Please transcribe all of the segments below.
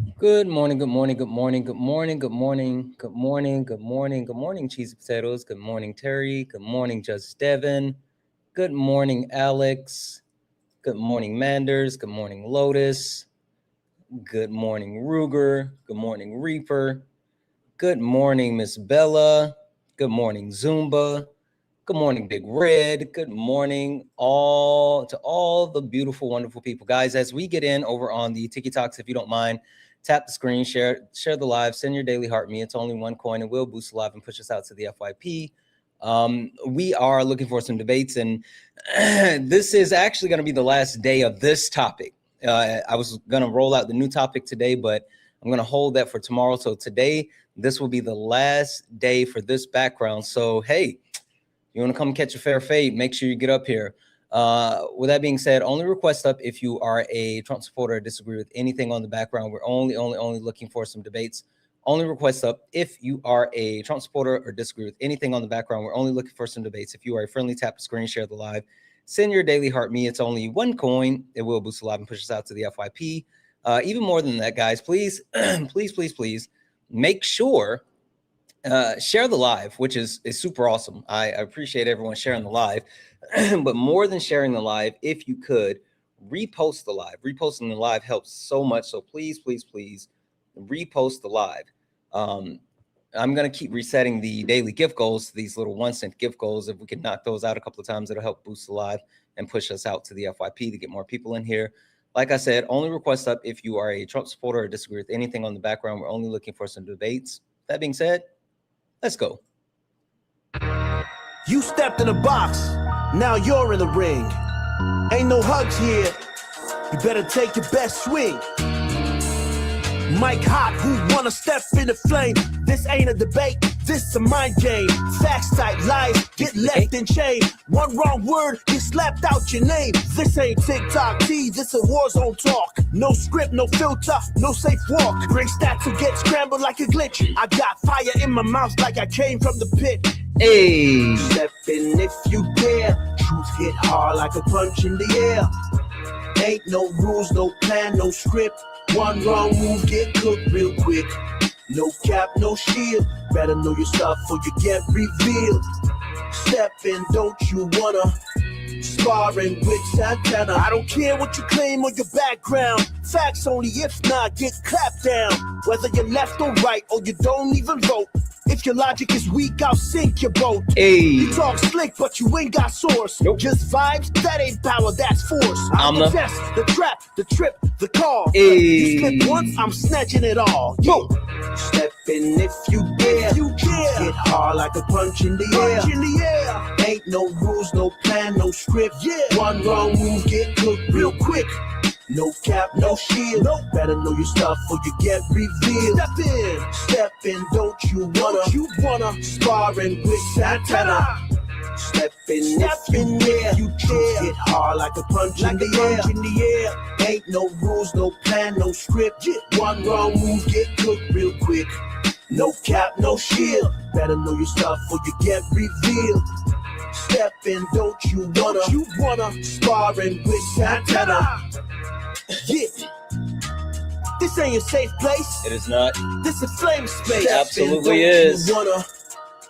Good morning, good morning, good morning, good morning, good morning, good morning, good morning, good morning, Cheesy Potatoes. Good morning, Terry. Good morning, Judge Devin. Good morning, Alex. Good morning, Manders. Good morning, Lotus. Good morning, Ruger. Good morning, Reaper. Good morning, Miss Bella. Good morning, Zumba. Good morning, Big Red. Good morning, all the beautiful, wonderful people, guys. As we get in over on the TikToks, if you don't mind, tap the screen, share the live, send your daily heart me. It's only one coin, and we'll boost the live and push us out to the FYP. We are looking for some debates, and this is actually going to be the last day of this topic. I was going to roll out the new topic today, but I'm going to hold that for tomorrow. So today, this will be the last day for this background. So, hey, you want to come catch a fair fade, make sure you get up here. With that being said, only request up if you are a Trump supporter or disagree with anything on the background. We're only looking for some debates. Only request up if you are a Trump supporter or disagree with anything on the background. We're only looking for some debates. If you are a friendly, tap the screen, share the live, send your daily heart me. It's only one coin. It will boost the live and push us out to the FYP. Even more than that, guys, please, please make sure share the live, which is super awesome. I appreciate everyone sharing the live, but more than sharing the live, if you could repost the live. Reposting the live helps so much. So please repost the live. I'm going to keep resetting the daily gift goals to these little 1 cent gift goals. If we can knock those out a couple of times, it'll help boost the live and push us out to the FYP to get more people in here. Like I said, only request up if you are a Trump supporter or disagree with anything on the background. We're only looking for some debates. That being said, let's go. You stepped in a box, now you're in the ring. Ain't no hugs here, you better take your best swing. Mike Hot, who wanna step in the flame? This ain't a debate, this a mind game. Facts type lies, get left in chain. One wrong word, get slapped out your name. This ain't TikTok T, this a war zone talk. No script, no filter, no safe walk. Bring stats will get scrambled like a glitch. I got fire in my mouth like I came from the pit. Hey, Step in if you dare. Truth hit hard like a punch in the air. Ain't no rules, no plan, no script. One wrong move, get cooked real quick. No cap, no shield. Better know your stuff or you get revealed. Step in, don't you wanna? Sparring with Santana. I don't care what you claim or your background. Facts only, if not, get clapped down. Whether you're left or right or you don't even vote. If your logic is weak, I'll sink your boat. Hey. You talk slick, but you ain't got source. Nope. Just vibes, that ain't power, that's force. I'm the test, the trap, the trip, the call. Hey. You slip once, I'm snatching it all. Yo, step in if you dare. If you dare. Get hard like a punch in the air. Punch in the air. Ain't no rules, no plan, no script. Yeah. One wrong move, get cooked real quick. No cap, no shield. No. Better know your stuff or you get revealed. Step in, don't you wanna? Sparring with Santana. Step in if you dare. Get hard like a punch in the air. Ain't no rules, no plan, no script. One wrong move, get cooked real quick. No cap, no shield. Better know your stuff or you get revealed. Step in, don't you wanna? Sparring with Santana. Yeah. This ain't a safe place. It is not. This is flame space. It absolutely is. You wanna?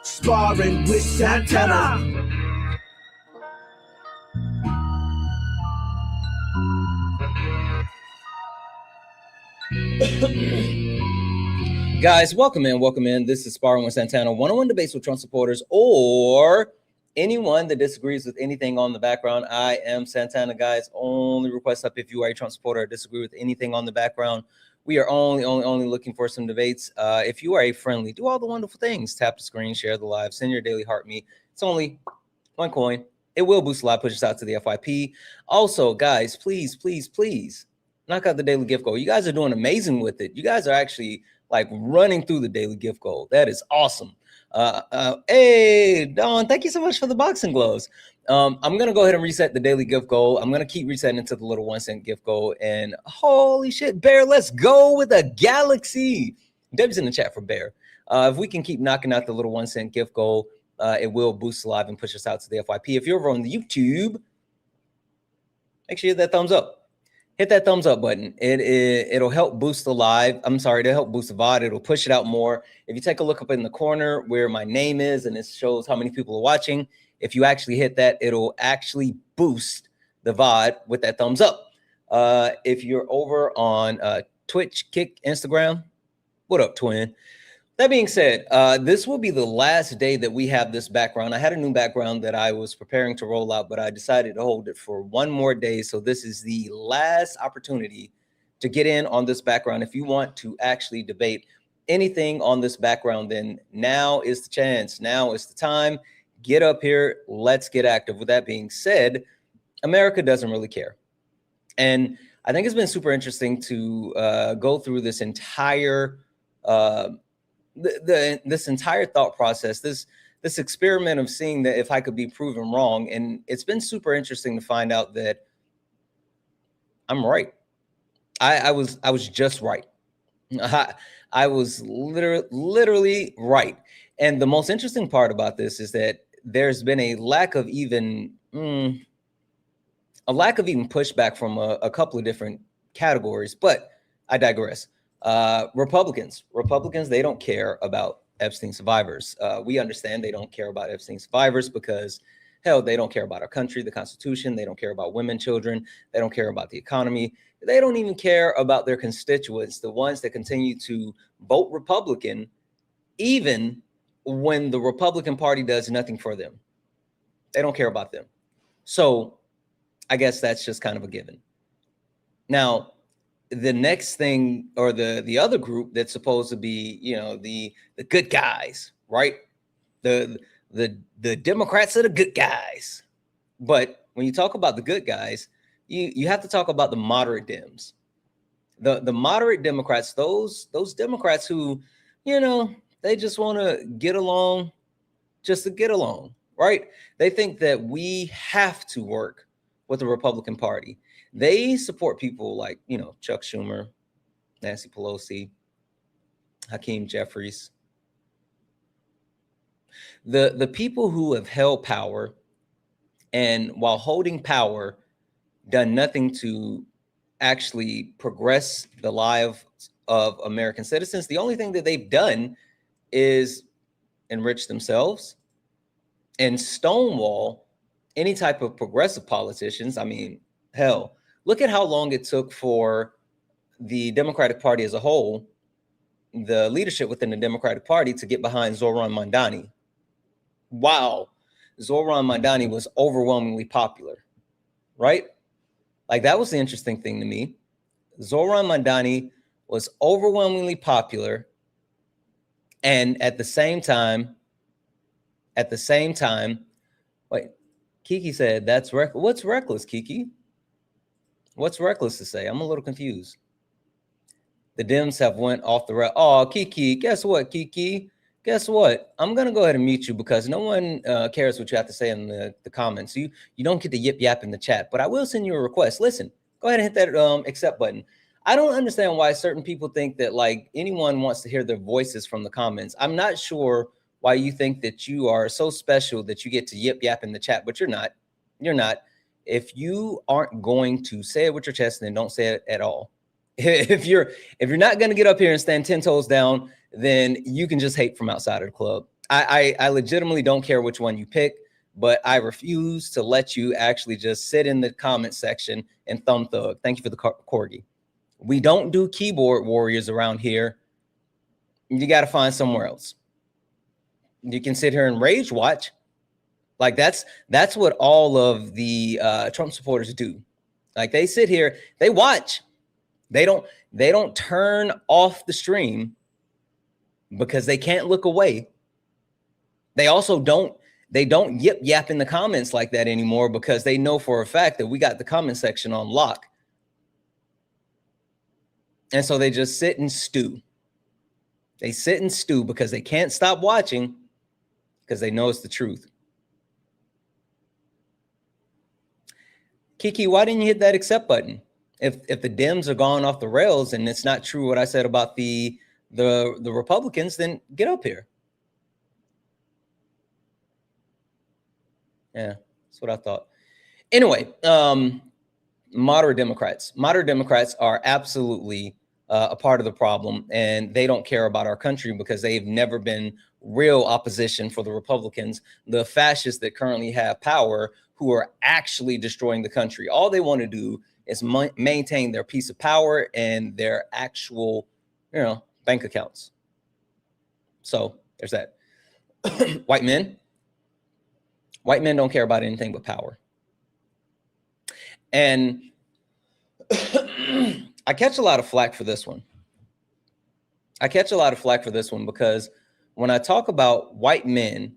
Sparring with Santana. Guys, welcome in. This is Sparring with Santana, one-on-one debates with Trump supporters or anyone that disagrees with anything on the background. I am Santana, guys. Only request up if you are a Trump supporter or disagree with anything on the background. We are only looking for some debates. If you are a friendly, do all the wonderful things. Tap the screen, share the live, send your daily heart me. It's only one coin. It will boost the live, push us out to the FYP. Also, guys, please knock out the daily gift goal. You guys are doing amazing with it. You guys are actually like running through the daily gift goal. That is awesome. Hey, Dawn, thank you so much for the boxing gloves. I'm going to go ahead and reset the daily gift goal. I'm going to keep resetting into the little 1 cent gift goal. And holy shit, Bear, let's go with a galaxy. Deb's in the chat for Bear. If we can keep knocking out the little 1 cent gift goal, it will boost the live and push us out to the FYP. If you're over on the YouTube, make sure you hit that thumbs up. hit that thumbs up button. It'll help boost the live. I'm sorry, it'll help boost the VOD. It'll push it out more. If you take a look up in the corner where my name is and it shows how many people are watching, if you actually hit that, it'll actually boost the VOD with that thumbs up. If you're over on Twitch, Kick, Instagram, what up, twin? That being said, this will be the last day that we have this background. I had a new background that I was preparing to roll out, but I decided to hold it for one more day. So this is the last opportunity to get in on this background. If you want to actually debate anything on this background, then now is the chance. Now is the time. Get up here. Let's get active. With that being said, America doesn't really care. And I think it's been super interesting to go through this entire this entire thought process, this experiment of seeing that if I could be proven wrong. And it's been super interesting to find out that I'm right. I was just right. I was literally right. And the most interesting part about this is that there's been a lack of even pushback from a couple of different categories, but I digress. Republicans, they don't care about Epstein survivors. We understand they don't care about Epstein survivors because, hell, they don't care about our country, the Constitution. They don't care about women, children. They don't care about the economy. They don't even care about their constituents, the ones that continue to vote Republican, even when the Republican Party does nothing for them. They don't care about them. So I guess that's just kind of a given. Now, the next thing, or the other group that's supposed to be, you know, the good guys, right? The Democrats are the good guys. But when you talk about the good guys, you have to talk about the moderate Dems. The moderate Democrats, those Democrats who, you know, they just want to get along just to get along, right? They think that we have to work with the Republican Party. They support people like, you know, Chuck Schumer, Nancy Pelosi, Hakeem Jeffries. The people who have held power and while holding power done nothing to actually progress the lives of American citizens. The only thing that they've done is enrich themselves and stonewall any type of progressive politicians. I mean, hell, look at how long it took for the Democratic Party as a whole, the leadership within the Democratic Party, to get behind Zohran Mamdani. Wow, Zohran Mamdani was overwhelmingly popular, right? Like, that was the interesting thing to me. Zohran Mamdani was overwhelmingly popular, and at the same time, wait, Kiki said that's reckless. What's reckless, Kiki? What's reckless to say? I'm a little confused. The Dems have went off the rail. Oh, Kiki, guess what, Kiki? Guess what? I'm going to go ahead and mute you because no one cares what you have to say in the comments. You don't get to yip yap in the chat, but I will send you a request. Listen, go ahead and hit that accept button. I don't understand why certain people think that like anyone wants to hear their voices from the comments. I'm not sure why you think that you are so special that you get to yip yap in the chat, but you're not. You're not. If you aren't going to say it with your chest, then don't say it at all. If you're not going to get up here and stand 10 toes down, then you can just hate from outside of the club. I legitimately don't care which one you pick, but I refuse to let you actually just sit in the comment section and thumb thug. Thank you for the corgi. We don't do keyboard warriors around here. You got to find somewhere else. You can sit here and rage watch. Like that's what all of the Trump supporters do. Like they sit here, they watch. They don't turn off the stream because they can't look away. They also don't yip yap in the comments like that anymore because they know for a fact that we got the comment section on lock. And so they just sit and stew. They sit and stew because they can't stop watching because they know it's the truth. Kiki, why didn't you hit that accept button? If the Dems are gone off the rails and it's not true what I said about the Republicans, then get up here. Yeah, that's what I thought. Anyway, Moderate Democrats. Moderate Democrats are absolutely a part of the problem, and they don't care about our country because they've never been real opposition for the Republicans, the fascists that currently have power, who are actually destroying the country. All they want to do is maintain their piece of power and their actual, bank accounts. So there's that. White men don't care about anything but power. And I catch a lot of flack for this one. Because when I talk about white men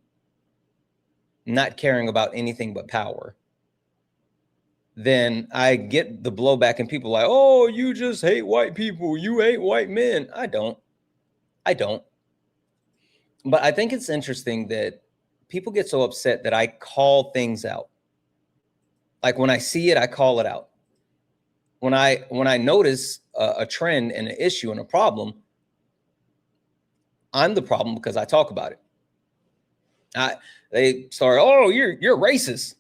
not caring about anything but power, then I get the blowback and people like, oh, you just hate white people. You hate white men. I don't. But I think it's interesting that people get so upset that I call things out. Like when I see it, I call it out. When I notice a trend and an issue and a problem, I'm the problem because I talk about it. They start, oh, you're racist.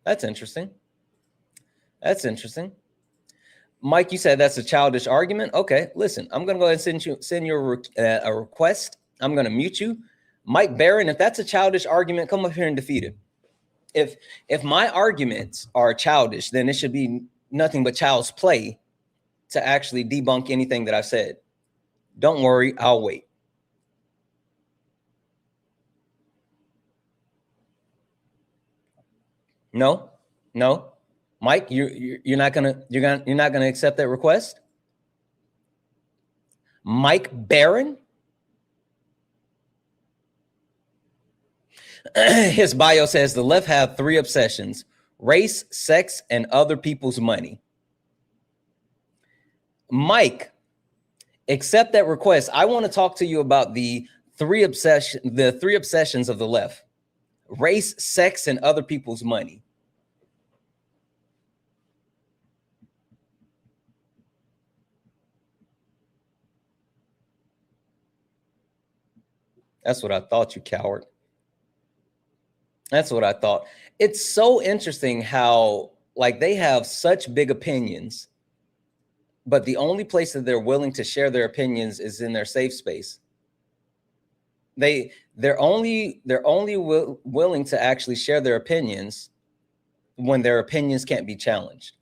That's interesting. Mike, you said that's a childish argument. Okay, listen, I'm going to go ahead and send you a request. I'm going to mute you. Mike Barron, if that's a childish argument, come up here and defeat it. If my arguments are childish, then it should be nothing but child's play to actually debunk anything that I've said. Don't worry, I'll wait. No. Mike, you're not gonna accept that request? Mike Barron? His bio says the left have 3 obsessions: race, sex, and other people's money. Mike, accept that request. I want to talk to you about the 3 obsessions of the left: race, sex, and other people's money. That's what I thought, you coward. That's what I thought. It's so interesting how, like, they have such big opinions, but the only place that they're willing to share their opinions is in their safe space. They're only willing to actually share their opinions when their opinions can't be challenged.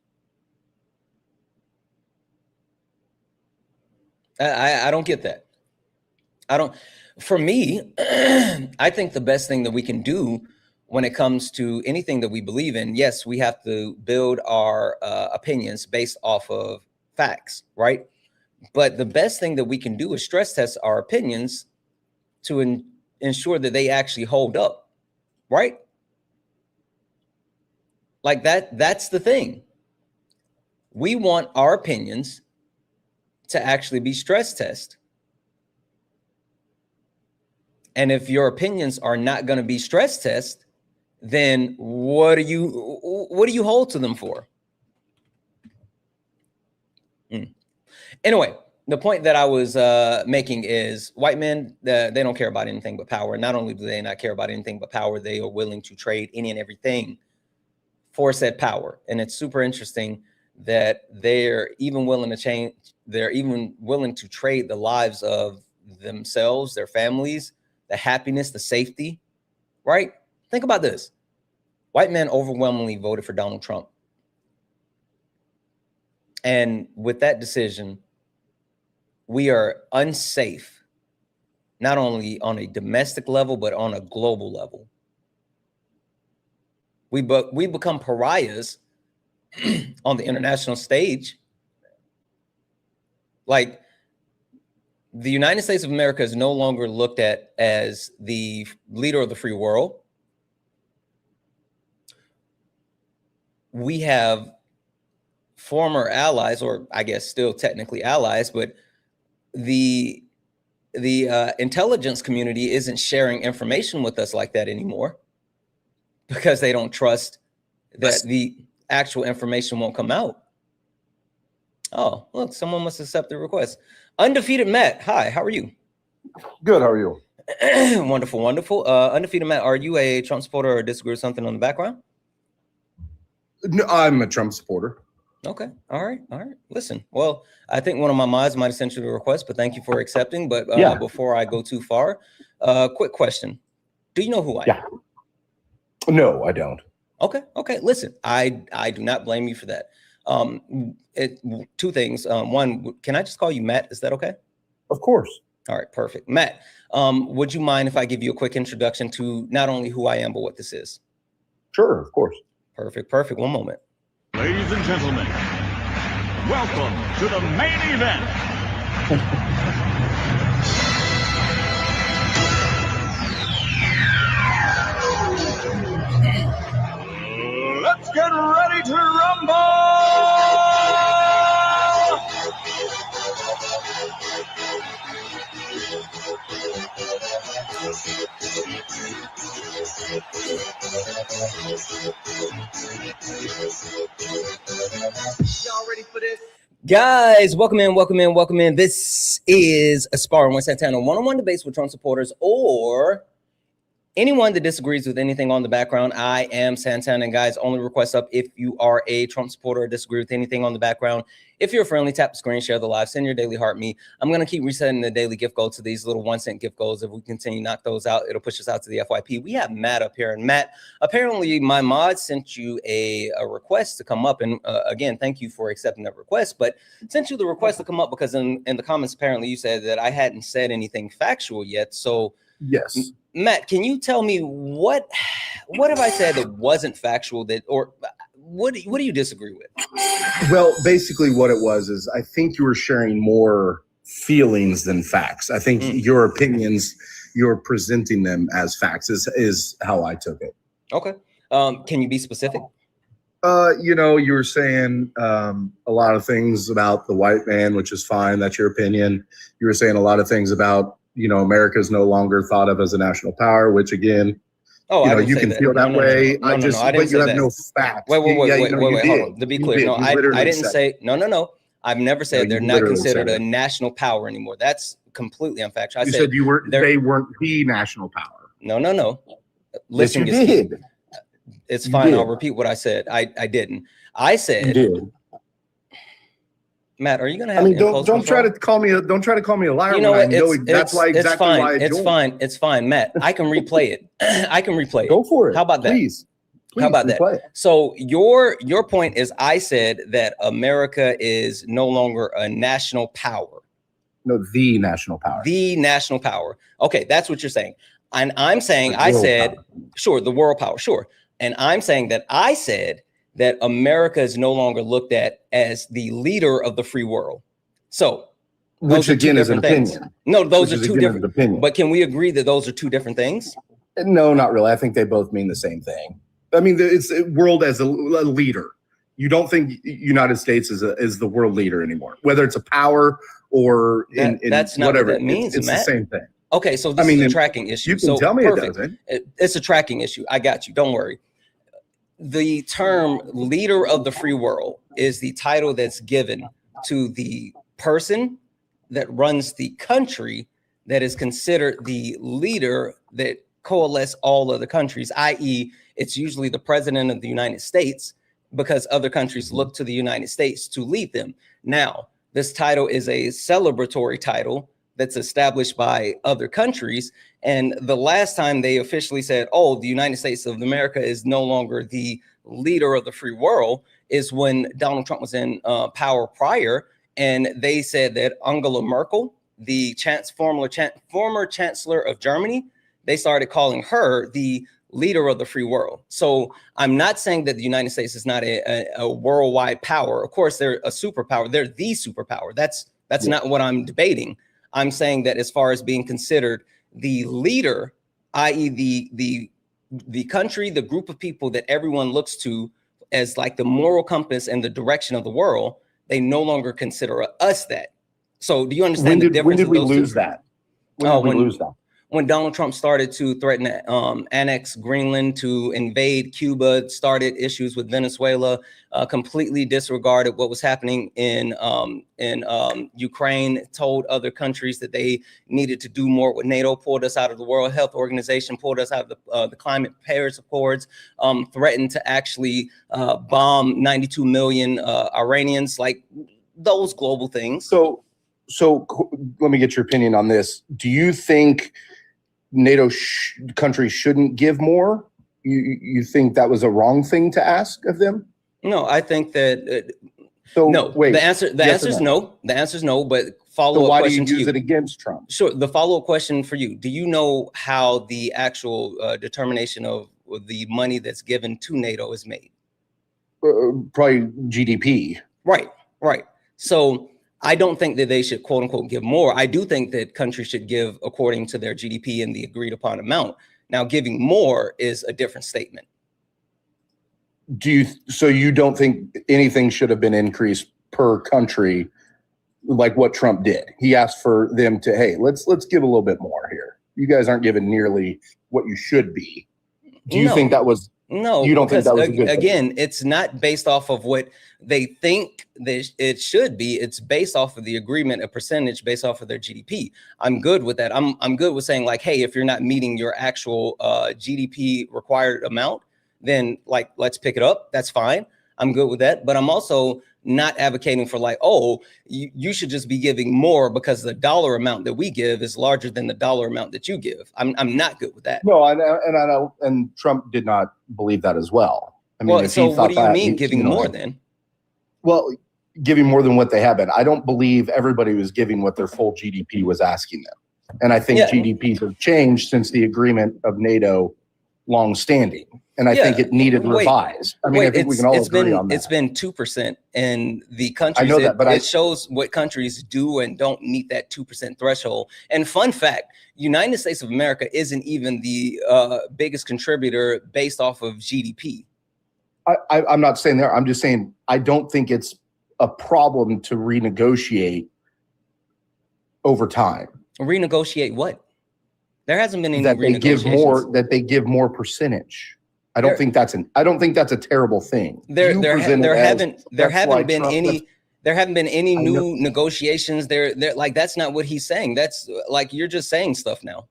I don't get that. For me, I think the best thing that we can do when it comes to anything that we believe in, yes, we have to build our opinions based off of facts, right? But the best thing that we can do is stress test our opinions to ensure that they actually hold up, right? Like that's the thing. We want our opinions to actually be stress tested. And if your opinions are not going to be stress tested, then what do you hold to them for? Anyway, the point that I was making is white men, they don't care about anything but power. Not only do they not care about anything but power, they are willing to trade any and everything for said power. And it's super interesting that they're even willing to change. They're even willing to trade the lives of themselves, their families, the happiness, the safety, right? Think about this. White men overwhelmingly voted for Donald Trump. And with that decision, we are unsafe, not only on a domestic level, but on a global level. We become pariahs on the international stage. Like, the United States of America is no longer looked at as the leader of the free world. We have former allies, or I guess still technically allies, but the intelligence community isn't sharing information with us like that anymore because they don't trust that the actual information won't come out. Oh, look, someone must accept the request. Undefeated Matt, hi, how are you? Good, how are you? Wonderful, wonderful. Undefeated Matt, are you a Trump supporter or disagree with something on the background? No, I'm a Trump supporter. Okay. All right. All right. Listen, well, I think one of my mods might have sent you the request, but thank you for accepting. But before I go too far, quick question. Do you know who I am? No, I don't. Okay. Okay. Listen, I do not blame you for that. Two things. One, can I just call you Matt? Is that okay? Of course. All right. Perfect. Matt, would you mind if I give you a quick introduction to not only who I am, but what this is? Sure, of course. Perfect. Perfect. One moment. Ladies and gentlemen, welcome to the main event. Let's get ready to rumble! Y'all ready for this? Guys, welcome in, welcome in, welcome in. This is a Sparring with Santana, one-on-one debates with Trump supporters or anyone that disagrees with anything on the background. I am Santana, and guys, only request up if you are a Trump supporter or disagree with anything on the background. If you're friendly, tap the screen, share the live, send your daily heart me. I'm going to keep resetting the daily gift goal to these little 1-cent gift goals. If we continue to knock those out, it'll push us out to the FYP. We have Matt up here, and Matt, apparently my mod sent you a request to come up, and again, thank you for accepting that request, but sent you the request to come up because in the comments, apparently you said that I hadn't said anything factual yet. So yes, Matt, can you tell me what have I said that wasn't factual, that, or what do you disagree with? Well, basically what it was is I think you were sharing more feelings than facts. I think your opinions, you're presenting them as facts is how I took it. Okay. Can you be specific? You know, you were saying a lot of things about the white man, which is fine. That's your opinion. You were saying a lot of things about, you know, America is no longer thought of as a national power, which again, you know, you can feel that way. I didn't but you have no facts. Wait, hold on. To be clear, no, I didn't say, no. I've never said they're not considered a national power anymore. That's completely unfactual. You said they weren't the national power. No. Listen, yes, you did. It's fine. I'll repeat what I said. I didn't. I said. You did. Matt, are you gonna have? I mean, don't try to call me a liar. You know what? It's fine. It's fine, Matt. I can replay it. I can replay it. Go for it. How about that? Please How about that? So your point is, I said that America is no longer a national power. No, the national power. The national power. Okay, that's what you're saying. And I'm saying, I said, sure, the world power, sure. And I'm saying that I said that America is no longer looked at as the leader of the free world. So, which again is an opinion. No, those are two different opinions. But can we agree that those are two different things? No, not really. I think they both mean the same thing. I mean, it's world as a leader. You don't think United States is the world leader anymore, whether it's a power or that's not whatever. What that means, it's Matt. the same thing. Okay, so this is a tracking issue. You can tell me perfect. It doesn't. It's a tracking issue. I got you. Don't worry. The term leader of the free world is the title that's given to the person that runs the country that is considered the leader that coalesce all other countries, i.e., it's usually the president of the United States, because other countries look to the United States to lead them. Now, this title is a celebratory title that's established by other countries. And the last time they officially said, oh, the United States of America is no longer the leader of the free world, is when Donald Trump was in power prior. And they said that Angela Merkel, the former chancellor of Germany, they started calling her the leader of the free world. So I'm not saying that the United States is not a worldwide power. Of course, they're a superpower. They're the superpower. That's not what I'm debating. I'm saying that as far as being considered the leader, i.e. the country, the group of people that everyone looks to as like the moral compass and the direction of the world, they no longer consider us that. So do you understand the difference? When did we lose that? When did we lose that? when Donald Trump started to threaten to annex Greenland, to invade Cuba, started issues with Venezuela, completely disregarded what was happening in Ukraine, told other countries that they needed to do more with NATO, pulled us out of the World Health Organization, pulled us out of the Climate Paris Accords, threatened to actually bomb 92 million Iranians, like those global things. So let me get your opinion on this. Do you think NATO countries shouldn't give more? You think that was a wrong thing to ask of them? No, I think that so no. Wait, the answer is no. The answer is no. But follow-up why question do you to use it against Trump? Sure. The follow-up question for you: do you know how the actual determination of the money that's given to NATO is made? Probably GDP. Right. Right. So I don't think that they should, quote unquote, give more. I do think that countries should give according to their GDP and the agreed upon amount. Now, giving more is a different statement. So you don't think anything should have been increased per country like what Trump did? He asked for them to, hey, let's give a little bit more here. You guys aren't giving nearly what you should be. Do you think that was no? You don't think that was a good again, thing? It's not based off of what they think it should be. It's based off of the agreement, a percentage based off of their GDP. I'm good with that. I'm good with saying like, hey, if you're not meeting your actual GDP required amount, then like, let's pick it up. That's fine. I'm good with that. But I'm also not advocating for like, oh, you should just be giving more because the dollar amount that we give is larger than the dollar amount that you give. I'm not good with that. No, I know, and Trump did not believe that as well. I mean, well, so what do you mean giving more then? Well, giving more than what they have been. I don't believe everybody was giving what their full GDP was asking them. And I think GDPs have changed since the agreement of NATO long-standing. And I think it needed revised. I mean, I think we can all agree on that. It's been 2%, and the countries, I know that, but it shows what countries do and don't meet that 2% threshold. And fun fact, United States of America isn't even the biggest contributor based off of GDP. I'm not saying there. I'm just saying I don't think it's a problem to renegotiate over time. Renegotiate what? There hasn't been any that they give more. That they give more percentage. I don't think that's a terrible thing. There haven't been any new negotiations. There like that's not what he's saying. That's like you're just saying stuff now.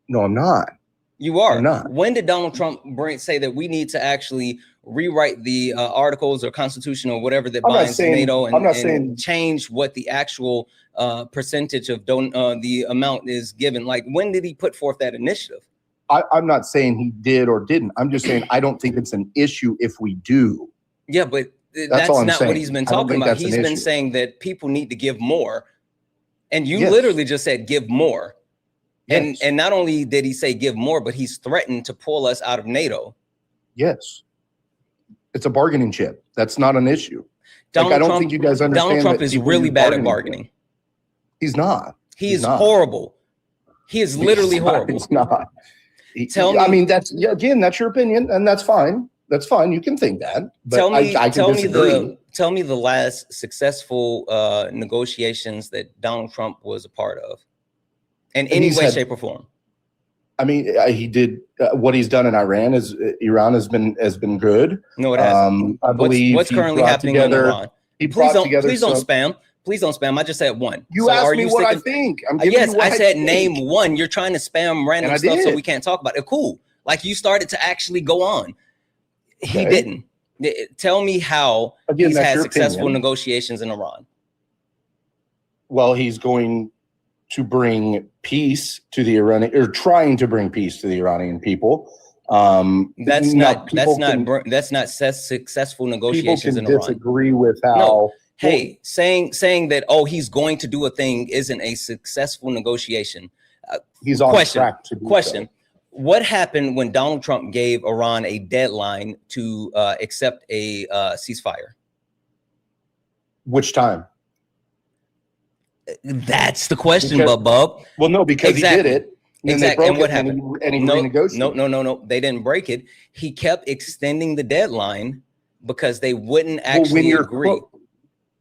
No, I'm not. You are. I'm not. When did Donald Trump say that we need to actually rewrite the articles or constitution or whatever that binds NATO and change what the actual percentage of the amount is given? Like, when did he put forth that initiative? I'm not saying he did or didn't. I'm just saying I don't think it's an issue if we do. Yeah, but that's not what he's been talking about. He's been saying that people need to give more. And you literally just said give more. Yes. And not only did he say give more, but he's threatened to pull us out of NATO. Yes. It's a bargaining chip. That's not an issue. I don't think you guys understand. Donald Trump is really bad at bargaining. He's not. He is horrible. He is literally horrible. He's not. Tell me. I mean, that's your opinion, and that's fine. That's fine. You can think that. But tell me the last successful negotiations that Donald Trump was a part of, in any way, shape, or form. I mean, he did what he's done in Iran. Iran has been good. No, it hasn't. I believe what's currently happening in Iran. Please don't spam. Please don't spam. I just said one. You asked me what I think. Yes, I said name one. You're trying to spam random stuff so we can't talk about it. Cool. Like you started to actually go on. Okay. He didn't. Tell me how he's had successful negotiations in Iran. Well, he's going to bring peace to the Iranian, or trying to bring peace to the Iranian people. That's not successful negotiations in Iran. People can disagree with how. No. Hey, saying that he's going to do a thing isn't a successful negotiation. He's on track to do so. What happened when Donald Trump gave Iran a deadline to accept a ceasefire? Which time? That's the question, Bub. Well, no, because he did it. Exactly. And what happened? And he renegotiated. No. They didn't break it. He kept extending the deadline because they wouldn't actually agree.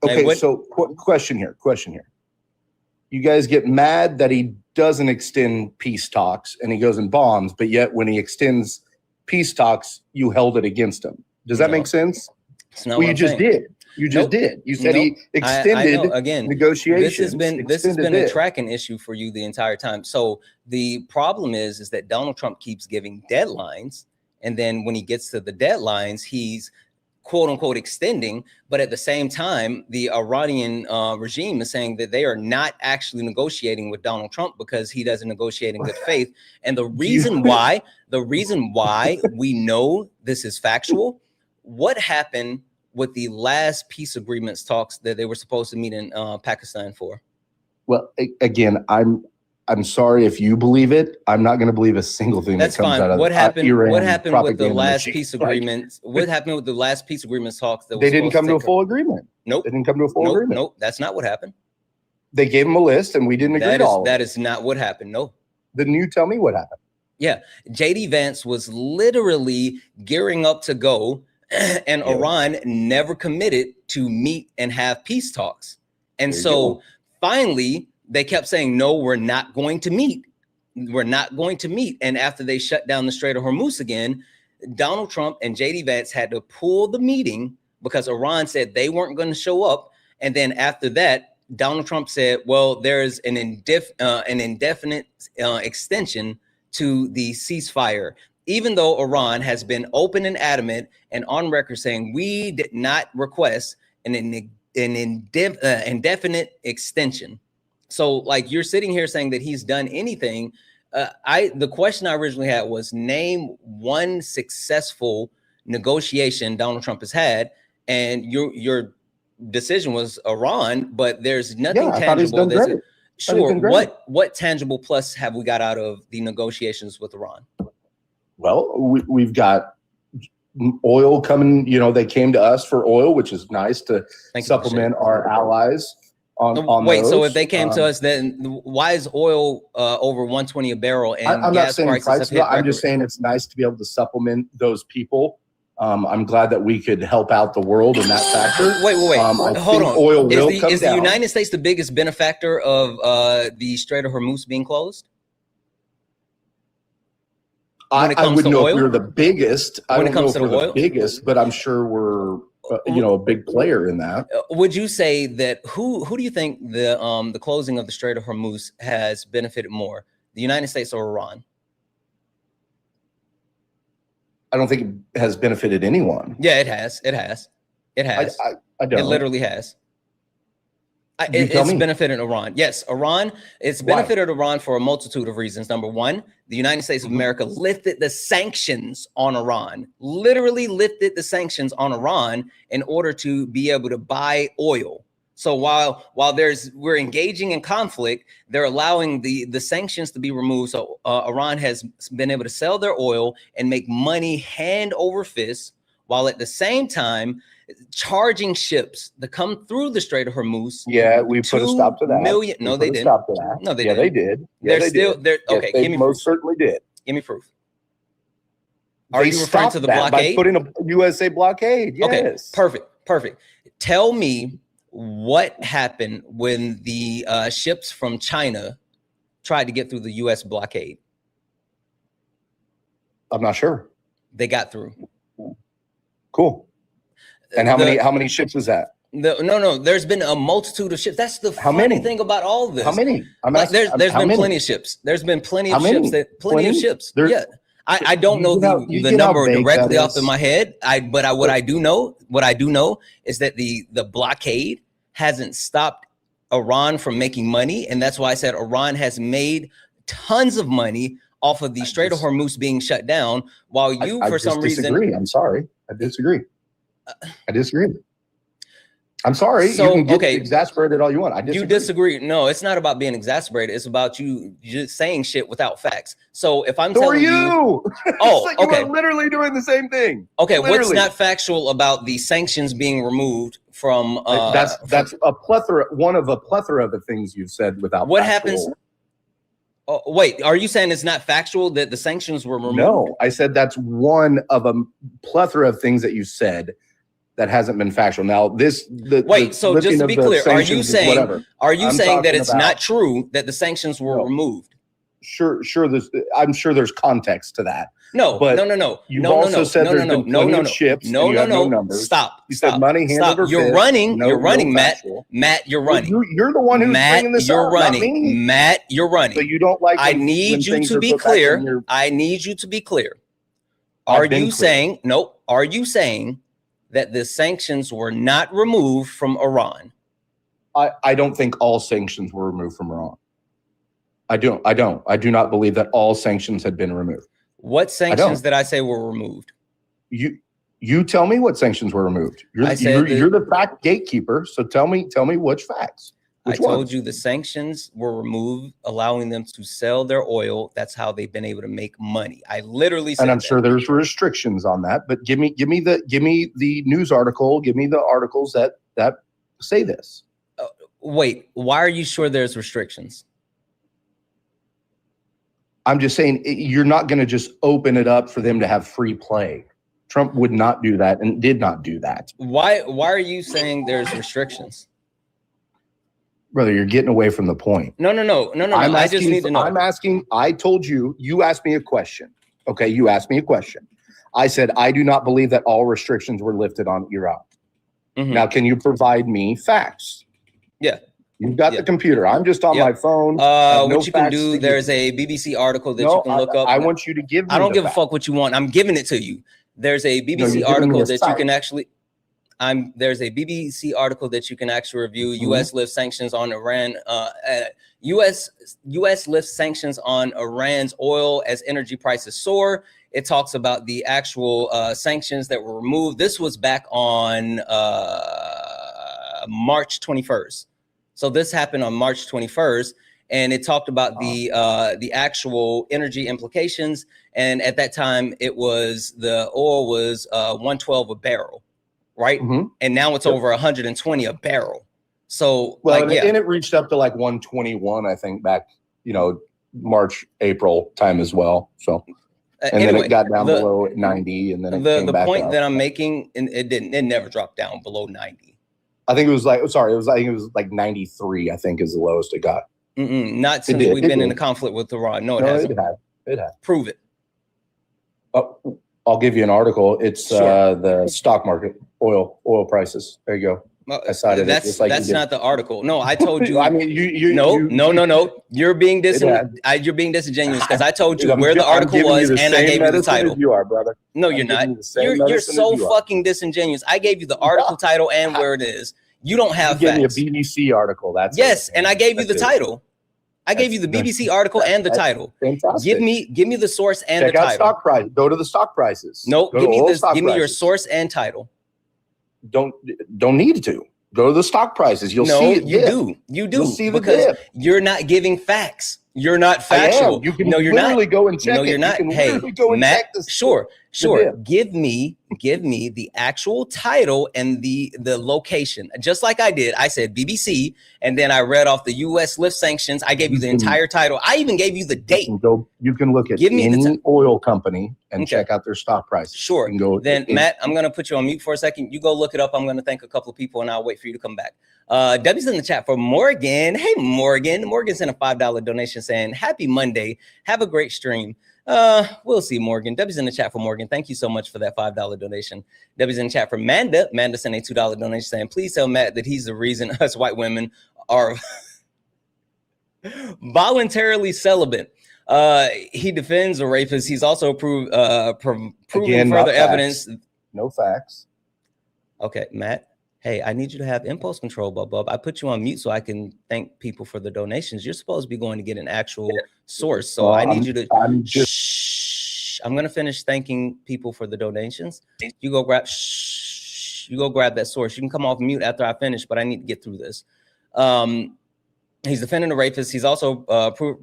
Okay, so question here. You guys get mad that he doesn't extend peace talks and he goes and bombs, but yet when he extends peace talks, you held it against him. Does that make sense? It's not well, what you I'm just saying. did. You just did. You said he extended I know. Again, negotiations. This has been a tracking issue for you the entire time. So the problem is that Donald Trump keeps giving deadlines, and then when he gets to the deadlines, he's quote unquote extending, but at the same time, the Iranian regime is saying that they are not actually negotiating with Donald Trump because he doesn't negotiate in good faith. And the reason why we know this is factual, what happened with the last peace agreements talks that they were supposed to meet in Pakistan for? Well, again, I'm sorry if you believe it. I'm not going to believe a single thing that comes out of what happened. Iran What happened with the last machine. peace agreements? What happened with the last peace agreements talks? That they didn't come to a full agreement. Nope. They didn't come to a full agreement. Nope. That's not what happened. They gave him a list, and we didn't agree to all of it. That is not what happened. No. Then you tell me what happened. Yeah, JD Vance was literally gearing up to go, and Iran never committed to meet and have peace talks. And so finally, they kept saying, no, we're not going to meet. We're not going to meet. And after they shut down the Strait of Hormuz again, Donald Trump and JD Vance had to pull the meeting because Iran said they weren't going to show up. And then after that, Donald Trump said, well, there's an indefinite extension to the ceasefire, even though Iran has been open and adamant and on record saying we did not request an indefinite extension. So like you're sitting here saying that he's done anything. The question I originally had was name one successful negotiation Donald Trump has had, and your decision was Iran, but there's nothing tangible. Sure. What tangible plus have we got out of the negotiations with Iran? Well, we've got oil coming. You know, they came to us for oil, which is nice to supplement our allies. Wait, so if they came to us, then why is oil over 120 a barrel? And I'm not saying price. I'm just saying it's nice to be able to supplement those people. I'm glad that we could help out the world in that factor. Wait. Hold on. Oil will come down. Is the United States the biggest benefactor of the Strait of Hormuz being closed? I wouldn't know if we're the biggest. I don't know if we're the biggest, but I'm sure we're a big player in that. Would you say that who do you think the closing of the Strait of Hormuz has benefited more, the United States or Iran? I don't think it has benefited anyone. Yeah, it has. It has. I don't. It literally has. It's benefited Iran. Yes, Iran. It's benefited Iran for a multitude of reasons. Number one, the United States of America lifted the sanctions on Iran. Literally lifted the sanctions on Iran in order to be able to buy oil. So while we're engaging in conflict, they're allowing the sanctions to be removed. So Iran has been able to sell their oil and make money hand over fist, while at the same time charging ships that come through the Strait of Hormuz. Yeah, we put a stop to that. No, they didn't. Stop to that. No, they didn't. They did. Yeah, they're still there. Okay, give me most proof. Certainly did. Give me proof. Are you referring to the blockade? By putting a USA blockade. Yes. Okay, perfect. Tell me what happened when the ships from China tried to get through the U.S. blockade. I'm not sure. They got through. Cool. And how many ships was that? No. There's been a multitude of ships. That's the funny thing about all of this. How many? There's been plenty of ships. There's been plenty of ships. Plenty of ships. Yeah. I don't know the number directly off of my head. What I do know is that the blockade hasn't stopped Iran from making money, and that's why I said Iran has made tons of money off of the Strait of Hormuz being shut down. While you, for some reason, I'm sorry, I disagree. I'm sorry. So, you can get exasperated all you want. I disagree. You disagree. No, it's not about being exasperated. It's about you just saying shit without facts. So if I'm telling you, you are literally doing the same thing. Okay, what's not factual about the sanctions being removed from? That's a plethora. One of a plethora of the things you've said without. What happens? Wait, are you saying it's not factual that the sanctions were removed? No, I said that's one of a plethora of things that you said that hasn't been factual. Now, So just to be clear, are you saying that it's not true that the sanctions were removed? Sure. I'm sure there's context to that. No. You've also said there's been plenty of ships. No numbers. Stop. You said money hand over fist. You're running, Matt. Matt, you're running. You're the one who's bringing this up, not me. Matt, you're running. So you don't like. I need you to be clear. I need you to be clear. Are you saying that the sanctions were not removed from Iran? I don't think all sanctions were removed from Iran. I do not believe that all sanctions had been removed. What sanctions did I say were removed? You tell me what sanctions were removed. You're the fact gatekeeper, so tell me which facts. I told you the sanctions were removed, allowing them to sell their oil. That's how they've been able to make money. I literally said and I'm sure there's restrictions on that, but give me the news article, give me the articles that say this. Wait, why are you sure there's restrictions? I'm just saying you're not going to just open it up for them to have free play. Trump would not do that and did not do that. Why are you saying there's restrictions? Brother, you're getting away from the point. No. I just need to know. I told you asked me a question. Okay, you asked me a question. I said, I do not believe that all restrictions were lifted on Iran. Mm-hmm. Now, can you provide me facts? Yeah. You've got the computer. I'm just on my phone. What you can do, there's a BBC article that you can look up. I want you to give me I don't give a fuck what you want. I'm giving it to you. There's a BBC article that you can actually there's a BBC article that you can actually review. U.S. lifts sanctions on Iran. U.S. lifts sanctions on Iran's oil as energy prices soar. It talks about the actual sanctions that were removed. This was back on March 21st. So this happened on March 21st, and it talked about the actual energy implications. And at that time, the oil was 112 a barrel, right? Mm-hmm. And now it's over 120 a barrel. So and it reached up to like 121, I think, back March, April time as well. So then it got down below 90, and then it came back point up. That I'm making, and it never dropped down below 90. I think it was like 93, I think, is the lowest it got. Not since we've been in a conflict with Iran. No, it hasn't. It has. Prove it. I'll give you an article. It's the stock market, oil prices. There you go. I cited that's not the article. No, I told you. I mean, No. You're being disingenuous because I told you where the article was and I gave you the title. You are, brother. No, you're not. You're so fucking disingenuous. I gave you the article title and where it is. You don't have facts. You gave me a BBC article. And I gave you the title. I gave you the BBC article and the title. Fantastic. Give me the source and the title. Check out stock price. Go to the stock prices. No, give me your source and title. Don't need to go to the stock prices. You'll see it. You do You'll see because you're not giving facts. You're not factual. You can literally go and check. No, you're not. Hey, Matt. Sure. Give me the actual title and the location. Just like I did. I said BBC, and then I read off the U.S. lift sanctions. I gave you the entire title. I even gave you the date. You can look at any oil company and check out their stock prices. Sure. Then Matt, I'm gonna put you on mute for a second. You go look it up. I'm gonna thank a couple of people, and I'll wait for you to come back. Debbie's in the chat for Morgan. Hey, Morgan. Morgan sent a $5 donation saying, "Happy Monday. Have a great stream." We'll see, Morgan. Debbie's in the chat for Morgan. Thank you so much for that $5 donation. Debbie's in the chat for Manda. Manda sent a $2 donation saying, "Please tell Matt that he's the reason us white women are voluntarily celibate." He defends a rapist. He's also proving further evidence. No facts. Okay, Matt. Hey, I need you to have impulse control, Bub. I put you on mute so I can thank people for the donations. You're supposed to be going to get an actual source. So I need you to I'm going to finish thanking people for the donations. You go grab that source. You can come off mute after I finish, but I need to get through this. He's defending the rapist. He's also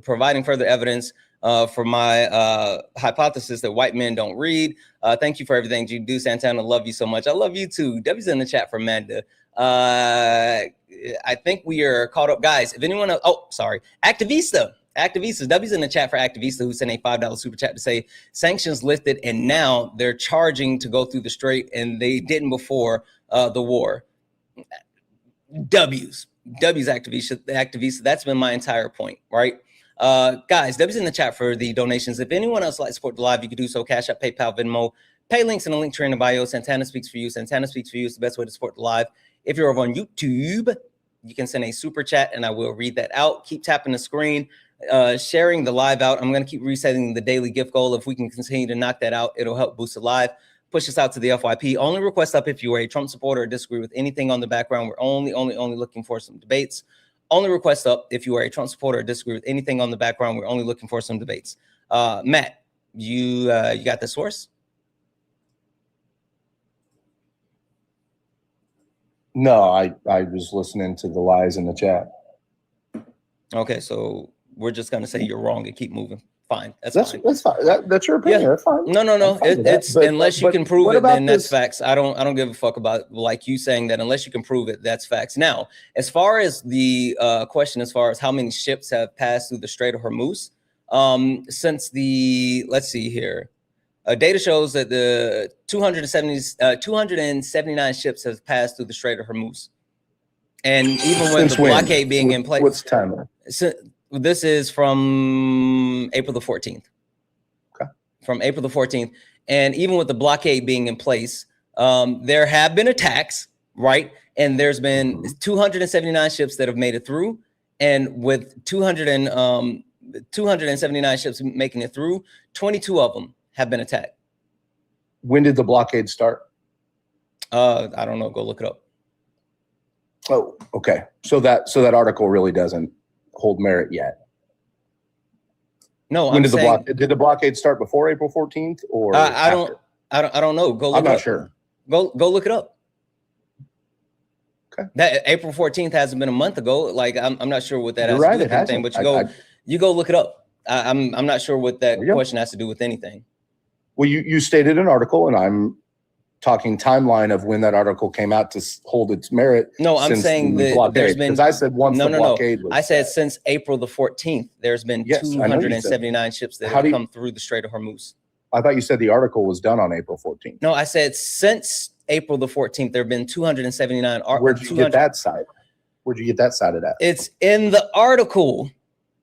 providing further evidence for my hypothesis that white men don't read. Thank you for everything you do, Santana. Love you so much. I love you too. Debbie's in the chat for Amanda. I think we are caught up, guys. If anyone, Activista. Debbie's in the chat for Activista, who sent a $5 super chat to say sanctions lifted and now they're charging to go through the strait and they didn't before. the war. W's activists. That's been my entire point, right? Guys, W's in the chat for the donations. If anyone else likes to support the live, you can do so. Cash App, PayPal, Venmo, pay links in the link tree in the bio. Santana speaks for you. Santana speaks for you is the best way to support the live. If you're over on YouTube, you can send a super chat and I will read that out. Keep tapping the screen, sharing the live out. I'm going to keep resetting the daily gift goal. If we can continue to knock that out, it'll help boost the live. Push us out to the FYP. Only request up if you are a Trump supporter or disagree with anything on the background. We're only looking for some debates. Only request up if you are a Trump supporter or disagree with anything on the background. We're only looking for some debates. Matt, you got the source? No, I was listening to the lies in the chat. Okay, so we're just gonna say you're wrong and keep moving. Fine, that's fine. That's fine. That's your opinion. Yeah. That's fine. No. It's unless you can prove it, then that's facts. I don't give a fuck about like you saying that. Unless you can prove it, that's facts. Now, as far as the question, as far as how many ships have passed through the Strait of Hormuz, since the let's see here, data shows that the 279 ships have passed through the Strait of Hormuz, and even with the blockade being in place, what's the timeline? This is from April the 14th. Okay. From April the 14th. And even with the blockade being in place, there have been attacks, right? And there's been 279 ships that have made it through. And with 279 ships making it through, 22 of them have been attacked. When did the blockade start? I don't know. Go look it up. Oh, okay. So that article really doesn't hold merit yet. No, when did the blockade start before April 14th or I don't know. Go look I'm it not up. sure. Go look it up. Okay. That April 14th hasn't been a month ago. Like I'm not sure what that has You're to right, do with it anything, hasn't. but you go look it up. I'm not sure what that question has to do with anything. Well, you stated an article and I'm talking timeline of when that article came out to hold its merit. No, I'm saying that there's been. Because I said once the blockade was. I said since April the 14th, there's been 279 ships that have come through the Strait of Hormuz. I thought you said the article was done on April 14th. No, I said since April the 14th, there have been 279. Where'd you get that cited? Where'd you get that cited at? It's in the article.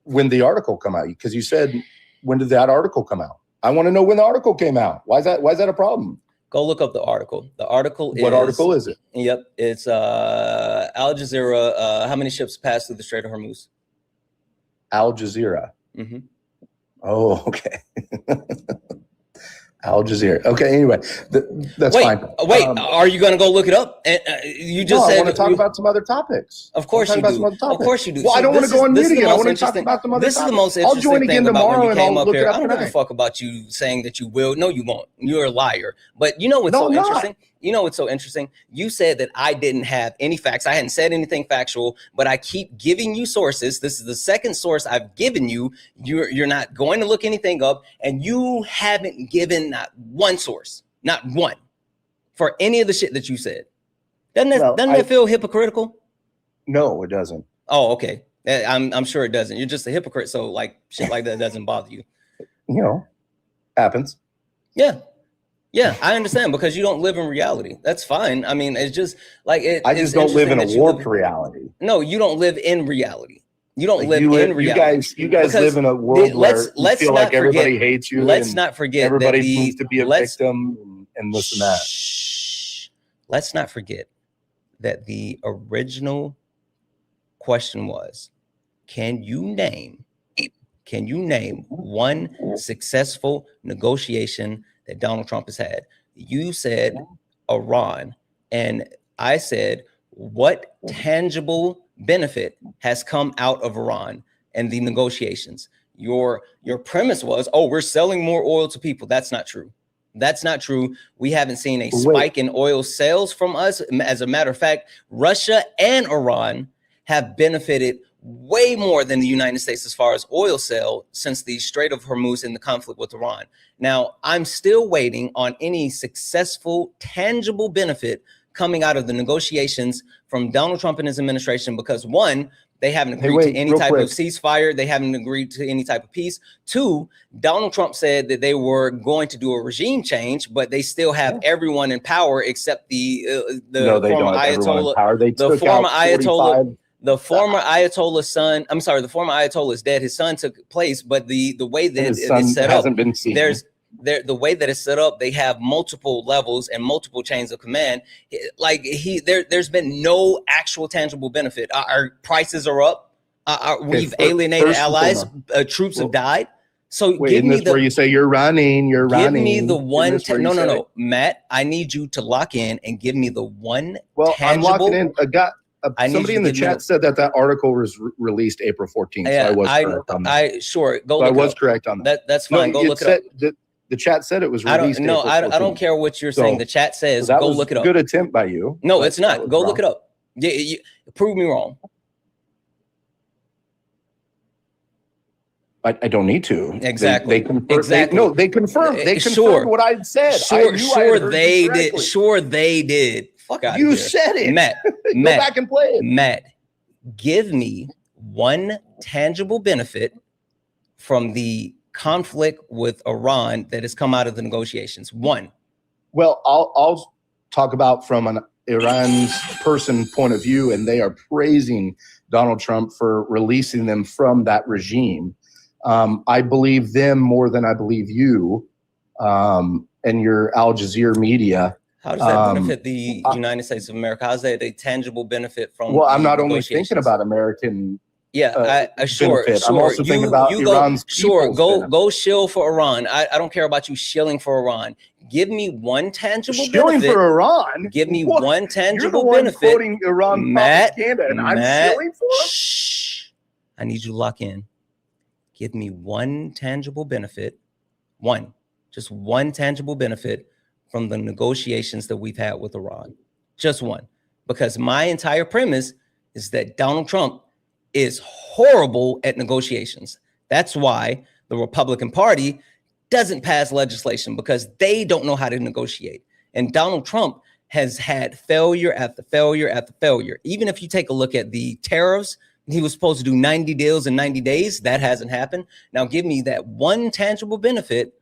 When the article come out? Because you said, when did that article come out? I want to know when the article came out. Why is that a problem? Go look up the article. The article is... What article is it? Yep. It's Al Jazeera. How many ships passed through the Strait of Hormuz? Al Jazeera. Mm-hmm. Oh, okay. Al Jazeera. Okay, anyway, that's fine. Wait, are you going to go look it up? And you just said I want to talk about some other topics. Of course you do. Of course you do. Well, I don't want to go on mute again. I want to talk about some other topics. This is the most interesting I'll join again tomorrow and I'll look it up I don't give a fuck about you saying that you will. No, you won't. You're a liar. But you know what's so interesting? You know what's so interesting? You said that I didn't have any facts. I hadn't said anything factual, but I keep giving you sources. This is the second source I've given you. You're not going to look anything up, and you haven't given not one source, not one, for any of the shit that you said. Doesn't that feel hypocritical? No, it doesn't. Oh, okay. I'm sure it doesn't. You're just a hypocrite, so like shit like that doesn't bother you. You know, happens. Yeah, I understand, because you don't live in reality. That's fine. I mean, it's just like I just don't live in a warped reality. No, you don't live in reality. You don't live in reality. You guys live in a world where you feel like everybody hates you. Let's not forget everybody seems to be a victim and this and that. Let's not forget that the original question was, can you name one successful negotiation that Donald Trump has had? You said Iran, and I said, what tangible benefit has come out of Iran and the negotiations? Your premise was, oh, we're selling more oil to people. That's not true. That's not true. We haven't seen a spike in oil sales from us. As a matter of fact, Russia and Iran have benefited way more than the United States as far as oil sale since the Strait of Hormuz and the conflict with Iran. Now, I'm still waiting on any successful, tangible benefit coming out of the negotiations from Donald Trump and his administration, because one, They haven't agreed to any type of ceasefire. They haven't agreed to any type of peace. 2, Donald Trump said that they were going to do a regime change, but they still have everyone in power except the former Ayatollah. The former Ayatollah. The former Ayatollah's son. I'm sorry. The former Ayatollah is dead. His son took place, but the way that it's set up, the way that it's set up, they have multiple levels and multiple chains of command. Like there's been no actual tangible benefit. Our prices are up. We've alienated allies. Troops have died. So give me where you say you're running. Give me the one. No, Matt. I need you to lock in and give me the one. Well, tangible, I'm locking in. Somebody in the chat said that article was released April 14th. Yeah, so I was correct on that. Sure. Go. So I was correct on that. That's fine. Go look it up. The chat said it was released. I don't care what you're saying. The chat says go look it up. Good attempt by you. No, it's not. Go look it up. You prove me wrong. I don't need to. Exactly. They confirmed. They confirmed what I said. Sure, they did. Sure, they did. Fuck out. You said it, Matt. Go back and play it. Matt, give me one tangible benefit from the conflict with Iran that has come out of the negotiations. One. Well, I'll talk about from an Iran's person point of view, and they are praising Donald Trump for releasing them from that regime. I believe them more than I believe you and your Al Jazeera media. How does that benefit the United States of America? How's that a tangible benefit from? Well, I'm not only thinking about American. Yeah, sure. I'm also thinking about Iran's people. Go shill for Iran. I don't care about you shilling for Iran. Give me one tangible shilling benefit. For Iran? Give me one tangible You're the benefit. One quoting Iran propaganda, and I'm shilling for it? Shh. I need you to lock in. Give me one tangible benefit. Just one tangible benefit from the negotiations that we've had with Iran. Just one. Because my entire premise is that Donald Trump is horrible at negotiations. That's why the Republican Party doesn't pass legislation, because they don't know how to negotiate. And Donald Trump has had failure after failure after failure. Even if you take a look at the tariffs, he was supposed to do 90 deals in 90 days. That hasn't happened. Now give me that one tangible benefit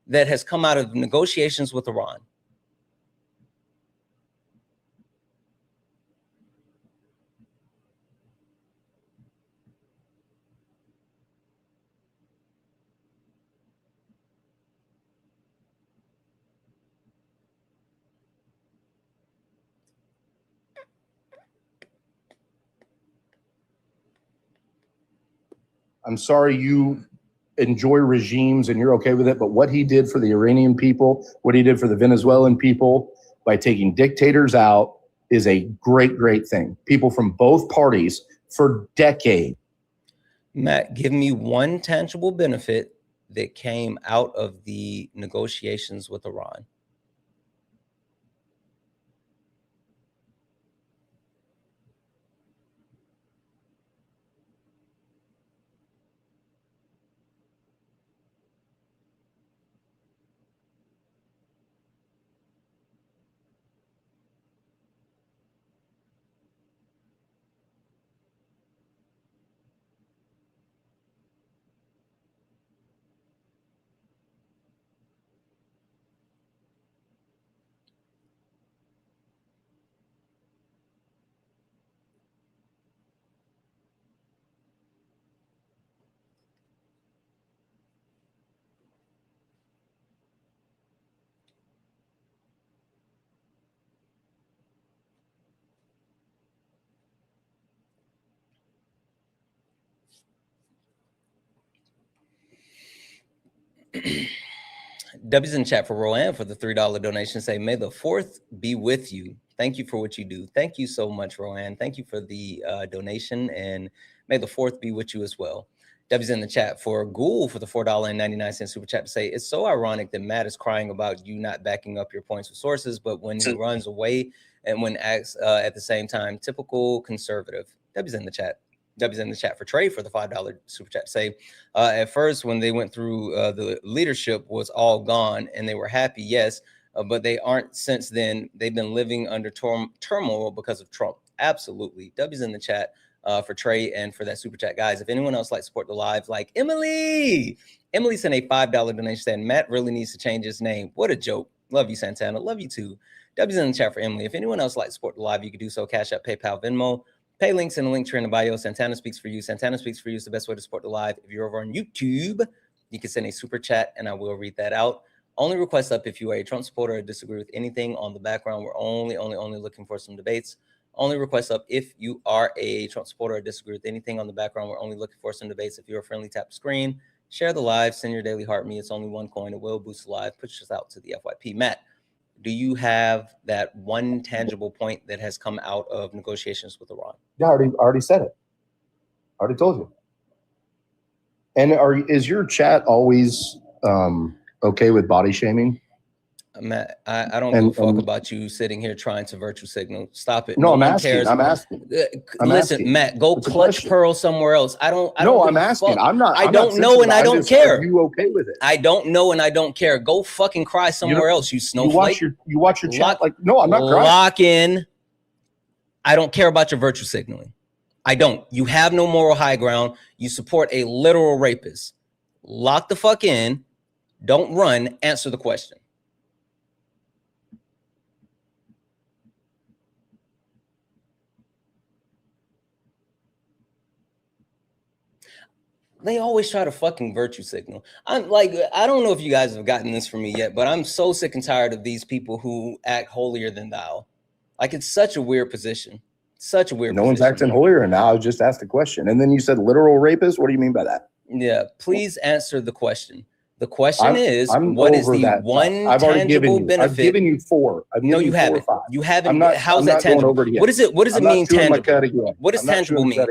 that has come out of negotiations with Iran. I'm sorry you enjoy regimes and you're okay with it, but what he did for the Iranian people, what he did for the Venezuelan people by taking dictators out is a great, great thing. People from both parties for decades. Matt, give me one tangible benefit that came out of the negotiations with Iran. W's in chat for Roanne for the $3 donation. Say, may the 4th be with you. Thank you for what you do. Thank you so much, Roanne. Thank you for the donation, and may the 4th be with you as well. W's in the chat for Ghoul for the $4.99 super chat to say, it's so ironic that Matt is crying about you not backing up your points with sources, but when he runs away and when acts at the same time, typical conservative. W's in the chat. W's in the chat for Trey for the $5 super chat. Say, at first when they went through, the leadership was all gone and they were happy, yes, but they aren't since then. They've been living under turmoil because of Trump. Absolutely. W's in the chat for Trey and for that super chat. Guys, if anyone else likes to support the live, like Emily sent a $5 donation saying Matt really needs to change his name. What a joke. Love you, Santana. Love you too. W's in the chat for Emily. If anyone else likes to support the live, you can do so. Cash App, PayPal, Venmo. Pay links in the link tree in the bio. Santana Speaks For You. Santana Speaks For You is the best way to support the live. If you're over on YouTube, you can send a super chat and I will read that out. Only request up if you are a Trump supporter or disagree with anything on the background. We're only looking for some debates. Only request up if you are a Trump supporter or disagree with anything on the background. We're only looking for some debates. If you're a friendly, tap the screen, share the live, send your daily heart me. It's only one coin. It will boost the live. Push us out to the FYP. Matt, do you have that one tangible point that has come out of negotiations with Iran? Yeah, I already said it. I already told you. And is your chat always okay with body shaming? Matt, I don't give a fuck about you sitting here trying to virtue signal. Stop it. No, I'm asking. I'm asking. Listen, Matt, go clutch pearl somewhere else. I don't I'm asking. I'm not. I don't know and I don't care. Are you okay with it? I don't know and I don't care. Go fucking cry somewhere else, you snowflake. You watch your chat. Like, no, I'm not crying. Lock in. I don't care about your virtue signaling. I don't. You have no moral high ground. You support a literal rapist. Lock the fuck in. Don't run. Answer the question. They always try to fucking virtue signal. I'm like, I don't know if you guys have gotten this from me yet, but I'm so sick and tired of these people who act holier than thou. Like, it's such a weird position. Such a weird position. No one's acting holier, and now I just asked a question. And then you said literal rapist. What do you mean by that? Yeah, please answer the question. The question is, what is the one tangible benefit? I've given you four. No, you haven't. You haven't. How's that tangible? What is it? What does it mean tangible? What does tangible mean?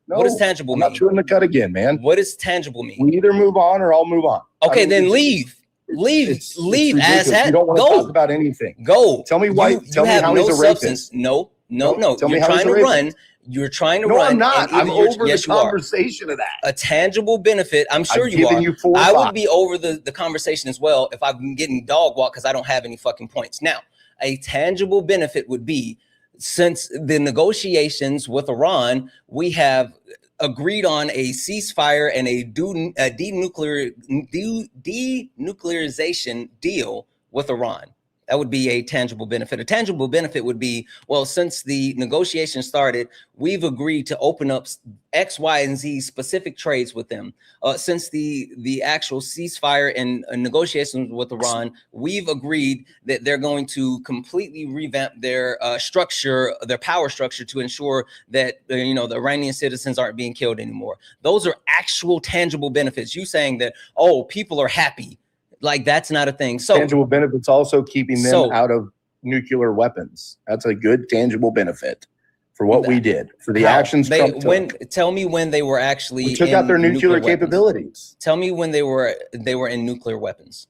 What does tangible mean? I'm not chewing the cut again, man. What does tangible mean? We either move on or I'll move on. Okay, then leave. Leave, asshat. You don't want to talk about anything. Go. Tell me why. Tell me how he's a rapist. No. You're trying to run. You're trying to run. No, I'm not. I'm over the conversation of that. A tangible benefit. I'm sure you are. I would be over the conversation as well if I've been getting dog walked because I don't have any fucking points. Now, a tangible benefit would be, since the negotiations with Iran, we have agreed on a ceasefire and a denuclearization deal with Iran. That would be a tangible benefit. A tangible benefit would be, well, since the negotiation started, we've agreed to open up X, Y, and Z specific trades with them. Since the actual ceasefire and negotiations with Iran, we've agreed that they're going to completely revamp their structure, their power structure, to ensure that the Iranian citizens aren't being killed anymore. Those are actual tangible benefits. You saying that, oh, people are happy. Like, that's not a thing. So tangible benefits also keeping them out of nuclear weapons. That's a good tangible benefit for what we did, for the actions Trump took. Tell me when they were actually took out their nuclear capabilities. Tell me when they were in nuclear weapons.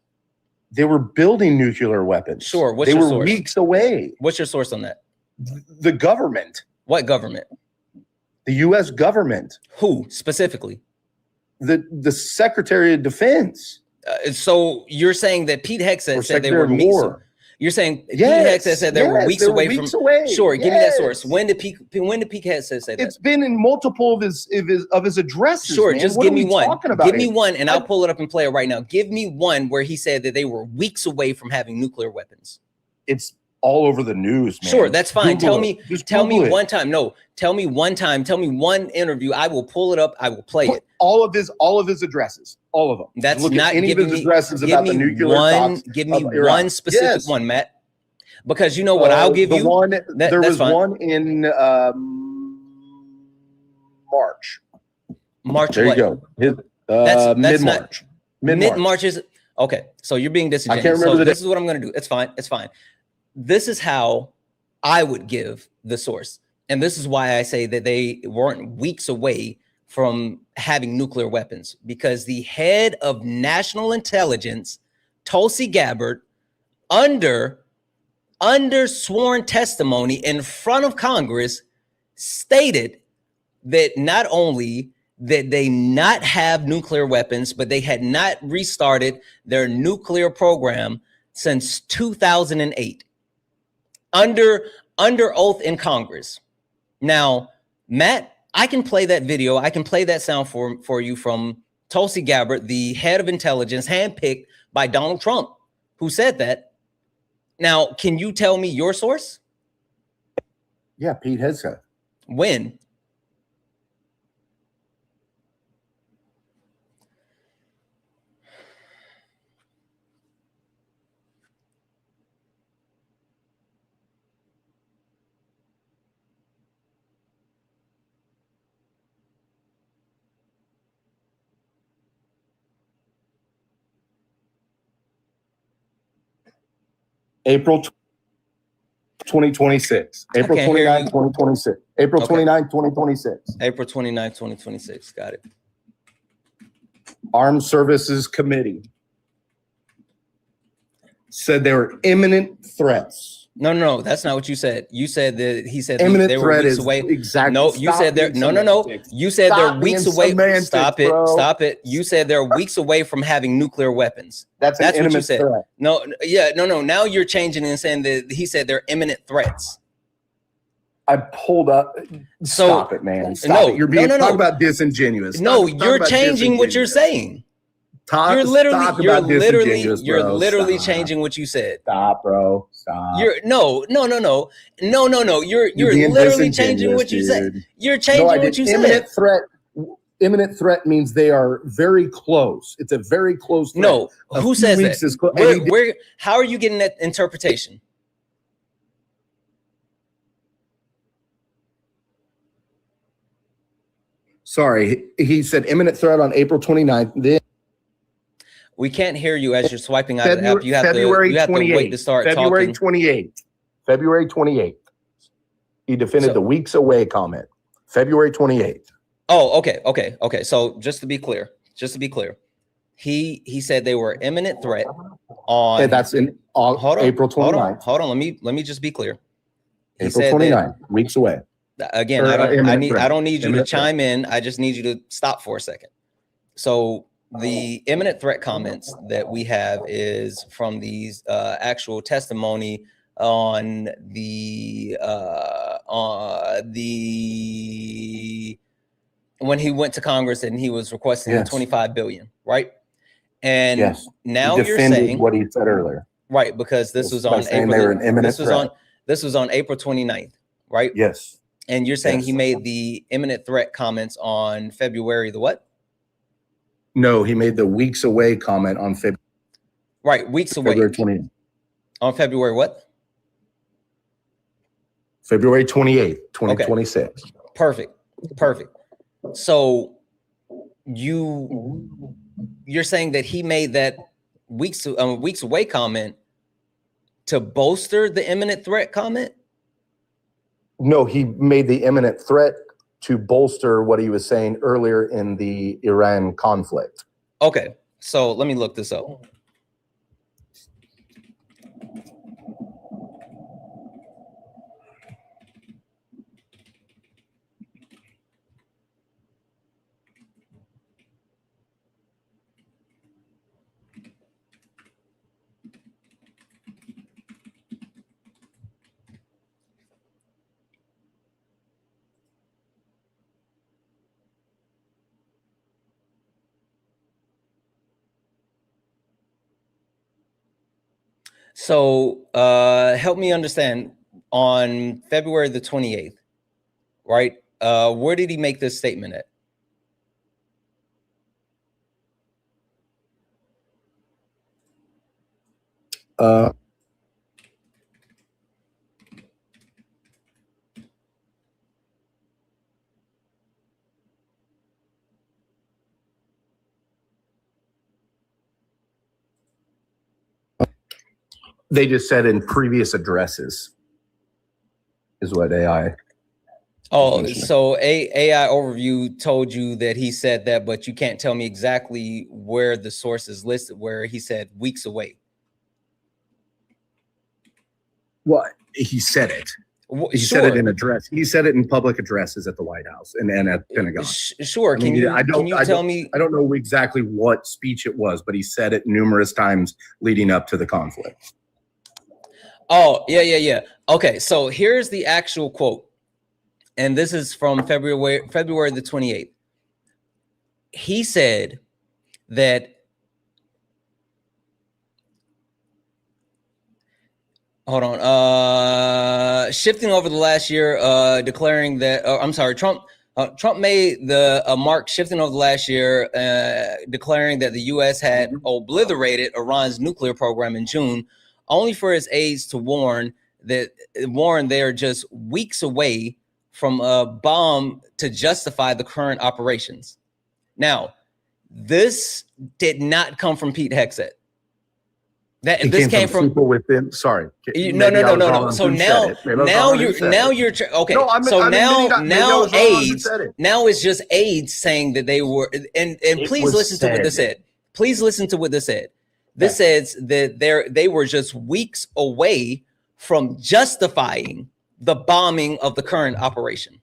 They were building nuclear weapons. Sure. They were weeks away. What's your source on that? The government. What government? The U.S. government. Who specifically? The Secretary of Defense. So you're saying that Pete Hegseth said they were weeks. You're saying Pete Hegseth said they were weeks away from. Sure, give me that source. When did Pete Hegseth say that? It's been in multiple of his addresses. Sure, man. just give me one. Give me one, and I'll pull it up and play it right now. Give me one where he said that they were weeks away from having nuclear weapons. It's all over the news, man. Sure, that's fine. Tell me one time. No, tell me one time. Tell me one interview. I will pull it up. I will play it. All of his addresses. All of them. That's look not at any of his addresses about the nuclear talks. Give me one specific one, Matt. Because you know what I'll give you. There was one in March. March. There you go. Mid-March. Mid-March is okay. So you're being disingenuous. I can't remember this is what I'm going to do. It's fine. It's fine. This is how I would give the source. And this is why I say that they weren't weeks away from having nuclear weapons, because the head of national intelligence, Tulsi Gabbard, under sworn testimony in front of Congress, stated that not only did they not have nuclear weapons, but they had not restarted their nuclear program since 2008. Under oath in Congress. Now, Matt, I can play that video. I can play that sound for you from Tulsi Gabbard, the head of intelligence, handpicked by Donald Trump, who said that. Now, can you tell me your source? Yeah, Pete Hegseth. When? April 2026. April 29, 2026. April 29, 2026. April 29, 2026. Got it. Armed Services Committee said there were imminent threats. No, that's not what you said. You said that he said imminent they were threat weeks is away. Exactly. No, you said they're no. You said they're weeks away. Stop it. Stop it. You said they're weeks away from having nuclear weapons. That's what you said. Threat. No. Now you're changing and saying that he said they're imminent threats. I pulled up. Stop it, man. Stop it. You're being talk about disingenuous. No, you're changing what you're saying. You're literally changing what you said. Stop, bro. Stop. No. You're literally changing what you said. You're changing what you said. Imminent threat means they are very close. It's a very close threat. No, who says that? How are you getting that interpretation? Sorry, he said imminent threat on April 29th. Then we can't hear you as you're swiping out of the app. You have to wait to start February talking. 28th. February 28th. He defended the weeks away comment. February 28th. Oh, okay. So just to be clear, he said they were imminent threat on. And that's in April 29th. Hold on. Let me just be clear. April 29th, weeks away. Again, I don't need you to chime in. I just need you to stop for a second. So the imminent threat comments that we have is from these actual testimony on the when he went to Congress and he was requesting the 25 billion, right? And now you're saying what he said earlier, right? Because this was on April. This was on April 29th, right? Yes. And you're saying he made the imminent threat comments on February the what? No, he made the weeks away comment on February. Right, weeks away. February 20th. On February what? February 28th, 2026. Okay. Perfect. So you're saying that he made that weeks away comment to bolster the imminent threat comment? No, he made the imminent threat to bolster what he was saying earlier in the Iran conflict. Okay, so let me look this up. So help me understand, on February the 28th, right? Where did he make this statement at? They just said in previous addresses is what AI. Oh, so AI overview told you that he said that, but you can't tell me exactly where the source is listed, where he said weeks away. Well, he said it. He said it in address. He said it in public addresses at the White House and at Pentagon. Sure. Can you tell me? I don't know exactly what speech it was, but he said it numerous times leading up to the conflict. Oh, yeah. Okay, so here's the actual quote. and this is from February the 28th. He said that, hold on, shifting over the last year, declaring that, I'm sorry, Trump made the mark shifting over the last year, declaring that the U.S. had obliterated Iran's nuclear program in June, only for its aides to warn they're just weeks away from a bomb to justify the current operations. Now, this did not come from Pete Hegseth. This came from people within. Sorry, no. So now you're okay. No, so now aides. Now it's just aides saying that they were. And please listen to what this said. Please listen to what this said. This says that they were just weeks away from justifying the bombing of the current operation.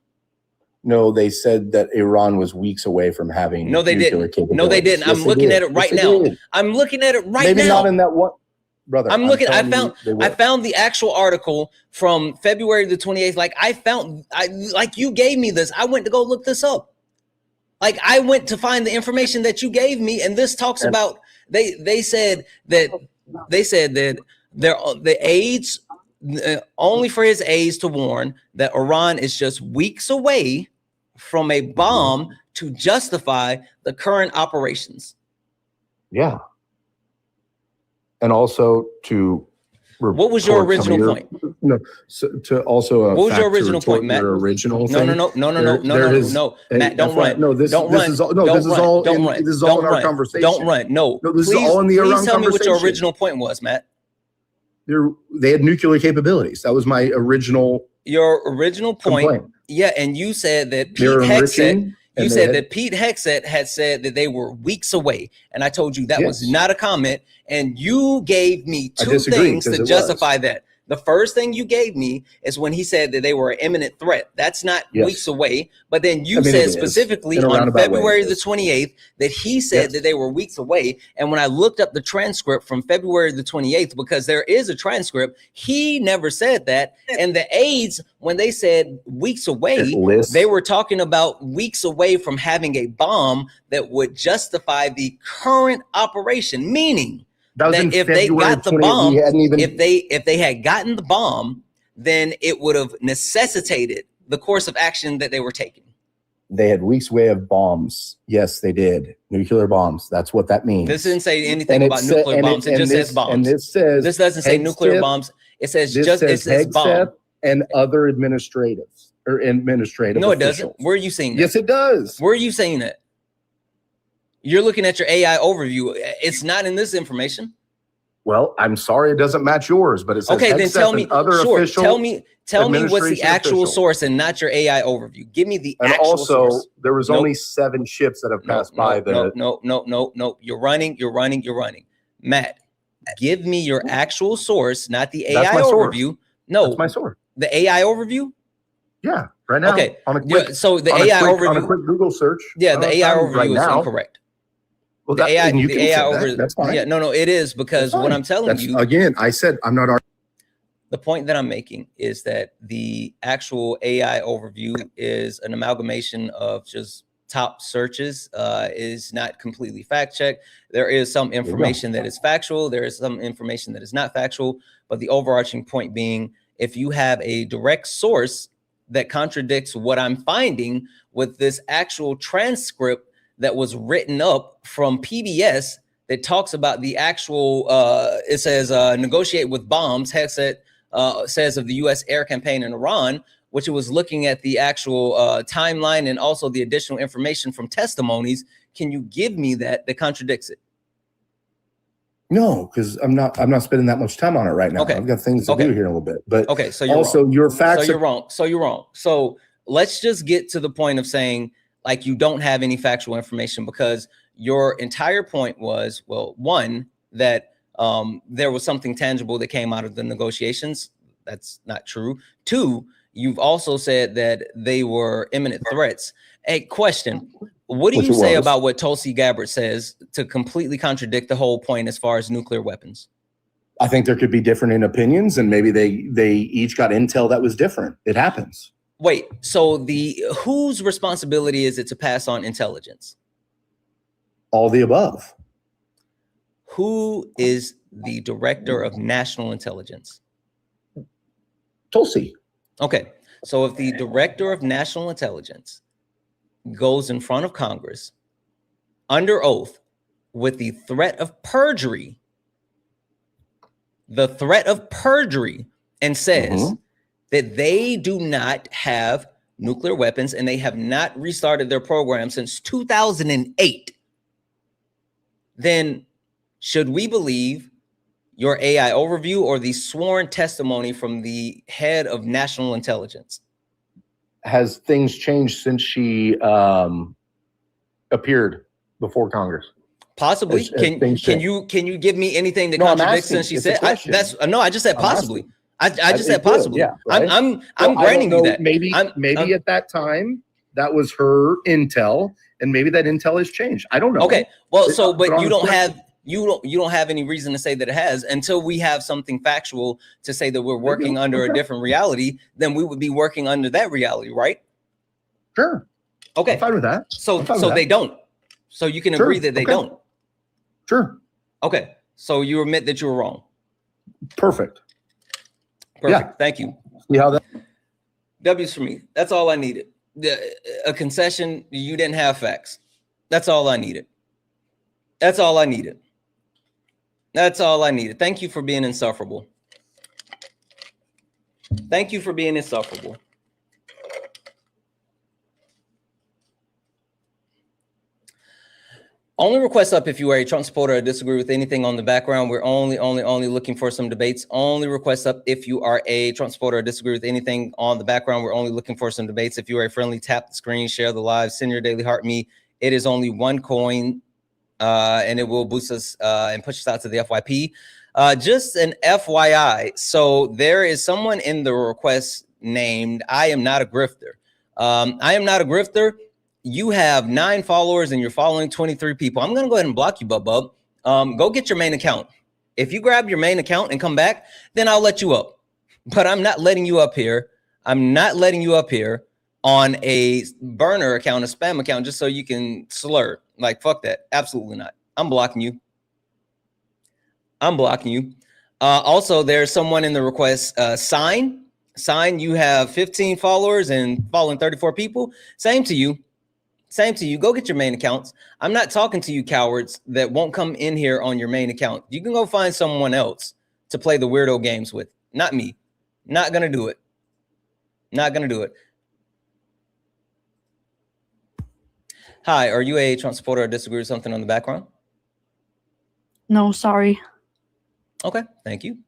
No, they said that Iran was weeks away from having. No, they didn't. No, they didn't. Yes, I'm looking at it right now. I'm looking at it right now. Maybe not in that one, brother. I'm looking. I found the actual article from February the 28th. Like you gave me this. I went to go look this up. Like I went to find the information that you gave me, and this talks about they said that the aides. Only for his aides to warn that Iran is just weeks away from a bomb to justify the current operations. Yeah. And also to what was your original point? No, so to also what was your original point, Matt? Your original no, Matt, don't run. No, this is all in our conversation. Don't run. No, this is all in the Iran conversation. Please tell me what your original point was, Matt. They had nuclear capabilities. That was my original. Your original point, complaint. Yeah, and you said that Pete Hegseth had said that they were weeks away, and I told you that was not a comment, and you gave me two things to justify that. The first thing you gave me is when he said that they were an imminent threat. That's not weeks away. But then you said specifically on February the 28th that he said that they were weeks away. And when I looked up the transcript from February the 28th, because there is a transcript, he never said that. And the aides, when they said weeks away, they were talking about weeks away from having a bomb that would justify the current operation, meaning that if they got the bomb, if they had gotten the bomb, then it would have necessitated the course of action that they were taking. They had weeks away of bombs. Yes, they did. Nuclear bombs. That's what that means. This didn't say anything about nuclear bombs. It just says bombs. And this doesn't say nuclear bombs. It says it says bomb. And other administrative No, it doesn't. Where are you seeing that? Yes, it does. Where are you seeing that? You're looking at your AI overview. It's not in this information. Well, I'm sorry it doesn't match yours, but it says okay. Then tell me. Official, tell me what's the actual source and not your AI overview. Give me the actual source. And also, there was only 7 ships that have passed by the. No. You're running. Matt, give me your actual source, not the AI overview. No, that's my source. The AI overview. Yeah, right now. Okay. On a quick, so the AI overview. On a quick Google search. Yeah, the AI overview is incorrect. Well, the AI overview. That's fine. Yeah, no, it is because what I'm telling you. Again, I said I'm not. The point that I'm making is that the actual AI overview is an amalgamation of just top searches. Is not completely fact checked. There is some information that is factual. There is some information that is not factual. But the overarching point being, if you have a direct source that contradicts what I'm finding with this actual transcript that was written up from PBS that talks about the actual, it says negotiate with bombs. Hegseth says of the U.S. air campaign in Iran, which it was looking at the actual timeline and also the additional information from testimonies. Can you give me that contradicts it? No, because I'm not spending that much time on it right now. Okay. I've got things to do here in a little bit. But okay, so you're also wrong. Your facts. So you're wrong. So you're wrong. So let's just get to the point of saying, like, you don't have any factual information, because your entire point was, well, one, that there was something tangible that came out of the negotiations. That's not true. Two, you've also said that they were imminent threats. A question: what do you say about what Tulsi Gabbard says to completely contradict the whole point as far as nuclear weapons? I think there could be different opinions, and maybe they each got intel that was different. It happens. Wait, so whose responsibility is it to pass on intelligence? All the above. Who is the director of national intelligence? Tulsi. Okay, so if the director of national intelligence goes in front of Congress under oath with the threat of perjury, and says that they do not have nuclear weapons and they have not restarted their program since 2008, then should we believe your AI overview or the sworn testimony from the head of national intelligence? Has things changed since she appeared before Congress? Possibly. Can you give me anything that contradicts since she said? I just said possibly. I just said possibly. Yeah, right? I'm granting you that. Maybe at that time that was her intel, and maybe that intel has changed. I don't know. Okay. Well, but you don't have any reason to say that it has until we have something factual to say that we're working under a different reality. Then we would be working under that reality, right? Sure. Okay. I'm fine with that. So they don't. So you can agree that they don't. Sure. Okay. So you admit that you were wrong. Perfect. Yeah. Thank you. See how that W's for me. That's all I needed. A concession. You didn't have facts. That's all I needed. That's all I needed. That's all I needed. Thank you for being insufferable. Thank you for being insufferable. Only request up if you are a Trump supporter or disagree with anything on the background. We're only looking for some debates. Only request up if you are a Trump supporter or disagree with anything on the background. We're only looking for some debates. If you are a friendly, tap the screen, share the live, send your daily heart me. It is only one coin, and it will boost us and push us out to the FYP. Just an FYI. So there is someone in the request named I Am Not a Grifter. I am not a grifter. You have 9 followers and you're following 23 people. I'm going to go ahead and block you, bub. Go get your main account. If you grab your main account and come back, then I'll let you up. But I'm not letting you up here. I'm not letting you up here on a burner account, a spam account, just so you can slur. Like, fuck that. Absolutely not. I'm blocking you. I'm blocking you. Also, there's someone in the request, Sign, you have 15 followers and following 34 people. Same to you. Same to you. Go get your main accounts. I'm not talking to you cowards that won't come in here on your main account. You can go find someone else to play the weirdo games with. Not me. Not going to do it. Not going to do it. Hi, are you a Trump supporter or disagree with something on the background? No, sorry. Okay, thank you.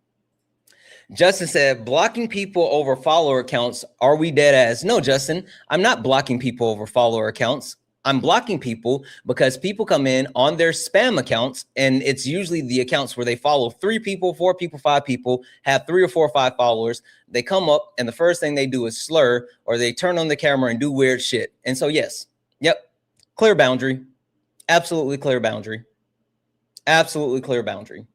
Justin said, blocking people over follower accounts. Are we dead ass? No, Justin, I'm not blocking people over follower accounts. I'm blocking people because people come in on their spam accounts, and it's usually the accounts where they follow 3 people, 4 people, 5 people, have 3 or 4 or 5 followers. They come up and the first thing they do is slur, or they turn on the camera and do weird shit. And so, yes, yep, clear boundary. Absolutely clear boundary. Absolutely clear boundary.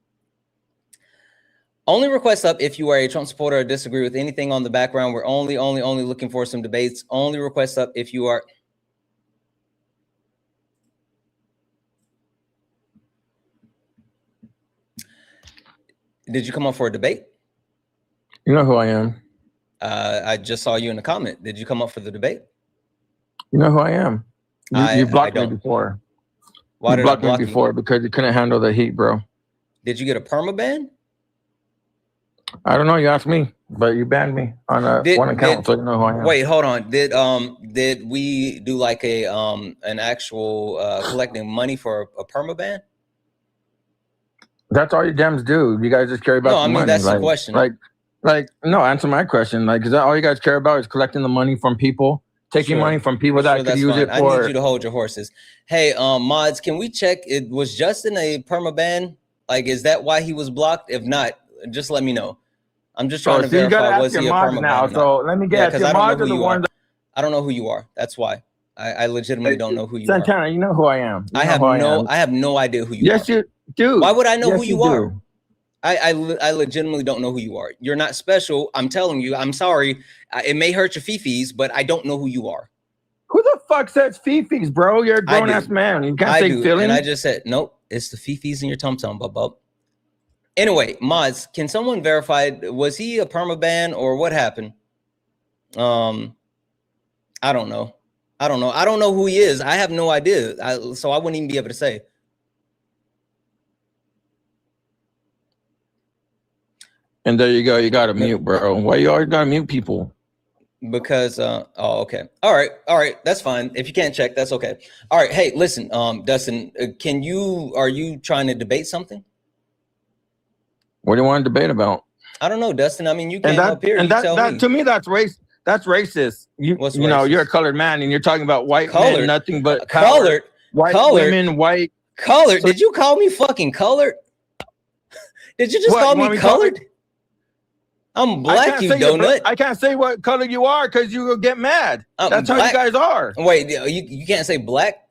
Only request up if you are a Trump supporter or disagree with anything on the background. We're only looking for some debates. Only request up if you are. Did you come up for a debate? You know who I am. I just saw you in the comment. Did you come up for the debate? You know who I am. You blocked me before. Why did I block me before? Because you couldn't handle the heat, bro. Did you get a permaban? I don't know. You asked me, but you banned me on one account, so you know who I am. Wait, hold on. Did we do like a an actual collecting money for a permaban? That's all you Dems do. You guys just care about the money. That's the question. No, answer my question. Like, is that all you guys care about is collecting the money from people, taking money from people that could use it for? I need you to hold your horses. Hey, mods, can we check? It was Justin a permaban? Like, is that why he was blocked? If not, just let me know. I'm just trying to verify was he a permaban now. So let me guess. Your mods are the ones. I don't know who you are. That's why. I legitimately don't know who you Santana, are. you know who I am. I have no idea who you are. Yes, you do. Why would I know who you are? I legitimately don't know who you are. You're not special. I'm telling you. I'm sorry. It may hurt your fifis, but I don't know who you are. Who the fuck says fifis, bro? You're a grown ass man. You can't say feelings. And I just said nope. It's the fifis in your tum tum, bub. Anyway, Mods, can someone verify? Was he a permaban or what happened? I don't know. I don't know who he is. I have no idea. So I wouldn't even be able to say. And there you go. You got to mute, bro. Why you always got to mute people? Because oh, okay. All right, that's fine. If you can't check, that's okay. All right. Hey, listen, Dustin, are you trying to debate something? What do you want to debate about? I don't know, Dustin. I mean, you came up here. And that to me, that's race. That's racist. You know, you're a colored man, and you're talking about white men, nothing but colored, white women, white colored. Did you call me fucking colored? Did you just call me colored? I'm black, you donut. I can't say what color you are because you will get mad. That's how you guys are. Wait, you can't say black?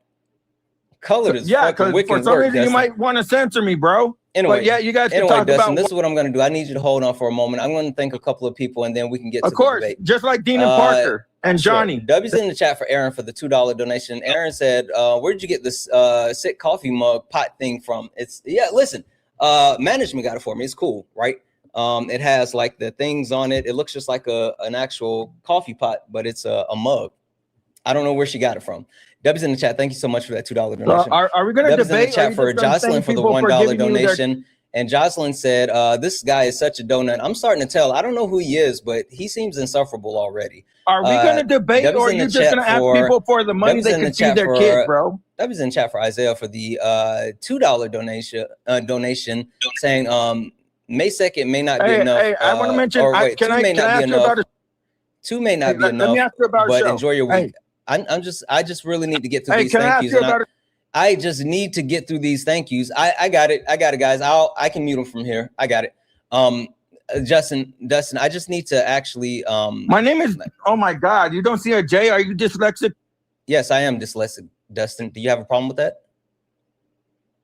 Colored is fucking wicked. For some reason you might want to censor me, bro. Anyway, but yeah, you guys can talk Dustin, about. This is what I'm going to do. I need you to hold on for a moment. I'm going to thank a couple of people, and then we can get to the debate. Just like Dean and Parker and Johnny. Sure. W's in the chat for Aaron for the $2 donation. Aaron said, "Where did you get this sick coffee mug pot thing from?" Listen, management got it for me. It's cool, right? It has like the things on it. It looks just like an actual coffee pot, but it's a mug. I don't know where she got it from. W's in the chat. Thank you so much for that $2 donation. Are we going to debate? In the chat for Jocelyn for the $1 donation. And Jocelyn said, this guy is such a donut. I'm starting to tell. I don't know who he is, but he seems insufferable already. Are we going to debate, or are you just going to ask people for the money they can feed their kids, bro? W's in the chat for Isaiah for the $2 donation saying, May 2nd may not be enough. Hey, I want to mention, can I ask you about it? 2 may not be enough. Let me ask you about but enjoy your week. I just really need to get through these thank yous. I just need to get through these thank yous. I got it, guys. I can mute them from here. I got it. Dustin, I just need to actually. My name is. Oh my God! You don't see a J? Are you dyslexic? Yes, I am dyslexic. Dustin, do you have a problem with that?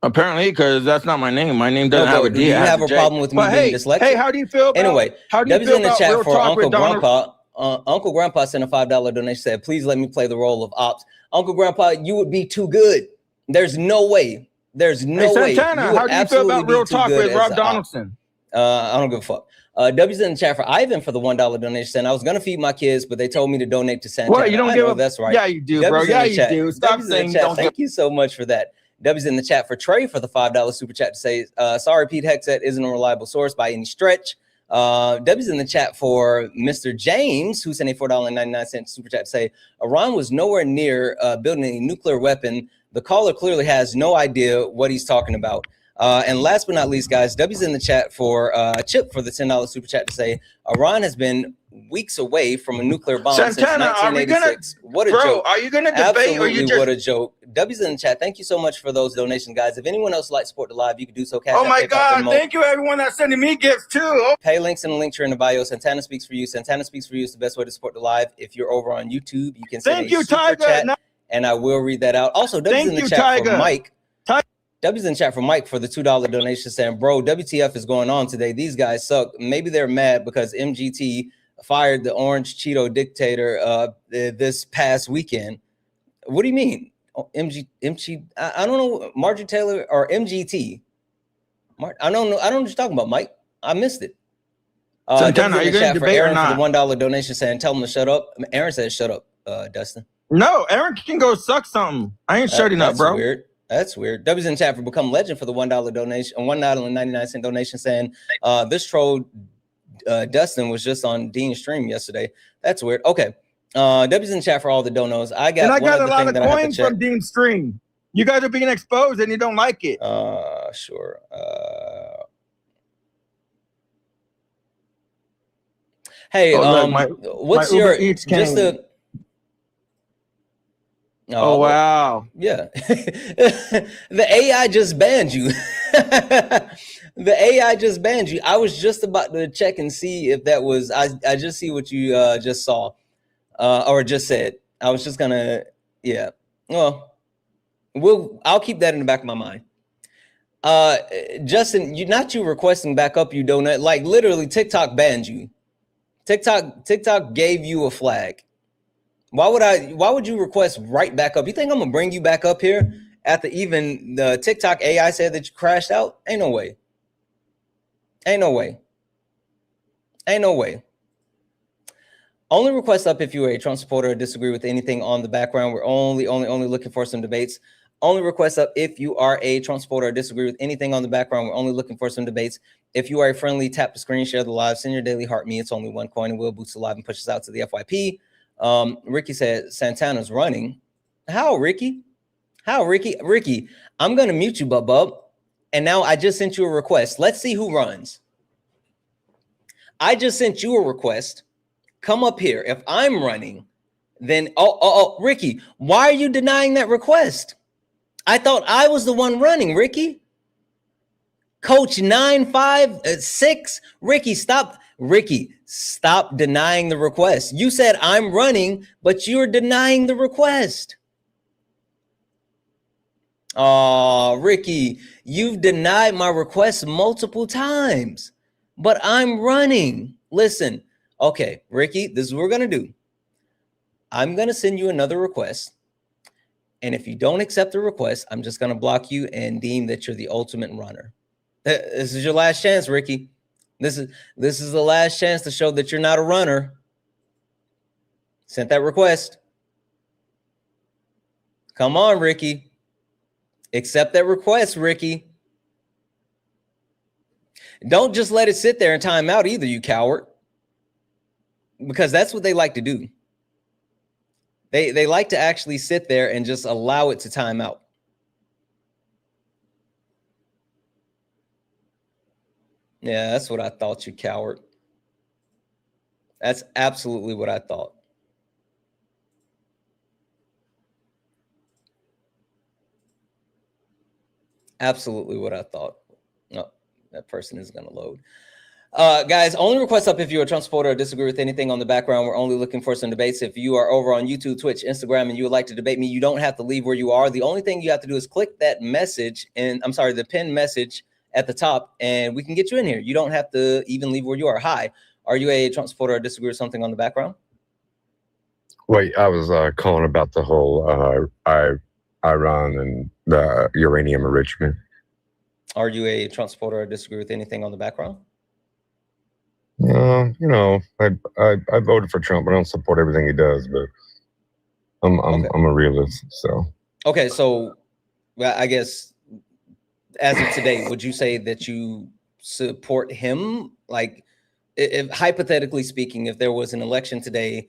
Apparently, because that's not my name. My name doesn't have a D. Do you have a problem with me being dyslexic? Hey, how do you feel? Anyway, W's in the chat for Uncle Grandpa. Uncle Grandpa sent a $5 donation. Said, "Please let me play the role of Ops." Uncle Grandpa, you would be too good. There's no way. There's no way. Santana, how do you feel about Real Talk with Rob Donaldson? I don't give a fuck. W's in the chat for Ivan for the $1 donation. Saying, I was gonna feed my kids, but they told me to donate to Santana. What? You don't give a. That's right. Yeah, you do, bro. Yeah, you do. Stop saying don't. Thank you so much for that. W's in the chat for Trey for the $5 super chat to say, sorry, Pete Hexet isn't a reliable source by any stretch. W's in the chat for Mr. James, who sent a $4.99 super chat to say, Iran was nowhere near building a nuclear weapon. The caller clearly has no idea what he's talking about. And last but not least, guys, W's in the chat for Chip for the $10 super chat to say, Iran has been weeks away from a nuclear bomb Santana, since 1986. What a joke. Are you going to debate? Absolutely, or you just... what a joke. W's in the chat. Thank you so much for those donations, guys. If anyone else would like to support the live, you can do so. Oh my God. Thank you, everyone that's sending me gifts too. Pay links in the link here in the bio. Santana Speaks for You. Santana Speaks for You is the best way to support the live. If you're over on YouTube, you can send a super chat, and I will read that out. Also, W's in the chat for Mike. W's in chat for Mike for the $2 donation saying, bro, WTF is going on today. These guys suck. Maybe they're mad because MGT fired the orange Cheeto dictator this past weekend. What do you mean? MG, I don't know, Marjorie Taylor or MGT. I don't know. I don't know what you're talking about, Mike. I missed it. Santana, are you going to debate or not? For the $1 donation saying, tell them to shut up. Aaron says, shut up, Dustin. No, Aaron can go suck something. I ain't shutting up, bro. Weird. That's weird. W's in chat for Become Legend for the $1 donation, $1.99 donation saying, this troll Dustin was just on Dean's stream yesterday. That's weird. Okay. W's in chat for all the donos. I got a lot of coins from Dean's stream. You guys are being exposed and you don't like it. Sure. Hey, what's your just the Oh wow. Yeah. The AI just banned you. The AI just banned you. I was just about to check and see if that was I just see what you just saw or just said. I was just gonna, yeah. Well, I'll keep that in the back of my mind. Justin, you requesting back up, you donut. Like literally TikTok banned you. TikTok gave you a flag. Why would you request right back up? You think I'm gonna bring you back up here after even the TikTok AI said that you crashed out? Ain't no way. Ain't no way. Ain't no way. Only request up if you are a Trump supporter or disagree with anything on the background. We're only looking for some debates. Only request up if you are a Trump supporter or disagree with anything on the background. We're only looking for some debates. If you are a friendly, tap the screen, share the live, send your daily heart me. It's only one coin and we'll boost the live and push us out to the FYP. Ricky said Santana's running. How, Ricky? How, Ricky? Ricky, I'm going to mute you, Bub. And now I just sent you a request. Let's see who runs. I just sent you a request. Come up here. If I'm running, then, Ricky, why are you denying that request? I thought I was the one running, Ricky. Coach 956. Ricky, stop. Ricky, stop denying the request. You said I'm running, but you're denying the request. Oh, Ricky, you've denied my request multiple times, but I'm running. Listen, okay, Ricky, this is what we're going to do. I'm going to send you another request. And if you don't accept the request, I'm just going to block you and deem that you're the ultimate runner. This is your last chance, Ricky. This is the last chance to show that you're not a runner. Sent that request. Come on, Ricky. Accept that request, Ricky. Don't just let it sit there and time out either, you coward. Because that's what they like to do. They like to actually sit there and just allow it to time out. Yeah, that's what I thought, you coward. That's absolutely what I thought. Absolutely what I thought. No, that person is going to load. Guys, only request up if you're a Trump supporter or disagree with anything on the background. We're only looking for some debates. If you are over on YouTube, Twitch, Instagram, and you would like to debate me, you don't have to leave where you are. The only thing you have to do is click that message, and I'm sorry, the pinned message at the top, and we can get you in here. You don't have to even leave where you are. Hi, are you a Trump supporter or disagree with something on the background? Wait, I was calling about the whole Iran and the uranium enrichment. Are you a Trump supporter or disagree with anything on the background? You know, I voted for Trump. I don't support everything he does, but I'm a realist. So okay, so well, I guess as of today, would you say that you support him? Like, if hypothetically speaking, if there was an election today,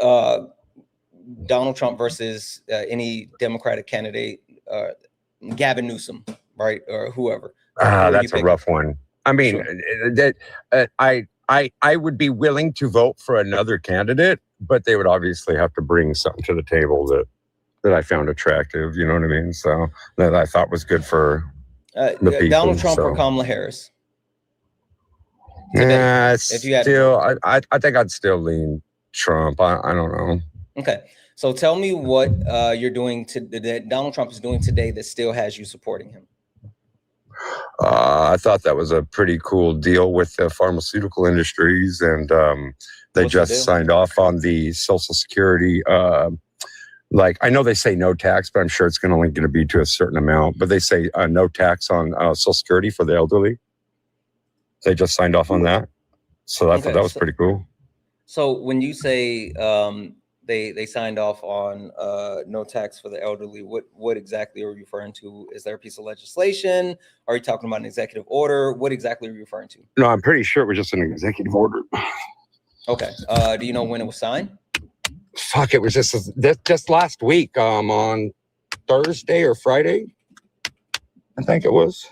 Donald Trump versus any Democratic candidate, Gavin Newsom, right, or whoever. That's a rough one. I mean, sure. I would be willing to vote for another candidate, but they would obviously have to bring something to the table that I found attractive. You know what I mean? So that I thought was good for the people. Donald Trump or Kamala Harris? Yeah, still, I think I'd still lean Trump. I don't know. Okay, so tell me what you're doing that Donald Trump is doing today that still has you supporting him. I thought that was a pretty cool deal with the pharmaceutical industries, and they just signed off on the Social Security. Like, I know they say no tax, but I'm sure it's only going to be to a certain amount. But they say no tax on Social Security for the elderly. They just signed off on that, so I thought that was pretty cool. So when you say they signed off on no tax for the elderly, what exactly are you referring to? Is there a piece of legislation? Are you talking about an executive order? What exactly are you referring to? No, I'm pretty sure it was just an executive order. Okay. Do you know when it was signed? Fuck, it was just last week, on Thursday or Friday, I think it was.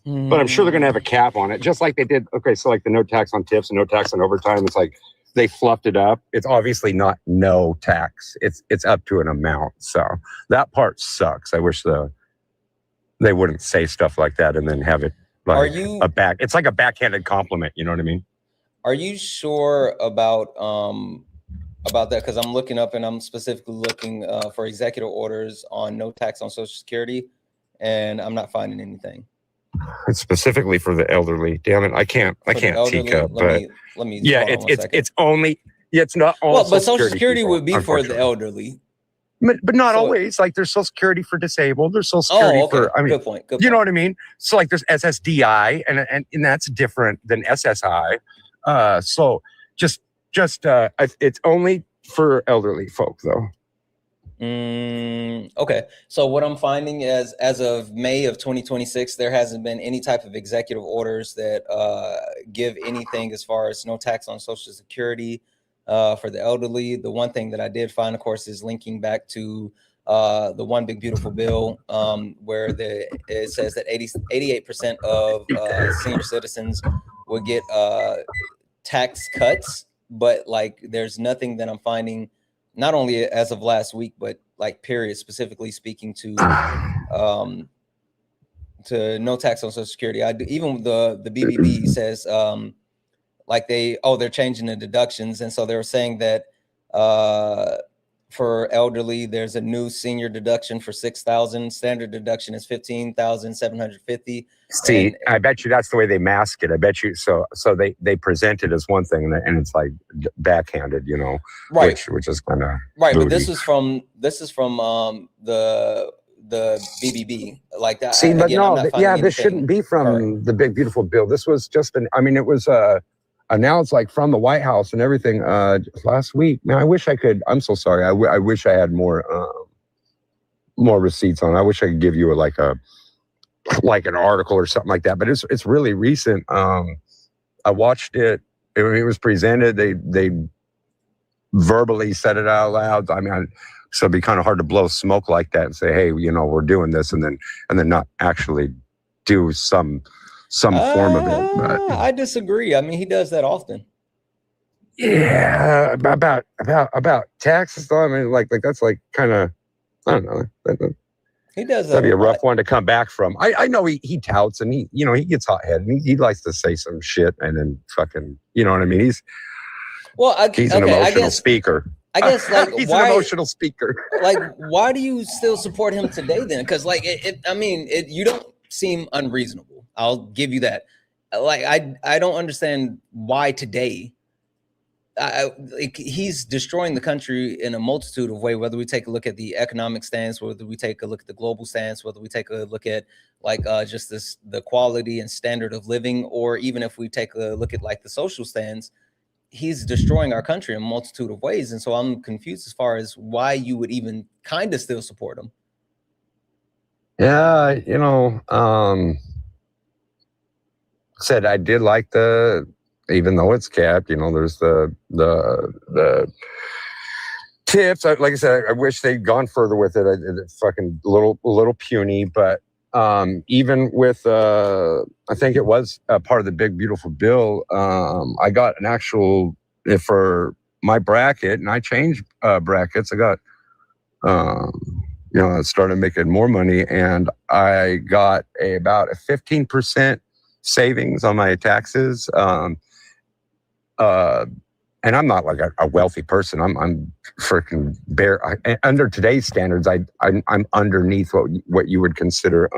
But I'm sure they're going to have a cap on it, just like they did. Okay, so like the no tax on tips and no tax on overtime. It's like they fluffed it up. It's obviously not no tax. It's up to an amount. So that part sucks. I wish they wouldn't say stuff like that and then have it like it's like a backhanded compliment. You know what I mean? Are you sure about that? Because I'm looking up and I'm specifically looking for executive orders on no tax on Social Security, and I'm not finding anything. It's specifically for the elderly. Damn it, I can't teacup. But let me. Yeah, it's only. Yeah, it's not all. Well, but Social Security would be for the elderly. But not always. Like there's Social Security for disabled. There's Social Security for. I mean, good point. You know what I mean? So like there's SSDI, and that's different than SSI. So just it's only for elderly folk though. Okay. So what I'm finding is, as of May of 2026, there hasn't been any type of executive orders that give anything as far as no tax on Social Security for the elderly. The one thing that I did find, of course, is linking back to the One Big Beautiful Bill, where it says that 88% of senior citizens will get tax cuts, but like there's nothing that I'm finding, not only as of last week, but like period, specifically speaking to no tax on Social Security. Even the BBB says like they're changing the deductions, and so they were saying that for elderly, there's a new senior deduction for $6,000. Standard deduction is $15,750. See, I bet you that's the way they mask it. I bet you so they present it as one thing, and it's like backhanded, you know, right? Which is kind of right. booty. But this is from the BBB, like that. See, but again, no, this shouldn't be from current. the Big Beautiful Bill. This was just it was announced like from the White House and everything last week. Man, I wish I could. I'm so sorry. I wish I had more receipts on it. I wish I could give you like an article or something like that. But it's really recent. I watched it. It was presented. They verbally said it out loud. I mean, so it'd be kind of hard to blow smoke like that and say, hey, you know, we're doing this, and then not actually do some form of it. But I disagree. I mean, he does that often. Yeah, about taxes though. I mean, like that's like kind of, I don't know. He does that. That'd be a rough one to come back from. I know he touts and he gets hot headed and he likes to say some shit and then fucking, you know what I mean? He's an emotional speaker. I guess like he's why, an emotional speaker. Like, why do you still support him today then? Because like you don't seem unreasonable. I'll give you that. Like I don't understand why today. He's destroying the country in a multitude of ways, whether we take a look at the economic stance, whether we take a look at the global stance, whether we take a look at like just the quality and standard of living, or even if we take a look at like the social stance, he's destroying our country in a multitude of ways. And so I'm confused as far as why you would even kind of still support him. Yeah, you know, said I did like even though it's capped, you know, there's the tips. Like I said, I wish they'd gone further with it. It's fucking little puny, but even with I think it was part of the Big Beautiful Bill. I got an actual for my bracket, and I changed brackets. I got I started making more money, and I got about a 15% savings on my taxes. And I'm not like a wealthy person. I'm freaking bare. Under today's standards, I'm underneath what you would consider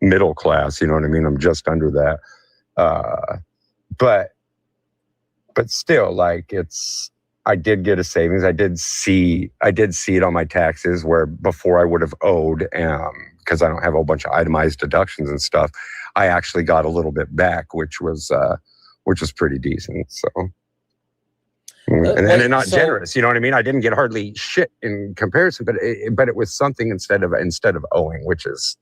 middle class. You know what I mean? I'm just under that. But still, like I did get a savings. I did see it on my taxes where before I would have owed, because I don't have a whole bunch of itemized deductions and stuff. I actually got a little bit back, which was pretty decent. So, and not generous. You know what I mean? I didn't get hardly shit in comparison, but it was something instead of owing, which is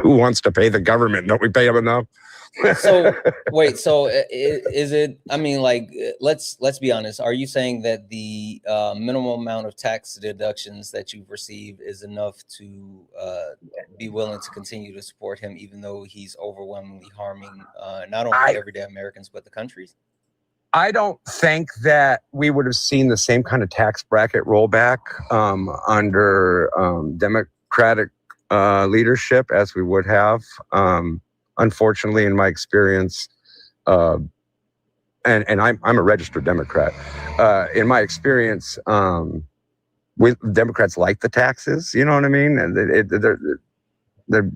who wants to pay the government? Don't we pay them enough? So wait, so is it? I mean, like, let's be honest. Are you saying that the minimum amount of tax deductions that you've received is enough to be willing to continue to support him, even though he's overwhelmingly harming not only everyday Americans but the countries? I don't think that we would have seen the same kind of tax bracket rollback under Democratic leadership as we would have. Unfortunately, in my experience, and I'm a registered Democrat. In my experience, Democrats like the taxes. You know what I mean? And they're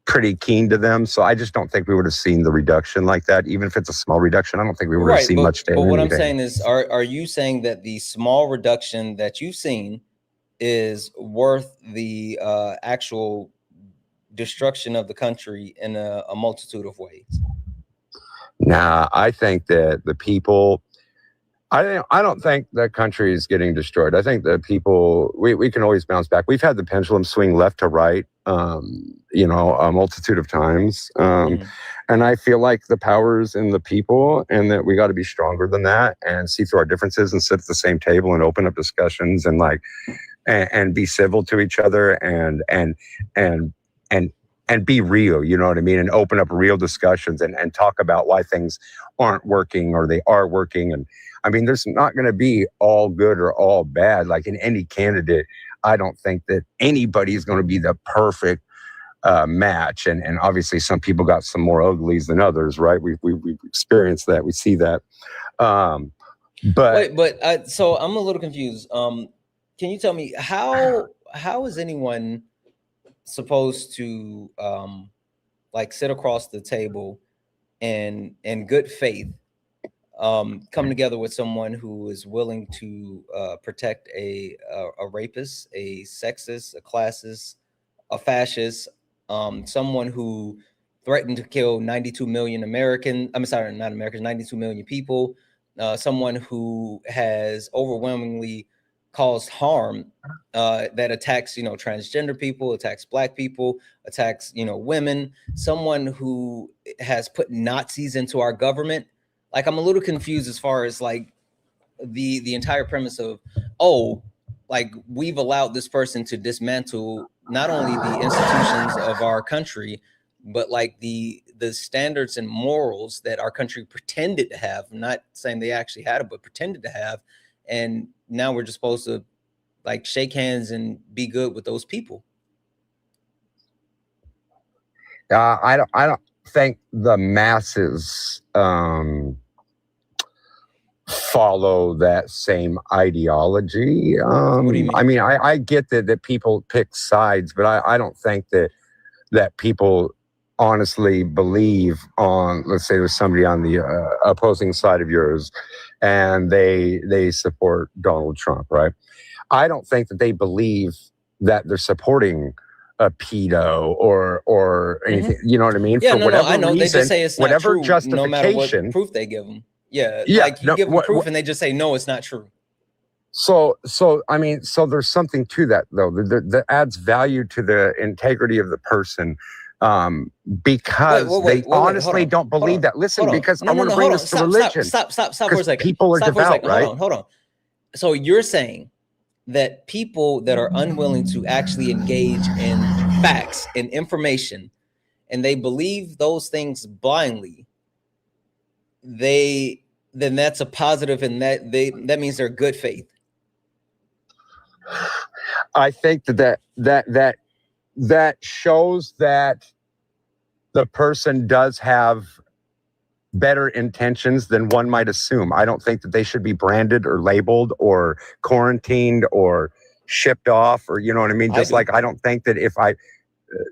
pretty keen to them. So I just don't think we would have seen the reduction like that. Even if it's a small reduction, I don't think we would have seen much. But what I'm saying is, are you saying that the small reduction that you've seen is worth the actual destruction of the country in a multitude of ways? Nah, I think that the people, I don't think the country is getting destroyed. I think that people, we can always bounce back. We've had the pendulum swing left to right, you know, a multitude of times. And I feel like the power's in the people, and that we got to be stronger than that and see through our differences and sit at the same table and open up discussions and like, and be civil to each other and be real, you know what I mean? And open up real discussions and talk about why things aren't working or they are working. And I mean, there's not going to be all good or all bad. Like in any candidate, I don't think that anybody is going to be the perfect match. And obviously some people got some more uglies than others, right? We've experienced that. We see that. So I'm a little confused. Can you tell me how is anyone supposed to like sit across the table and in good faith come together with someone who is willing to protect a rapist, a sexist, a classist, a fascist, someone who threatened to kill 92 million Americans, 92 million people, someone who has overwhelmingly caused harm that attacks, you know, transgender people, attacks Black people, attacks, you know, women, someone who has put Nazis into our government. Like, I'm a little confused as far as like the entire premise of, oh, like we've allowed this person to dismantle not only the institutions of our country, but like the standards and morals that our country pretended to have. I'm not saying they actually had it, but pretended to have. And now we're just supposed to like shake hands and be good with those people. I don't think the masses follow that same ideology. What do you mean? I mean, I get that people pick sides, but I don't think that people honestly believe on, let's say there's somebody on the opposing side of yours and they support Donald Trump, right? I don't think that they believe that they're supporting a pedo or anything, you know what I mean? Yeah, For whatever I know. reason, they just say it's not whatever true, justification, no matter what proof they give them. Yeah, like you give them proof and they just say, no, it's not true. So I mean, so there's something to that though, that adds value to the integrity of the person. Because they honestly don't believe that. Listen, because I want to bring this to religion. Stop for a second. People are devout, right? Hold on. So you're saying that people that are unwilling to actually engage in facts and information, and they believe those things blindly, then that's a positive, and that means they're good faith. I think that shows that the person does have better intentions than one might assume. I don't think that they should be branded or labeled or quarantined or shipped off, or you know what I mean? Just like I don't think that if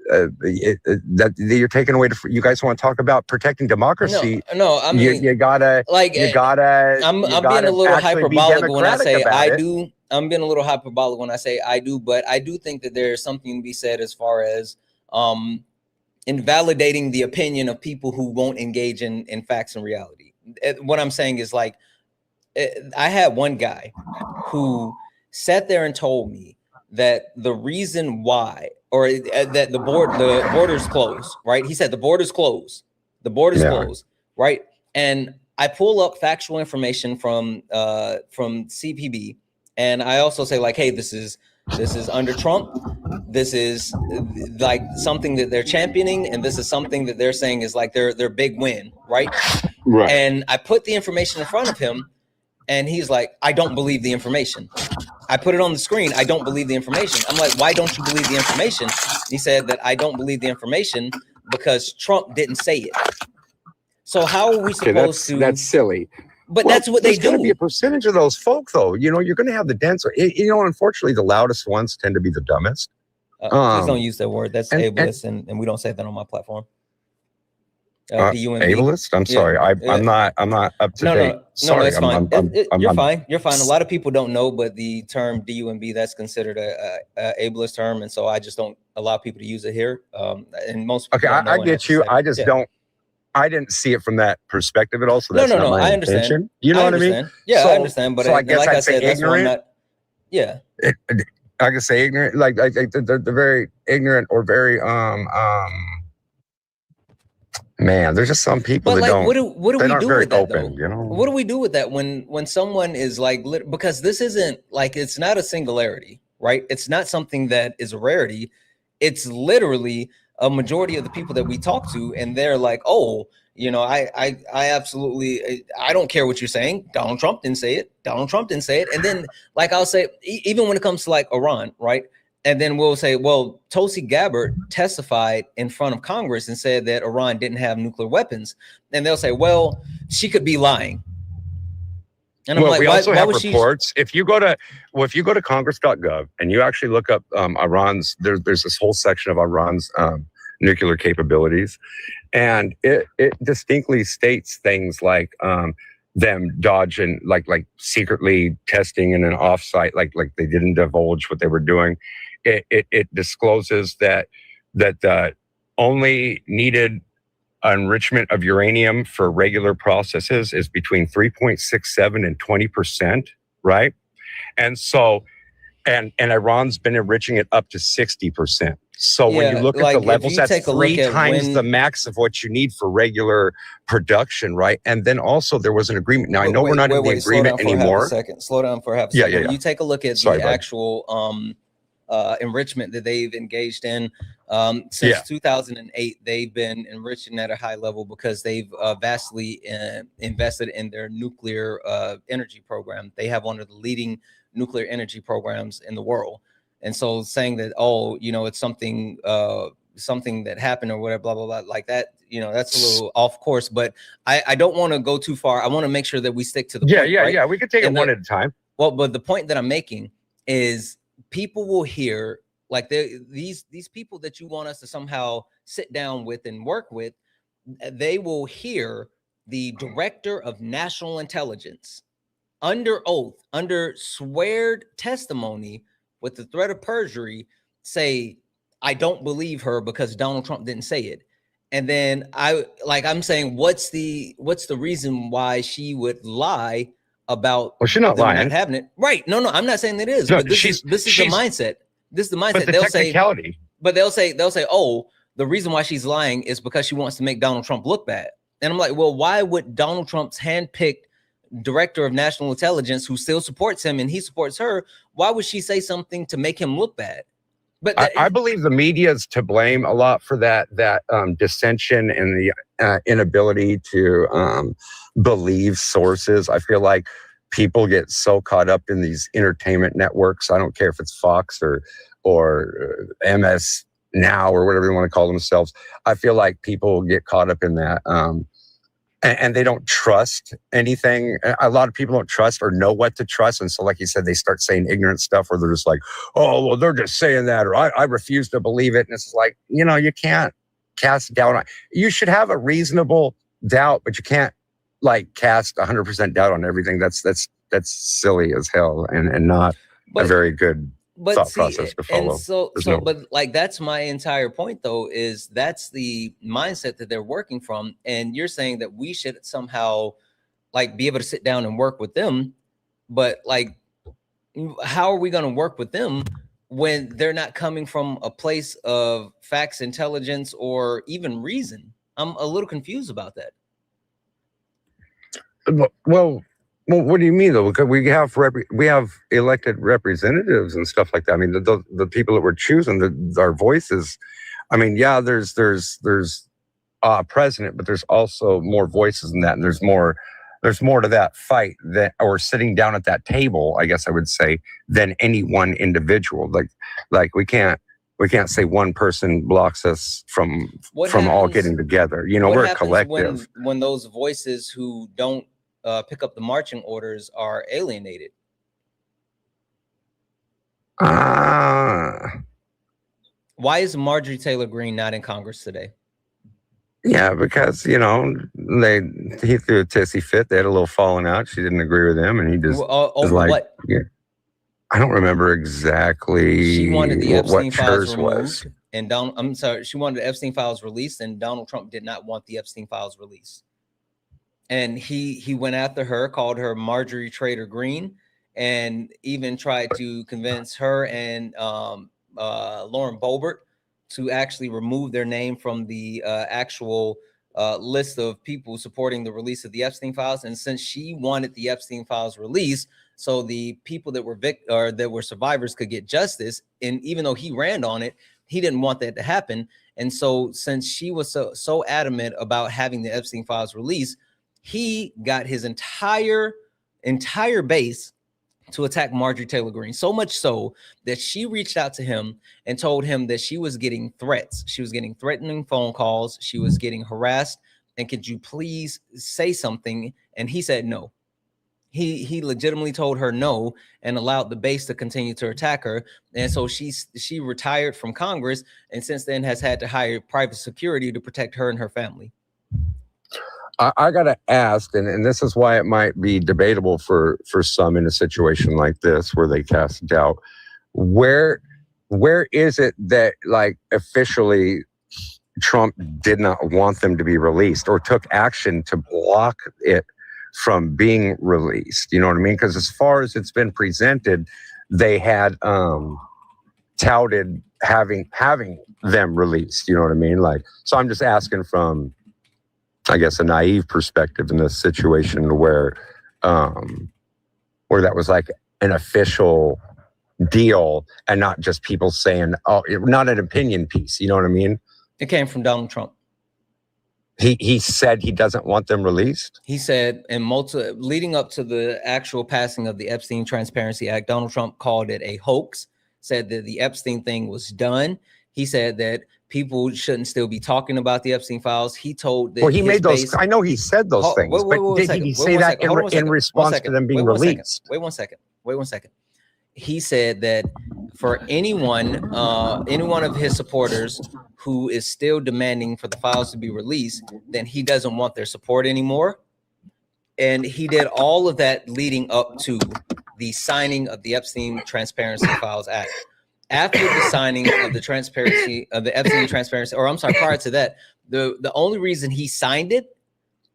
that you're taking away you guys want to talk about protecting democracy. No, I mean you gotta I'm being a little hyperbolic when I say I do. I'm being a little hyperbolic when I say I do, but I do think that there's something to be said as far as invalidating the opinion of people who won't engage in facts and reality. What I'm saying is, like, I had one guy who sat there and told me that the reason why, or that the border's closed, right? He said the border's closed. The border's closed, right? And I pull up factual information from CPB. And I also say, like, hey, this is under Trump. This is like something that they're championing, and this is something that they're saying is like their big win, right? Right. And I put the information in front of him, and he's like, I don't believe the information. I put it on the screen. I don't believe the information. I'm like, why don't you believe the information? He said that I don't believe the information because Trump didn't say it. So how are we supposed to? That's silly. But that's what they There's going to do. be a percentage of those folk, though. You know, you're going to have the denser. You know, unfortunately, the loudest ones tend to be the dumbest. Please don't use that word. That's ableist, and we don't say that on my platform. DUMB. Ableist? I'm sorry. I'm not up to date. Sorry, no, it's fine. You're I'm fine. You're fine. A lot of people don't know, but the term DUMB, that's considered a ableist term, and so I just don't allow people to use it here. And most people don't know, I get you. I just don't. I didn't see it from that perspective at all. So that's not my I intention. understand. You know what I mean? Yeah, so, I understand. But so I guess like I'd I said, say ignorant. Yeah. I could say ignorant. Like they're very ignorant or very man, there's just some people that don't. What do we do with that, open, though? you know? What do we do with that when someone is like, because this isn't like, it's not a singularity, right? It's not something that is a rarity. It's literally a majority of the people that we talk to, and they're like, oh, you know, I absolutely, I don't care what you're saying. Donald Trump didn't say it. Donald Trump didn't say it. And then, like, I'll say, even when it comes to like Iran, right? And then we'll say, well, Tulsi Gabbard testified in front of Congress and said that Iran didn't have nuclear weapons. And they'll say, well, she could be lying. And I'm like, we also have was reports. If you go to congress.gov and you actually look up Iran's, there's this whole section of Iran's nuclear capabilities, and it distinctly states things like them dodging, like secretly testing in an offsite, like they didn't divulge what they were doing. It discloses that the only needed enrichment of uranium for regular processes is between 3.67 and 20%, right? And so, and Iran's been enriching it up to 60%. So when you look at the levels, that's 3 times the max of what you need for regular production, right? And then also there was an agreement. Now I know we're not in the agreement anymore. Slow down for half a second. When you take a look at the actual enrichment that they've engaged in since 2008, they've been enriching at a high level because they've vastly invested in their nuclear energy program. They have one of the leading nuclear energy programs in the world. And so saying that, oh, you know, it's something that happened or whatever, blah, blah, blah, like that, you know, that's a little off course. But I don't want to go too far. I want to make sure that we stick to the point, right? Yeah. We could take it one at a time. Well, but the point that I'm making is people will hear, like, these people that you want us to somehow sit down with and work with, they will hear the director of national intelligence under oath, under sweared testimony with the threat of perjury, say, I don't believe her because Donald Trump didn't say it. And then I'm saying, what's the reason why she would lie about? Well, she's not lying. Not having it. Right. No, I'm not saying it is. No, but this is the mindset. This is the mindset. But they'll say, oh, the reason why she's lying is because she wants to make Donald Trump look bad. And I'm like, well, why would Donald Trump's handpicked director of national intelligence, who still supports him and he supports her, why would she say something to make him look bad? But I believe the media is to blame a lot for that dissension and the inability to believe sources. I feel like people get so caught up in these entertainment networks. I don't care if it's Fox or MS Now or whatever they want to call themselves. I feel like people get caught up in that. And they don't trust anything. A lot of people don't trust or know what to trust. And so, like you said, they start saying ignorant stuff where they're just like, oh, well, they're just saying that, or I refuse to believe it. And it's like, you know, you can't cast doubt on. You should have a reasonable doubt, but you can't like cast 100% doubt on everything. That's silly as hell and not a very good thought process to follow. And but like, that's my entire point, though, is that's the mindset that they're working from. And you're saying that we should somehow like be able to sit down and work with them. But like, how are we going to work with them when they're not coming from a place of facts, intelligence, or even reason? I'm a little confused about that. Well, what do you mean, though? Because we have elected representatives and stuff like that. I mean, the people that we're choosing, our voices. I mean, yeah, there's president, but there's also more voices than that, and there's more to that fight or sitting down at that table, I guess I would say, than any one individual. Like we can't say one person blocks us from all getting together. You know, we're a collective. When those voices who don't pick up the marching orders are alienated. Why is Marjorie Taylor Greene not in Congress today? Yeah, because he threw a tissy fit. They had a little falling out. She didn't agree with him, and he just over like, what? Yeah, I don't remember exactly. She wanted the Epstein files removed, was. and she wanted the Epstein files released, and Donald Trump did not want the Epstein files released. And he went after her, called her Marjorie Taylor Greene, and even tried to convince her and Lauren Boebert to actually remove their name from the actual list of people supporting the release of the Epstein files. And since she wanted the Epstein files released, so the people that were survivors could get justice, and even though he ran on it, he didn't want that to happen. And so since she was so adamant about having the Epstein files released, he got his entire base to attack Marjorie Taylor Greene, so much so that she reached out to him and told him that she was getting threats. She was getting threatening phone calls. She was getting harassed. And could you please say something? And he said no. He legitimately told her no and allowed the base to continue to attack her. And so she retired from Congress, and since then has had to hire private security to protect her and her family. I got to ask, and this is why it might be debatable for some in a situation like this where they cast doubt. Where is it that, like, officially Trump did not want them to be released or took action to block it from being released? You know what I mean? Because as far as it's been presented, they had touted having them released. You know what I mean? Like, so I'm just asking from, I guess, a naive perspective in this situation where that was like an official deal and not just people saying, oh, not an opinion piece. You know what I mean? It came from Donald Trump. He said he doesn't want them released. He said, leading up to the actual passing of the Epstein Transparency Act, Donald Trump called it a hoax, said that the Epstein thing was done. He said that people shouldn't still be talking about the Epstein files. He told that. Well, he made those. I know he said those things, but did he say that in response to them being released? Wait one second. He said that for any one of his supporters who is still demanding for the files to be released, then he doesn't want their support anymore. And he did all of that leading up to the signing of the Epstein Transparency Files Act. After the signing of the Epstein Transparency, prior to that, the only reason he signed it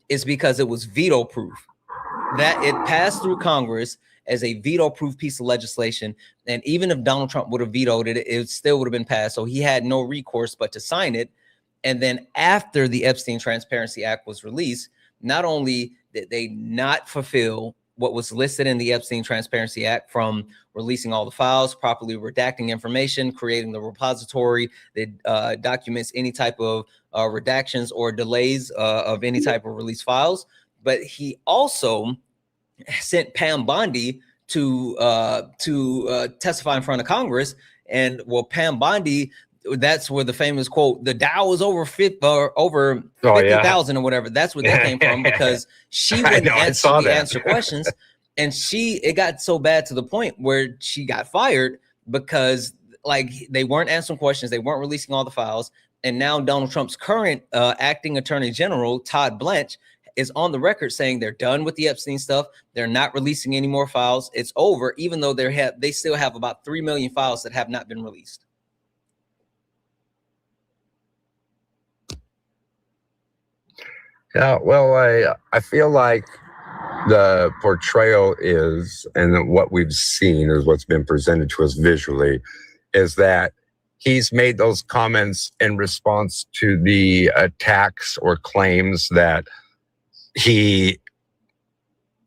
is because it was veto proof. That it passed through Congress as a veto proof piece of legislation. And even if Donald Trump would have vetoed it, it still would have been passed. So he had no recourse but to sign it. And then after the Epstein Transparency Act was released, not only did they not fulfill what was listed in the Epstein Transparency Act, from releasing all the files, properly redacting information, creating the repository that documents any type of redactions or delays of any type of released files, but he also sent Pam Bondi to testify in front of Congress. And well, Pam Bondi, that's where the famous quote, the Dow was over 50,000 or whatever. That's where that came from, because she wouldn't answer questions. And it got so bad to the point where she got fired because, like, they weren't answering questions. They weren't releasing all the files. And now Donald Trump's current acting attorney general, Todd Blanche, is on the record saying they're done with the Epstein stuff. They're not releasing any more files. It's over, even though they still have about 3 million files that have not been released. Yeah, well, I feel like the portrayal is, and what we've seen is what's been presented to us visually, is that he's made those comments in response to the attacks or claims that he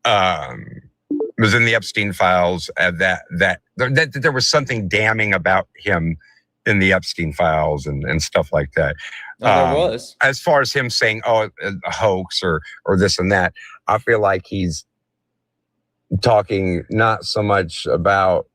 was in the Epstein files, that there was something damning about him in the Epstein files and stuff like that. There was. As far as him saying, oh, a hoax or this and that, I feel like he's talking not so much about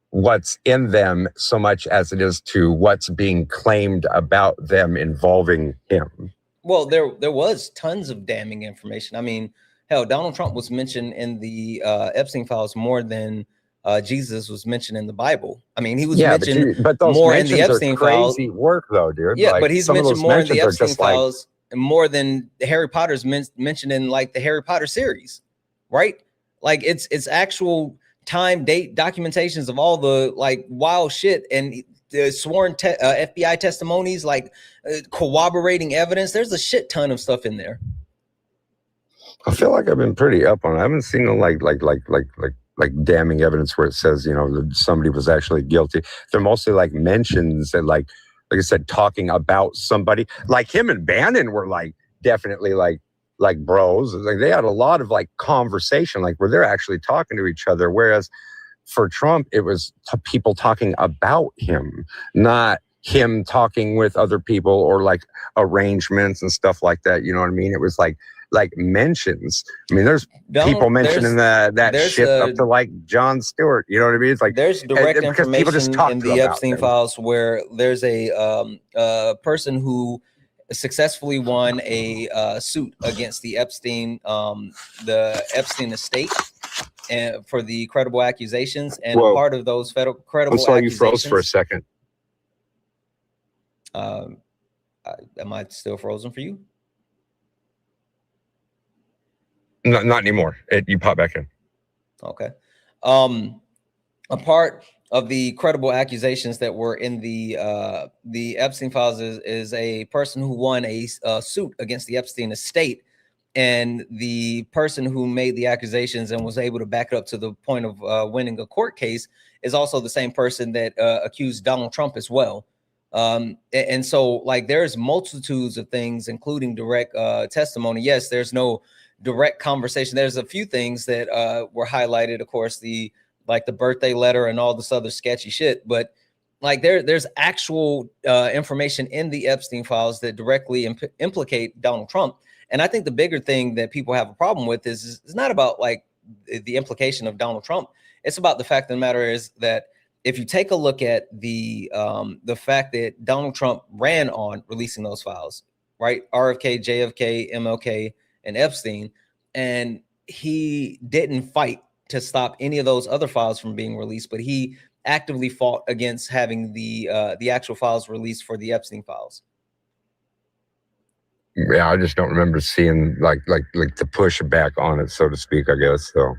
what's in them so much as it is to what's being claimed about them involving him. Well, there was tons of damning information. I mean, Hell, Donald Trump was mentioned in the Epstein files more than Jesus was mentioned in the Bible. I mean, he was mentioned but those more in the mentions are Epstein files. crazy work, though, dude. Yeah, Like, but he's some of mentioned those more in the mentions are Epstein just like, files more than Harry Potter's mentioned in like the Harry Potter series, right? Like it's actual time, date, documentations of all the like wild shit and the sworn FBI testimonies, like corroborating evidence. There's a shit ton of stuff in there. I feel like I've been pretty up on it. I haven't seen no like damning evidence where it says, you know, that somebody was actually guilty. They're mostly like mentions and like I said, talking about somebody. Like him and Bannon were like definitely like bros. Like they had a lot of like conversation, like where they're actually talking to each other. Whereas for Trump, it was people talking about him, not him talking with other people or like arrangements and stuff like that. You know what I mean? It was like mentions. I mean, there's people mentioning that shit up to like Jon Stewart. You know what I mean? It's like there's direct information in the Epstein files where there's a person who successfully won a suit against the Epstein estate and for the credible accusations, and a part of those federal credible I'm sorry, accusations. You froze for a second. Am I still frozen for you? No, not anymore. You pop back in. Okay. A part of the credible accusations that were in the Epstein files is a person who won a suit against the Epstein estate, and the person who made the accusations and was able to back it up to the point of winning a court case is also the same person that accused Donald Trump as well. And so like there's multitudes of things, including direct testimony. Yes, there's no direct conversation. There's a few things that were highlighted, of course, the birthday letter and all this other sketchy shit, but like there's actual information in the Epstein files that directly implicate Donald Trump. And I think the bigger thing that people have a problem with is not about like the implication of Donald Trump. It's about the fact of the matter is that if you take a look at the fact that Donald Trump ran on releasing those files, right? RFK, JFK, MLK, and Epstein, and he didn't fight to stop any of those other files from being released, but he actively fought against having the actual files released for the Epstein files. Yeah, I just don't remember seeing like the pushback on it, so to speak, I guess. So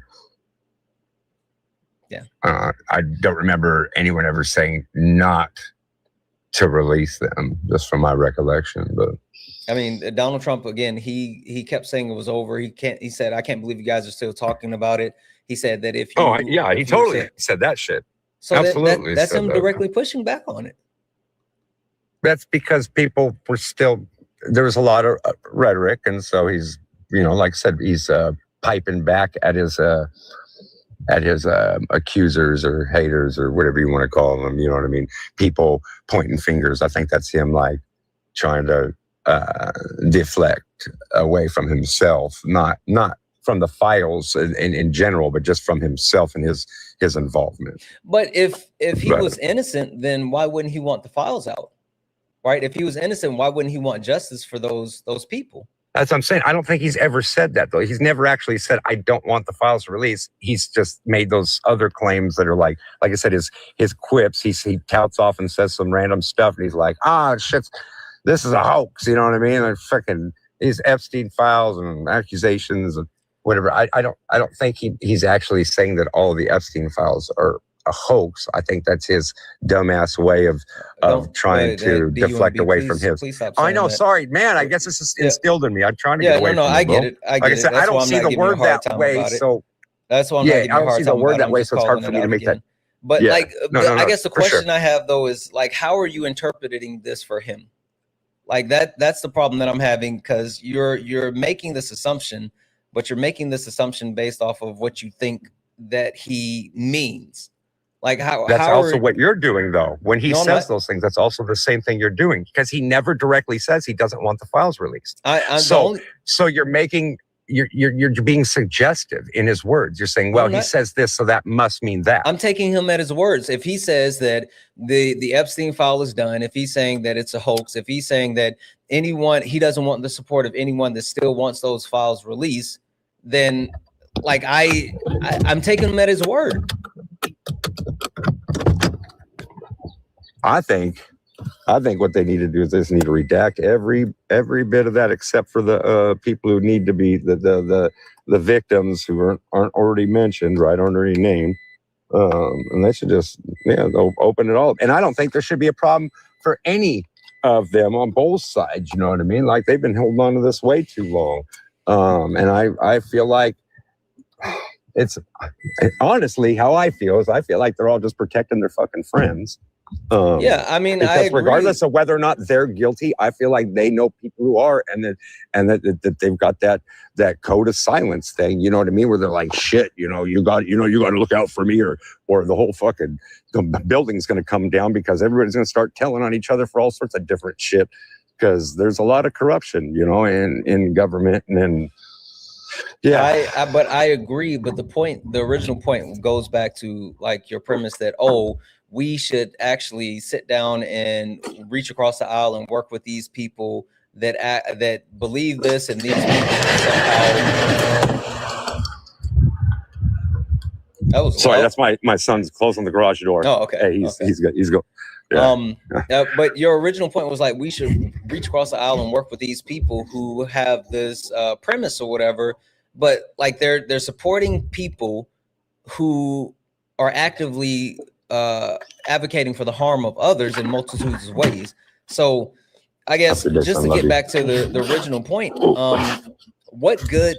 yeah, I don't remember anyone ever saying not to release them, just from my recollection. But I mean, Donald Trump, again, he kept saying it was over. He said, I can't believe you guys are still talking about it. He said that if you, he totally said that shit. So absolutely, that's him directly pushing back on it. That's because people were still, there was a lot of rhetoric, and so he's, like I said, he's piping back at his accusers or haters or whatever you want to call them. You know what I mean? People pointing fingers. I think that's him like trying to deflect away from himself, not from the files in general, but just from himself and his involvement. But if he was innocent, then why wouldn't he want the files out? Right? If he was innocent, why wouldn't he want justice for those people? That's what I'm saying. I don't think he's ever said that, though. He's never actually said, I don't want the files released. He's just made those other claims that are like I said, his quips. He touts off and says some random stuff, and he's like, shit, this is a hoax. You know what I mean? Like freaking these Epstein files and accusations and whatever. I don't think he's actually saying that all of the Epstein files are a hoax. I think that's his dumbass way of trying to deflect away from his. I know. Sorry, man. I guess this is instilled in me. I'm trying to get away from it. I get it. Like I said, I don't see the word that way. So that's why I'm not giving you a hard time. I don't see the word that way, so it's hard for me to make that. But I guess the question I have though is like, how are you interpreting this for him? Like that's the problem that I'm having, because you're making this assumption, but you're making this assumption based off of what you think that he means. Like that's also what you're doing, though. When he says those things, that's also the same thing you're doing, because he never directly says he doesn't want the files released. So you're making you're being suggestive in his words. You're saying, well, he says this, so that must mean that. I'm taking him at his words. If he says that the Epstein file is done, if he's saying that it's a hoax, if he's saying that he doesn't want the support of anyone that still wants those files released, then like I'm taking him at his word. I think what they need to do is they just need to redact every bit of that except for the people who need to be the victims who aren't already mentioned, right? Aren't already named. And they should just they'll open it all up. And I don't think there should be a problem for any of them on both sides. You know what I mean? Like they've been holding on to this way too long. And I feel like it's honestly how I feel is I feel like they're all just protecting their fucking friends. Yeah, I mean, I agree. Regardless of whether or not they're guilty, I feel like they know people who are, and that they've got that code of silence thing. You know what I mean? Where they're like, shit, you got to look out for me, or the whole fucking the building's going to come down because everybody's going to start telling on each other for all sorts of different shit. Because there's a lot of corruption, in government and. Yeah, but I agree. But the original point goes back to like your premise that we should actually sit down and reach across the aisle and work with these people that believe this, and these people somehow. Sorry, that's my son's closing the garage door. Oh, okay. Hey, he's good. He's good. Yeah. But your original point was like we should reach across the aisle and work with these people who have this premise or whatever, but like they're supporting people who are actively advocating for the harm of others in multitudes of ways. So I guess just to get back to the original point, what good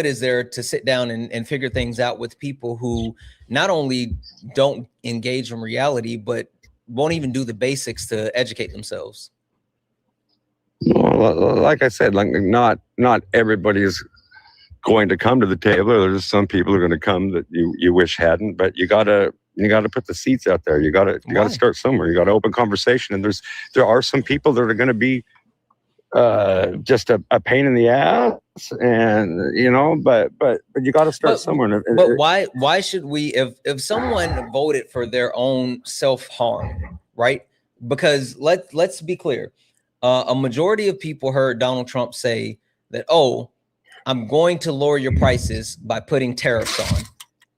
is there to sit down and figure things out with people who not only don't engage in reality, but won't even do the basics to educate themselves? Well, like I said, like not everybody's going to come to the table. There's some people who are going to come that you wish hadn't, but you gotta put the seats out there. You gotta start somewhere. You gotta open conversation. And there are some people that are going to be just a pain in the ass, and but you got to start somewhere. But why should we, if someone voted for their own self-harm, right? Because let's be clear, a majority of people heard Donald Trump say that, I'm going to lower your prices by putting tariffs on.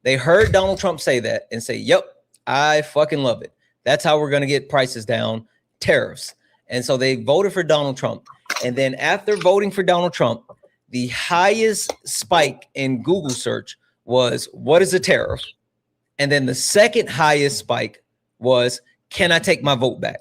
They heard Donald Trump say that and say, yep, I fucking love it. That's how we're going to get prices down, tariffs. And so they voted for Donald Trump. And then after voting for Donald Trump, the highest spike in Google search was, what is a tariff? And then the second highest spike was, can I take my vote back?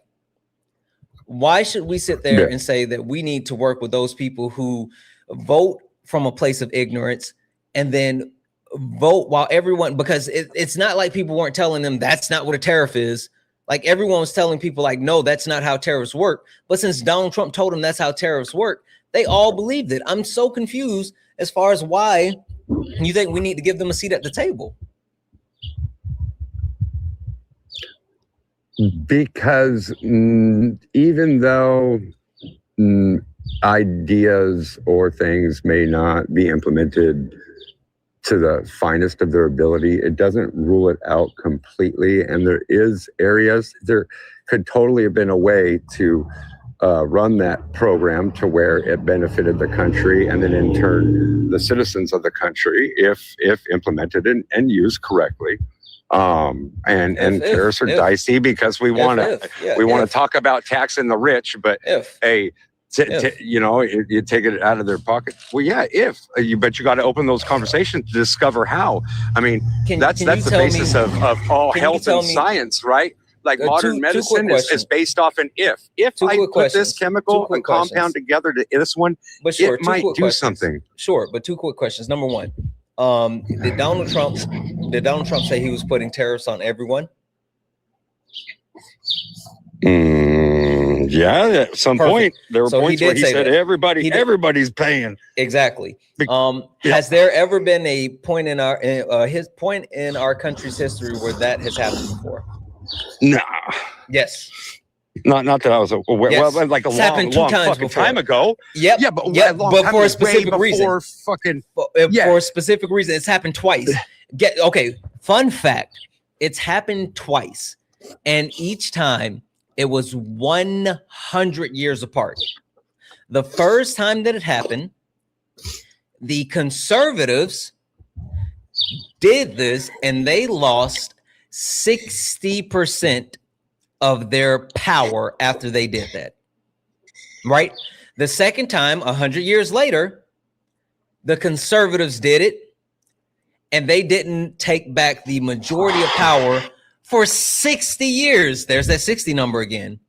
Why should we sit there and say that we need to work with those people who vote from a place of ignorance and then vote while everyone, because it's not like people weren't telling them that's not what a tariff is. Like everyone was telling people like, no, that's not how tariffs work. But since Donald Trump told them that's how tariffs work, they all believed it. I'm so confused as far as why you think we need to give them a seat at the table. Because even though ideas or things may not be implemented to the finest of their ability, it doesn't rule it out completely. And there is areas, there could totally have been a way to run that program to where it benefited the country and then in turn the citizens of the country if implemented and used correctly. And tariffs are dicey because we want to talk about taxing the rich, but you take it out of their pocket. Well, yeah, but you got to open those conversations to discover how. I mean, that's the basis of all health and science, right? Like modern medicine is based off an if. If I put this chemical and compound together to this one, it might do something. Sure, but two quick questions. Number one, did Donald Trump say he was putting tariffs on everyone? Yeah, at some point there were points where he said everybody's paying. Exactly. Has there ever been a point in our country's history where that has happened before? No. Yes. Not that I was aware. Yes. Well, like a long fucking time ago. Yep. Yeah, but for a specific reason. For a specific reason, it's happened twice. Fun fact: it's happened twice, and each time it was 100 years apart. The first time that it happened, The conservatives did this and they lost 60% of their power after they did that, right? The second time, 100 years later, the conservatives did it and they didn't take back the majority of power for 60 years. There's that 60 number again.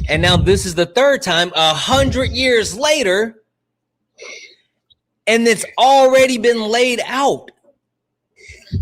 And now this is the third time, 100 years later, and it's already been laid out.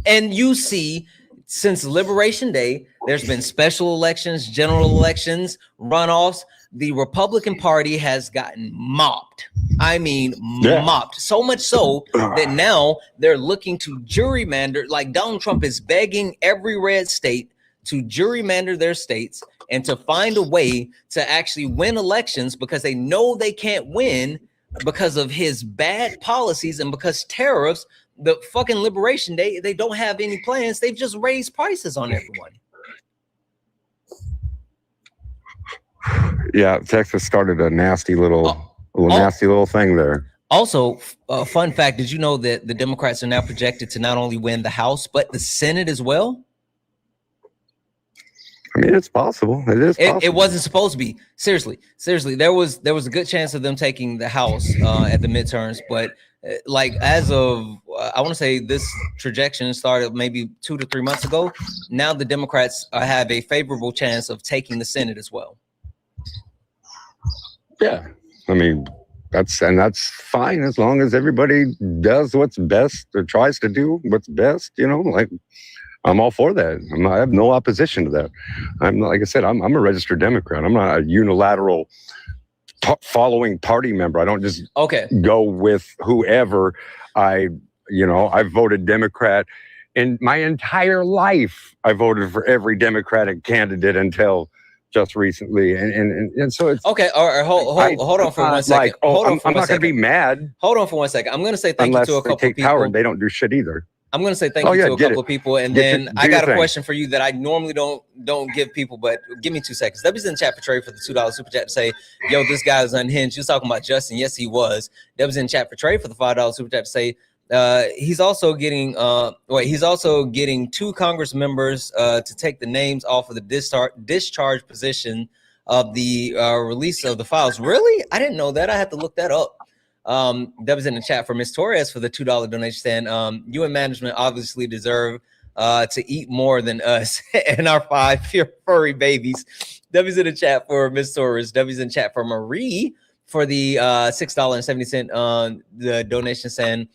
And you see, since Liberation Day, there's been special elections, general elections, runoffs. The Republican Party has gotten mopped. I mean, mopped. So much so that now they're looking to gerrymander, like Donald Trump is begging every red state to gerrymander their states and to find a way to actually win elections, because they know they can't win because of his bad policies and because tariffs. The fucking Liberation Day, they don't have any plans. They've just raised prices on everyone. Yeah, Texas started a nasty little thing there. Also, fun fact, did you know that the Democrats are now projected to not only win the House, but the Senate as well? I mean, it's possible. It is possible. It wasn't supposed to be. Seriously. There was a good chance of them taking the House at the midterms, but like as of I want to say this trajectory started maybe 2 to 3 months ago. Now the Democrats have a favorable chance of taking the Senate as well. Yeah, I mean that's fine as long as everybody does what's best or tries to do what's best. You know, like I'm all for that. I have no opposition to that. I'm like I said, I'm a registered Democrat. I'm not a unilateral following party member. I don't just go with whoever. I voted Democrat in my entire life. I voted for every Democratic candidate until just recently, and so it's okay. All right, hold on for 1 second. I'm not going to be mad. Hold on for 1 second. I'm going to say thank you to a couple people. Power and they don't do shit either. I'm going to say thank you to a couple of people, and then I got a question for you that I normally don't give people, but give me 2 seconds. W's in the chat for Trey for the $2 super chat to say, yo, this guy is unhinged. He was talking about Justin. Yes, he was. W's in chat for Trey for the $5 super chat to say, he's also getting 2 Congress members to take the names off of the discharge position of the release of the files. Really? I didn't know that. I had to look that up. That was in the chat for Miss Torres for the $2 donation saying, you and management obviously deserve to eat more than us and our 5 furry babies. W's in the chat for Miss Torres. W's in the chat for Marie for the $6.70 the donation saying,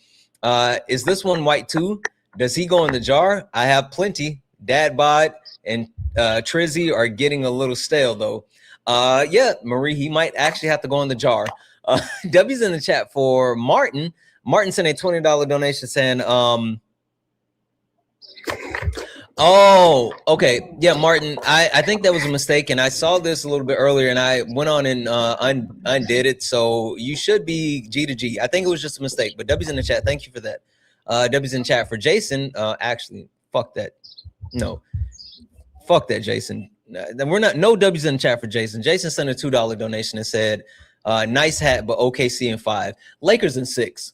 is this one white too? Does he go in the jar? I have plenty. Dad bod and Trizzy are getting a little stale though. Yeah, Marie, he might actually have to go in the jar. W's in the chat for Martin. Martin sent a $20 donation saying, oh, okay. Yeah, Martin, I think that was a mistake. And I saw this a little bit earlier and I went on and undid it. So you should be G to G. I think it was just a mistake, but W's in the chat. Thank you for that. W's in chat for Jason. Actually, fuck that. No, fuck that, Jason. We're not, no W's in the chat for Jason. Jason sent a $2 donation and said, nice hat, but OKC in 5. Lakers in 6.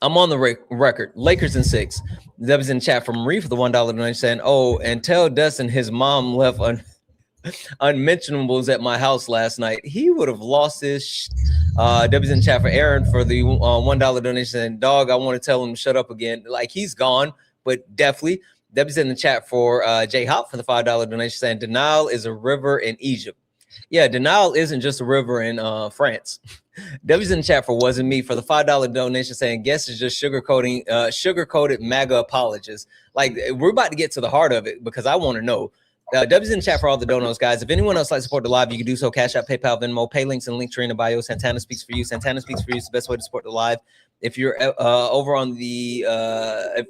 I'm on the record. Lakers in 6. That was in chat from Marie for the $1 donation saying, oh, and tell Dustin his mom left unmentionables at my house last night. He would have lost his W's in chat for Aaron for the $1 donation saying, dog, I want to tell him to shut up again. Like he's gone, but definitely. W's in the chat for J Hop for the $5 donation saying, denial is a river in Egypt. Yeah, denial isn't just a river in France. W's in the chat for wasn't me for the $5 donation saying guess is just sugarcoated MAGA apologists. Like we're about to get to the heart of it because I want to know. W's in the chat for all the donos, guys. If anyone else likes to support the live, you can do so. Cash App, PayPal, Venmo, pay links and link tree in the bio. Santana speaks for you. Santana speaks for you. It's the best way to support the live. If you're over on the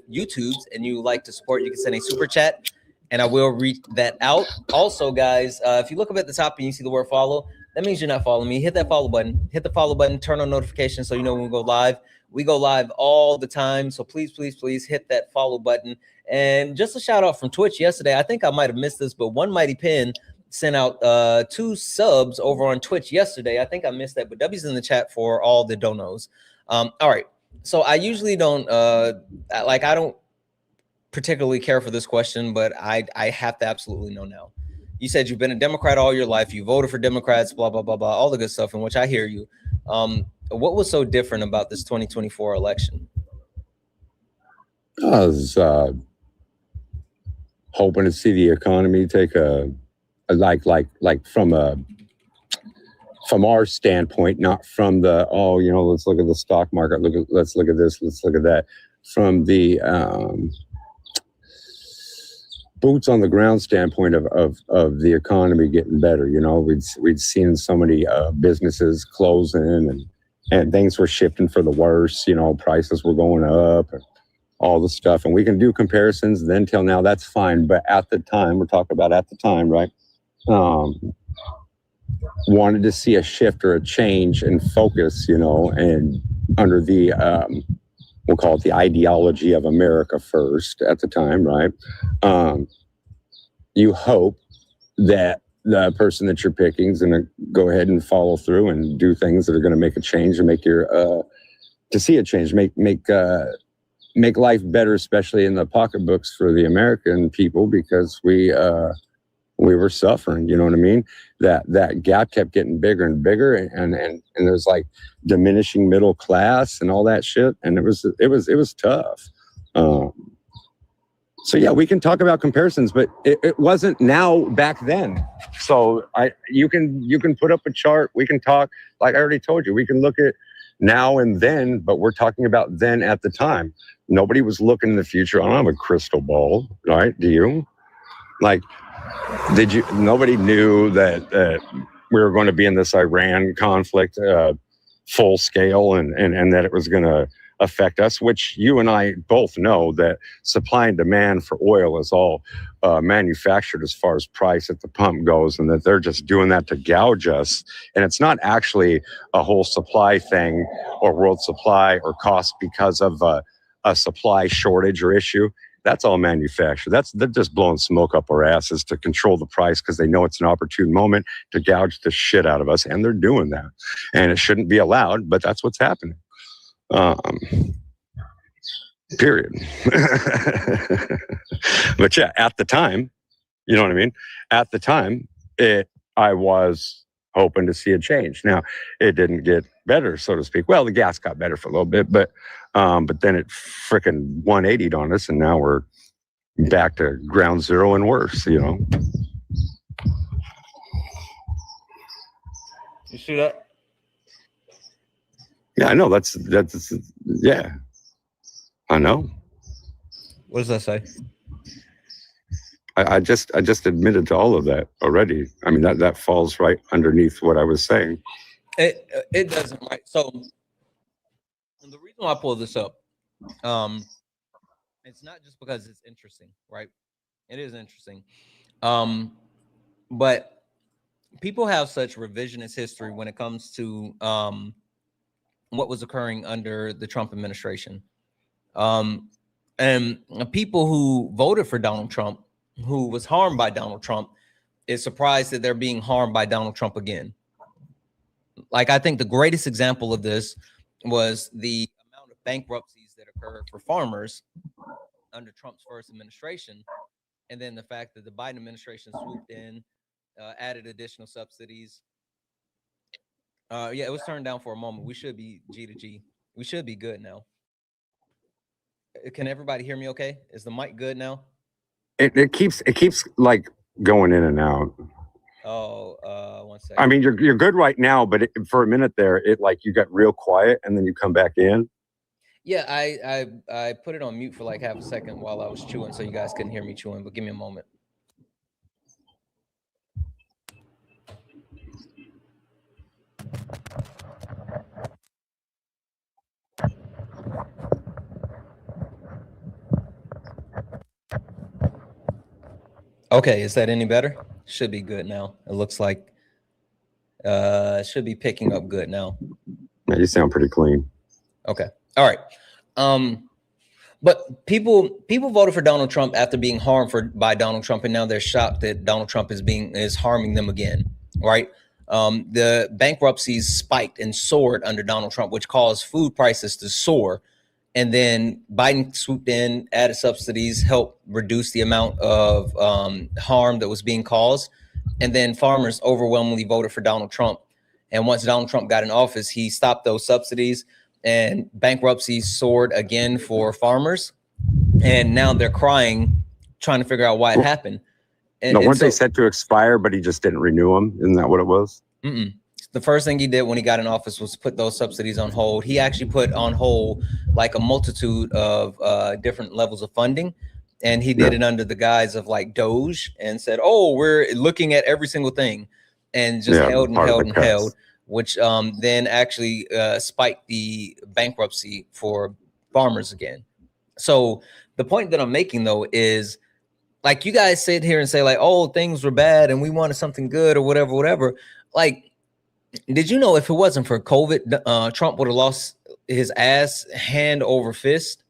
YouTube and you like to support, you can send a super chat. And I will read that out. Also, guys, if you look up at the top and you see the word follow, that means you're not following me. Hit that follow button. Hit the follow button. Turn on notifications so you know when we go live. We go live all the time. So please, please, please hit that follow button. And just a shout out from Twitch yesterday. I think I might have missed this, but One Mighty Pen sent out 2 subs over on Twitch yesterday. I think I missed that, but W's in the chat for all the donos. All right. So I usually don't I don't particularly care for this question, but I have to absolutely know now. You said you've been a Democrat all your life. You voted for Democrats, blah, blah, blah, blah, all the good stuff, in which I hear you. What was so different about this 2024 election? I was hoping to see the economy take from our standpoint, not from the, let's look at the stock market, let's look at this, let's look at that. From the boots on the ground standpoint of the economy getting better. We'd seen so many businesses closing and things were shifting for the worse. Prices were going up and all the stuff. And we can do comparisons then till now, that's fine. But at the time, we're talking about at the time, right? Wanted to see a shift or a change in focus, and under the, we'll call it the ideology of America first at the time, right? You hope that the person that you're picking is going to go ahead and follow through and do things that are going to make a change and make your, to see a change, make life better, especially in the pocketbooks for the American people, because we were suffering, you know what I mean? That gap kept getting bigger and bigger, and there's like diminishing middle class and all that shit, and it was tough. So yeah, we can talk about comparisons, but it wasn't now back then. So you can put up a chart. We can talk, like I already told you, we can look at now and then, but we're talking about then at the time. Nobody was looking in the future. I don't have a crystal ball, right? Do you? Like, nobody knew that we were going to be in this Iran conflict full scale and that it was going to affect us, which you and I both know that supply and demand for oil is all manufactured as far as price at the pump goes, and that they're just doing that to gouge us. And it's not actually a whole supply thing or world supply or cost because of a supply shortage or issue. That's all manufactured. They're just blowing smoke up our asses to control the price because they know it's an opportune moment to gouge the shit out of us, and they're doing that. And it shouldn't be allowed, but that's what's happening. Period. But yeah, at the time, you know what I mean? At the time, I was hoping to see a change. Now, it didn't get better, so to speak. Well, the gas got better for a little bit, but then it frickin' 180'd on us, and now we're back to ground zero and worse, You see that? Yeah, I know. That's yeah. I know. What does that say? I just admitted to all of that already. I mean, that falls right underneath what I was saying. It doesn't, right? So the reason why I pull this up, it's not just because it's interesting, right? It is interesting. But people have such revisionist history when it comes to what was occurring under the Trump administration. And people who voted for Donald Trump, who was harmed by Donald Trump, is surprised that they're being harmed by Donald Trump again. Like, I think the greatest example of this was the amount of bankruptcies that occurred for farmers under Trump's first administration. And then the fact that the Biden administration swooped in, added additional subsidies. Yeah, it was turned down for a moment. We should be G to G. We should be good now. Can everybody hear me okay? Is the mic good now? It keeps like going in and out. Oh, 1 second. I mean, you're good right now, but for a minute there, it like you got real quiet and then you come back in. Yeah, I put it on mute for like half a second while I was chewing, so you guys couldn't hear me chewing. But give me a moment. Okay, is that any better? Should be good now. It looks like should be picking up good now. Yeah, you sound pretty clean. Okay. All right. But people voted for Donald Trump after being harmed by Donald Trump, and now they're shocked that Donald Trump is harming them again, right? The bankruptcies spiked and soared under Donald Trump, which caused food prices to soar And then Biden swooped in, added subsidies, helped reduce the amount of harm that was being caused. And then farmers overwhelmingly voted for Donald Trump. And once Donald Trump got in office, he stopped those subsidies, and bankruptcy soared again for farmers. And now they're crying, trying to figure out why it happened. And, no, weren't they set to expire, but he just didn't renew them? Isn't that what it was? The first thing he did when he got in office was put those subsidies on hold. He actually put on hold like a multitude of different levels of funding. And he did it under the guise of like Doge and said, oh, we're looking at every single thing, and just held and held and held, which then actually spiked the bankruptcy for farmers again. So the point that I'm making, though, is like you guys sit here and say like, oh, things were bad and we wanted something good or whatever. Like, did you know if it wasn't for COVID, Trump would have lost his ass hand over fist?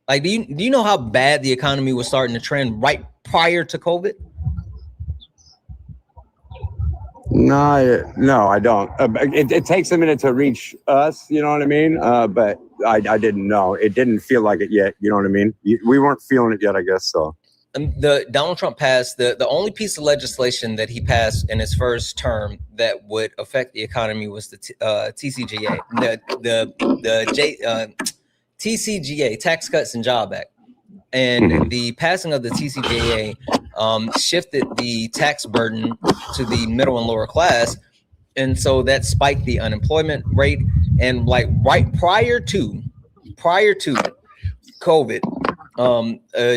Like, do you know how bad the economy was starting to trend right prior to COVID? No, I don't. It takes a minute to reach us, you know what I mean? But I didn't know. It didn't feel like it yet, you know what I mean? We weren't feeling it yet, I guess so. The Donald Trump passed the only piece of legislation that he passed in his first term that would affect the economy was the TCJA, the TCJA, Tax Cuts and Job Act, and the passing of the TCJA shifted the tax burden to the middle and lower class, and so that spiked the unemployment rate. And like right prior to COVID,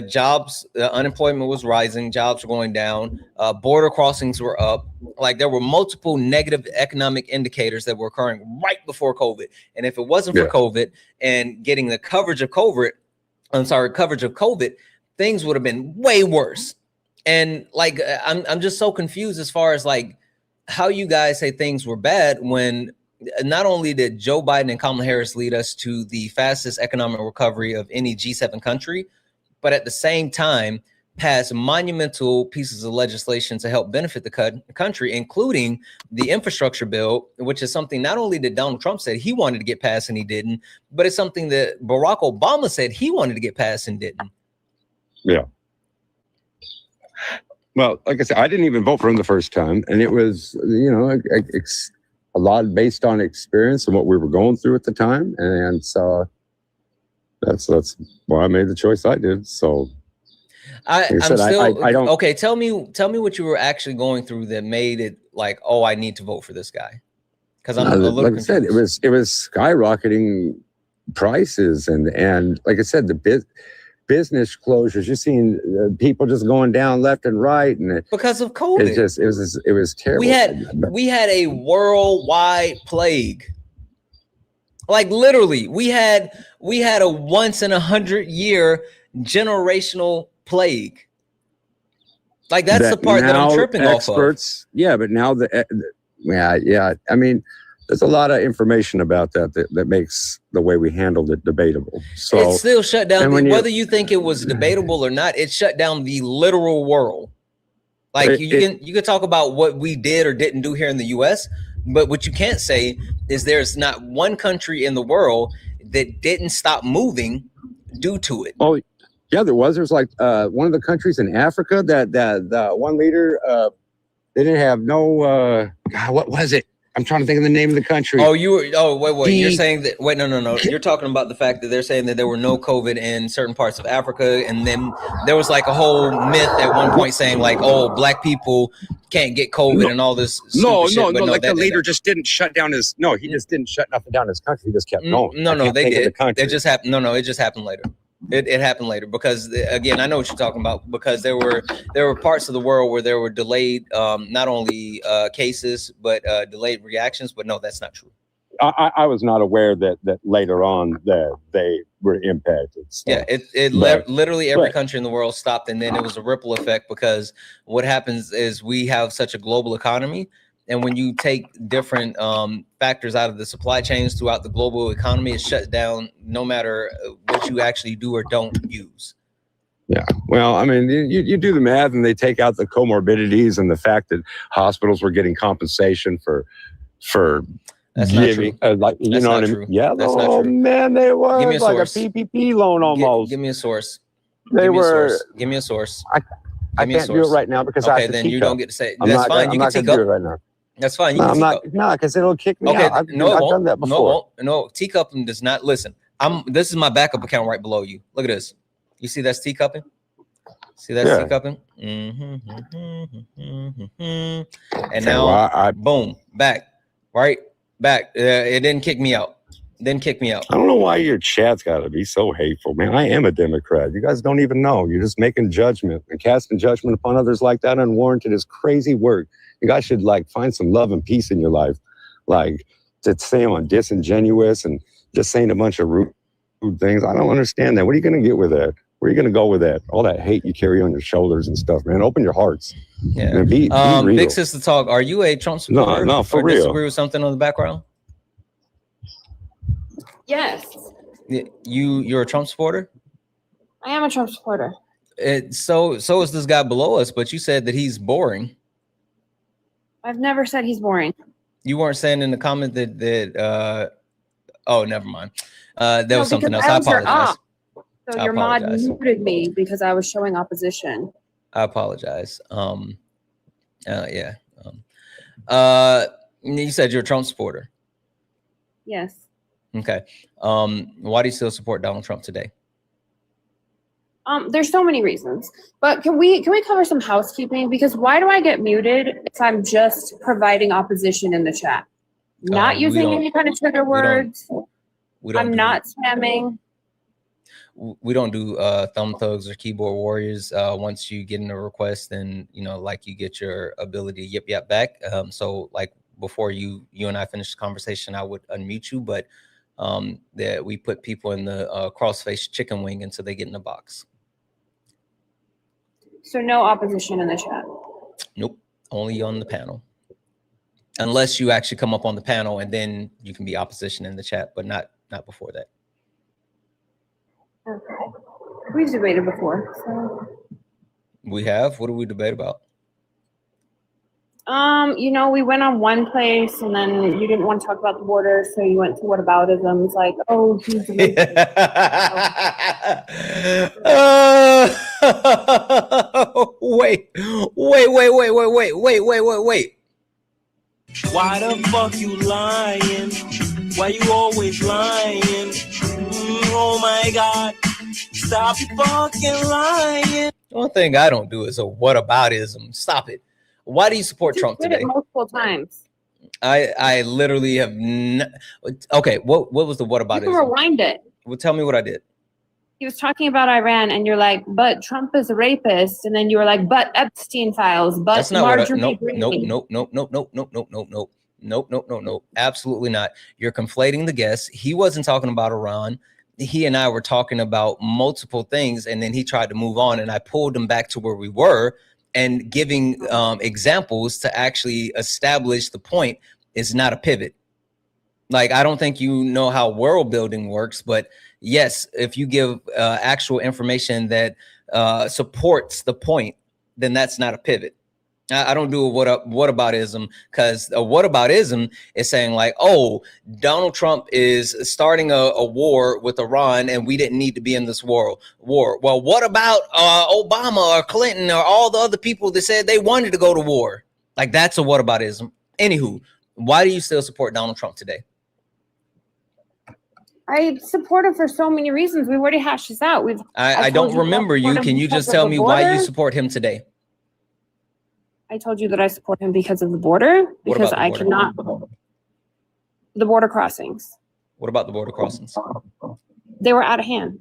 jobs, unemployment was rising, jobs were going down, border crossings were up. Like there were multiple negative economic indicators that were occurring right before COVID. And if it wasn't for COVID and getting the coverage of COVID, things would have been way worse. And like, I'm just so confused as far as like how you guys say things were bad when not only did Joe Biden and Kamala Harris lead us to the fastest economic recovery of any G7 country, but at the same time passed monumental pieces of legislation to help benefit the country, including the infrastructure bill, which is something not only did Donald Trump said he wanted to get passed and he didn't, but it's something that Barack Obama said he wanted to get passed and didn't. Yeah. Well, like I said, I didn't even vote for him the first time. And it was, you know, a lot based on experience and what we were going through at the time. And so that's why I made the choice I did. So I don't. Okay, tell me what you were actually going through that made it like, oh, I need to vote for this guy. Because I'm a little like confused. I said, it was skyrocketing prices and like I said, the business closures. You're seeing people just going down left and right, and because of COVID, it was terrible. We had a worldwide plague. Like literally, we had a once in 100-year generational plague. Like that's the part that I'm tripping off of. Yeah, but now I mean, there's a lot of information about that makes the way we handled it debatable. So it still shut down. Whether you think it was debatable or not, it shut down the literal world. Like you can talk about what we did or didn't do here in the U.S., but what you can't say is there's not one country in the world that didn't stop moving due to it. Oh, yeah, there was. There's like one of the countries in Africa that one leader they didn't have no. God, what was it? I'm trying to think of the name of the country. Oh, wait. You're saying that? Wait, no. You're talking about the fact that they're saying that there were no COVID in certain parts of Africa, and then there was like a whole myth at one point saying like, oh, black people can't get COVID and all this. No. Like the leader just didn't shut down his. No, he just didn't shut nothing down his country. He just kept going. No, they did. It just happened. No, it just happened later. It happened later because again, I know what you're talking about because there were parts of the world where there were delayed not only cases but delayed reactions. But no, that's not true. I was not aware that later on that they were impacted. So. Yeah, literally every country in the world stopped, and then it was a ripple effect because what happens is we have such a global economy. And when you take different factors out of the supply chains throughout the global economy, it shuts down no matter what you actually do or don't use. Yeah. Well, I mean, you do the math and they take out the comorbidities and the fact that hospitals were getting compensation for That's not true. Like, you That's know not what I true. mean? Yeah, That's not oh true. man, they were Give me a like source. a PPP loan almost. Give me a source. They Give me a were. source. Give me a source. I Give me a can't do it source. right now because I Okay, have to then you teacup. don't get to say. I'm That's not. fine. I'm You not can gonna do teacup. it right now. That's fine. You No, can I'm not. teacup. No, because it'll kick me Okay, out. no, it I've won't. done that No, it before. won't. No, teacupping does not listen. This is my backup account right below you. Look at this. You see that's teacupping? See that's Yeah. teacupping? And Okay, now, well, boom, back, right, back. It didn't kick me out. Didn't kick me out. I don't know why your chat's got to be so hateful, man. I am a Democrat. You guys don't even know. You're just making judgment and casting judgment upon others like that unwarranted is crazy work. You guys should like find some love and peace in your life. Like to say I'm disingenuous and just saying a bunch of rude things. I don't understand that. What are you going to get with that? Where are you going to go with that? All that hate you carry on your shoulders and stuff, man. Open your hearts. Yeah. Man, be real. Big Sister Talk. Are you a Trump supporter? No, for or real. Disagree with something on the background? Yes, You're a Trump supporter? I am a Trump supporter. So is this guy below us, but you said that he's boring. I've never said he's boring. You weren't saying in the comment that oh, never mind. There was something else. I I was your apologize. op. So I your mod apologize. muted me because I was showing opposition. I apologize. Yeah. You said you're a Trump supporter. Yes. Okay. Why do you still support Donald Trump today? There's so many reasons, but can we cover some housekeeping? Because why do I get muted if I'm just providing opposition in the chat? Not using any kind of trigger words. I'm not spamming. We don't do thumb thugs or keyboard warriors. Once you get in a request, then like you get your ability yip yap back. So like before you and I finish the conversation, I would unmute you, but that we put people in the crossface chicken wing until they get in the box. So no opposition in the chat. Nope, only on the panel. Unless you actually come up on the panel, and then you can be opposition in the chat, but not before that. Okay. We've debated before. So. We have. What do we debate about? We went on one place, and then you didn't want to talk about the border, so you went to whataboutism. It's like, oh, he's wait. Why the fuck you lying? Why you always lying? Oh my God. Stop fucking lying. One thing I don't do is a whataboutism. Stop it. Why do you support Trump did today? it multiple times. I literally have okay, what was the whataboutism? You can rewind it. Well, tell me what I did. He was talking about Iran, and you're like, but Trump is a rapist, and then you were like, but Epstein files, but That's not Marjorie Nope. Absolutely not. You're conflating the guests. He wasn't talking about Iran. He and I were talking about multiple things, and then he tried to move on, and I pulled him back to where we were, and giving examples to actually establish the point is not a pivot. Like, I don't think you know how world building works, but yes, if you give actual information that supports the point, then that's not a pivot. I don't do a whataboutism, because a whataboutism is saying like, oh, Donald Trump is starting a war with Iran and we didn't need to be in this war. Well, what about Obama or Clinton or all the other people that said they wanted to go to war? Like, that's a whataboutism. Anywho, why do you still support Donald Trump today? I support him for so many reasons. We've already hashed this out. I don't remember you. Can you just tell me why you support him today? I told you that I support him because of the border, because I cannot. The border crossings. What about the border crossings? They were out of hand.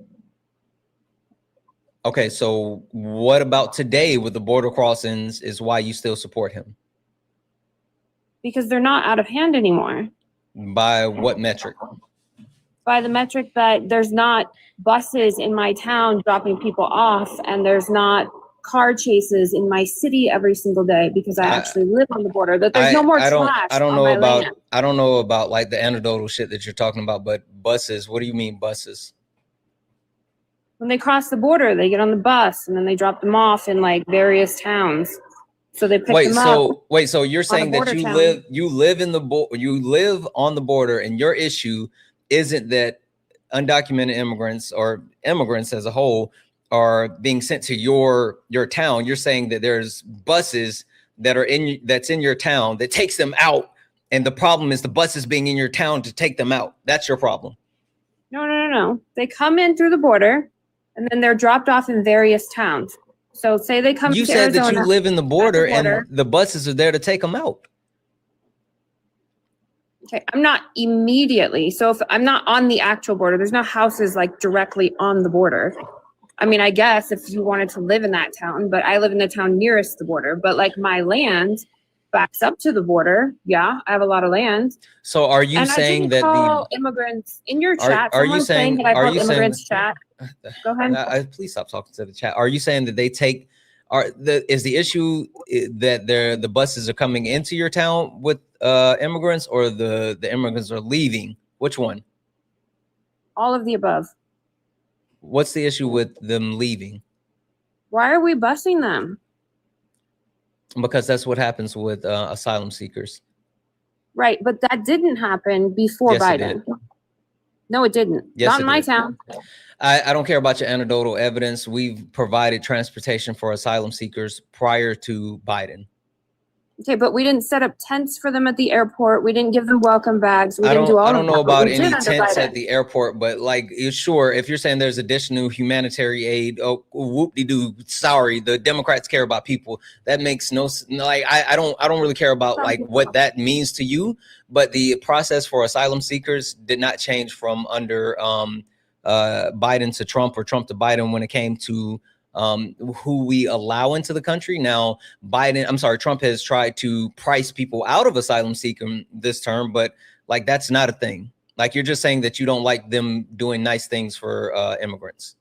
Okay, so what about today with the border crossings is why you still support him? Because they're not out of hand anymore. By what metric? By the metric that there's not buses in my town dropping people off, and there's not car chases in my city every single day because I actually live on the border. That there's no more trash. I don't know about like the anecdotal shit that you're talking about, but buses. What do you mean buses? When they cross the border, they get on the bus and then they drop them off in like various towns. So they pick them up. So you're saying that you live on the border, and your issue isn't that undocumented immigrants or immigrants as a whole are being sent to your town. You're saying that there's buses that's in your town that takes them out, and the problem is the buses being in your town to take them out. That's your problem. No. They come in through the border, and then they're dropped off in various towns. So say they come. You said Arizona, that you live in the border, and the buses are there to take them out. Okay, I'm not immediately. So if I'm not on the actual border, there's no houses like directly on the border. I mean, I guess if you wanted to live in that town, but I live in the town nearest the border. But like my land backs up to the border. Yeah, I have a lot of land. So are you saying that the immigrants in your chat? Are you saying that I call immigrants chat? Go ahead. Please stop talking to the chat. Are you saying that they take? Is the issue that the buses are coming into your town with immigrants, or the immigrants are leaving? Which one? All of the above. What's the issue with them leaving? Why are we busing them? Because that's what happens with asylum seekers. Right, but that didn't happen before Biden. No, it didn't. Yes, not in my town. I don't care about your anecdotal evidence. We've provided transportation for asylum seekers prior to Biden. Okay, but we didn't set up tents for them at the airport. We didn't give them welcome bags. I don't know about any tents at the airport, but like, sure, if you're saying there's additional humanitarian aid, oh, whoop-de-doo, sorry, the Democrats care about people. That makes no, like, I don't really care about like what that means to you, but the process for asylum seekers did not change from under Biden to Trump or Trump to Biden when it came to who we allow into the country. Now, Trump has tried to price people out of asylum seeking this term, but like, that's not a thing. Like, you're just saying that you don't like them doing nice things for immigrants.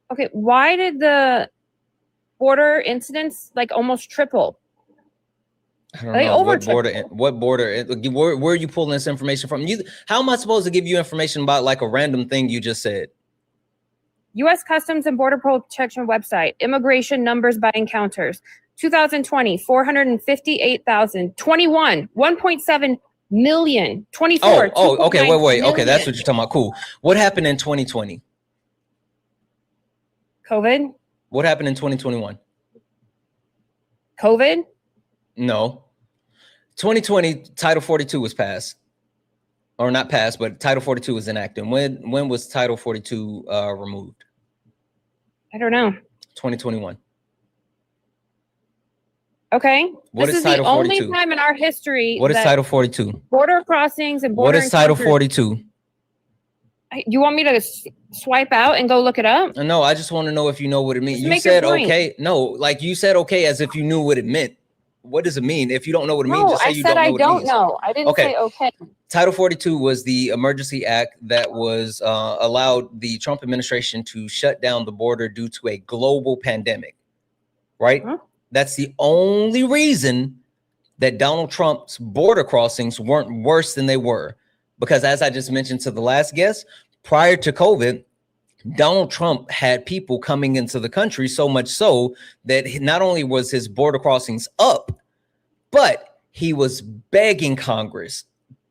Okay, why did the border incidents like almost triple? I don't know what border, where are you pulling this information from? How am I supposed to give you information about like a random thing you just said? U.S. Customs and Border Protection website, immigration numbers by encounters. 2020, 458,000. 21, 1.7 million. 24. Okay, wait. Okay, that's what you're talking about. Cool. What happened in 2020? COVID. What happened in 2021? COVID. No. 2020, Title 42 was passed. Or not passed, but Title 42 was enacted. When was Title 42 removed? I don't know. 2021. Okay. What this is Title 42? The only time in our history. What is Title 42? Border crossings and border. What is Title 42? You want me to swipe out and go look it up? No, I just want to know if you know what it means. You said okay. No, like you said okay as if you knew what it meant. What does it mean? If you don't know what it means, just say you don't know what it means. I didn't say okay. Title 42 was the emergency act that was allowed the Trump administration to shut down the border due to a global pandemic, right? Huh? That's the only reason that Donald Trump's border crossings weren't worse than they were. Because as I just mentioned to the last guest, prior to COVID, Donald Trump had people coming into the country so much so that not only was his border crossings up, but he was begging Congress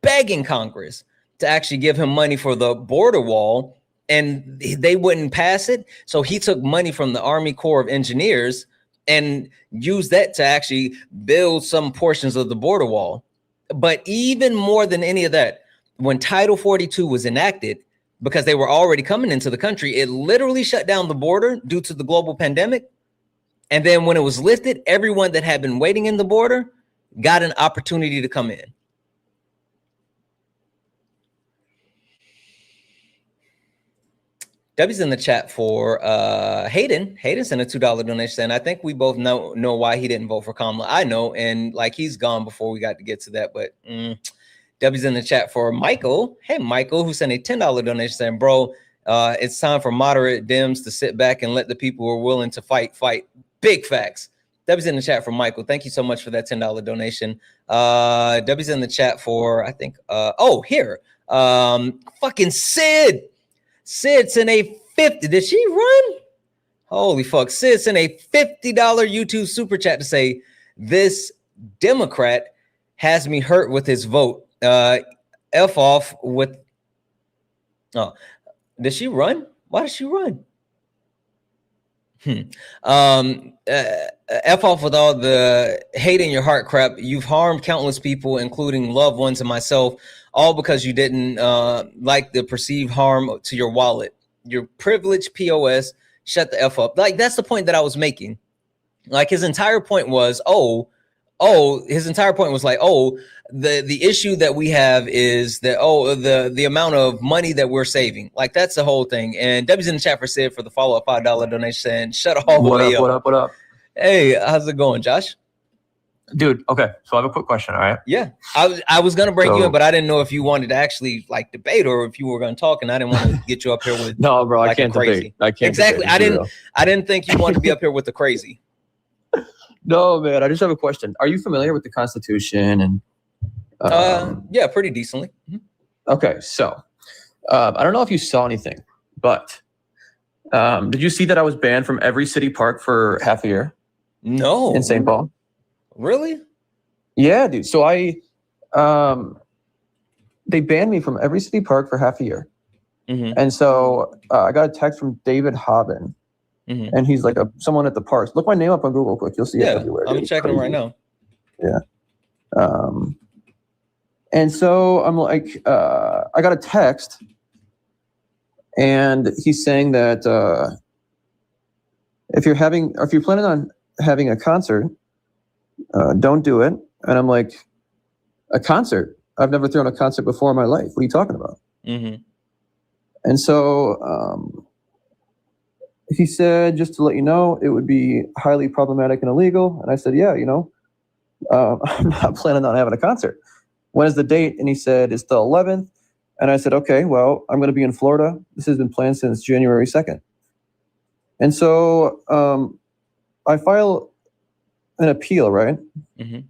to actually give him money for the border wall, and they wouldn't pass it. So he took money from the Army Corps of Engineers and used that to actually build some portions of the border wall. But even more than any of that, when Title 42 was enacted, because they were already coming into the country, it literally shut down the border due to the global pandemic. And then when it was lifted, everyone that had been waiting in the border got an opportunity to come in. Debbie's in the chat for Hayden. Hayden sent a $2 donation, and I think we both know why he didn't vote for Kamala. I know, and like he's gone before we got to get to that, but Debbie's in the chat for Michael. Hey, Michael, who sent a $10 donation saying, bro, it's time for moderate Dems to sit back and let the people who are willing to fight. Big facts. Debbie's in the chat for Michael. Thank you so much for that $10 donation. Debbie's in the chat for, I think, fucking Sid. Sid sent a 50. Did she run? Holy fuck. Sis in a $50 YouTube super chat to say, this Democrat has me hurt with his vote. F off with... Oh, did she run? Why did she run? F off with all the hate in your heart crap. You've harmed countless people, including loved ones and myself, all because you didn't like the perceived harm to your wallet. Your privileged POS, shut the F up. Like, that's the point that I was making. Like, his entire point was, his entire point was like, the issue that we have is that, the amount of money that we're saving. Like, that's the whole thing. And Debbie's in the chat for Sid for the follow-up $5 donation saying, shut all the way up. What up? Hey, how's it going, Josh? Dude, okay, so I have a quick question, all right? Yeah, I was going to bring you in, but I didn't know if you wanted to actually, like, debate or if you were going to talk, and I didn't want to get you up here with no, bro, I can't crazy. Debate. I can't exactly. Debate, I didn't think you wanted to be up here with the crazy. No, man, I just have a question. Are you familiar with the Constitution? And yeah, pretty decently. Mm-hmm. Okay, so I don't know if you saw anything, but did you see that I was banned from every city park for half a year? No. In St. Paul? Really? Yeah, dude. So they banned me from every city park for half a year. Mm-hmm. And so I got a text from David Hobbin. Mm-hmm. And he's like someone at the parks. Look my name up on Google quick. You'll see it everywhere. I'm checking him right now. Yeah. And so I'm like, I got a text, and he's saying that if you're planning on having a concert, don't do it. And I'm like, a concert? I've never thrown a concert before in my life. What are you talking about? Mm-hmm. And so he said, just to let you know, it would be highly problematic and illegal. And I said, yeah, I'm not planning on having a concert. When is the date? And he said, it's the 11th. And I said, okay, well, I'm going to be in Florida. This has been planned since January 2nd. And so I file an appeal, right? Mm-hmm.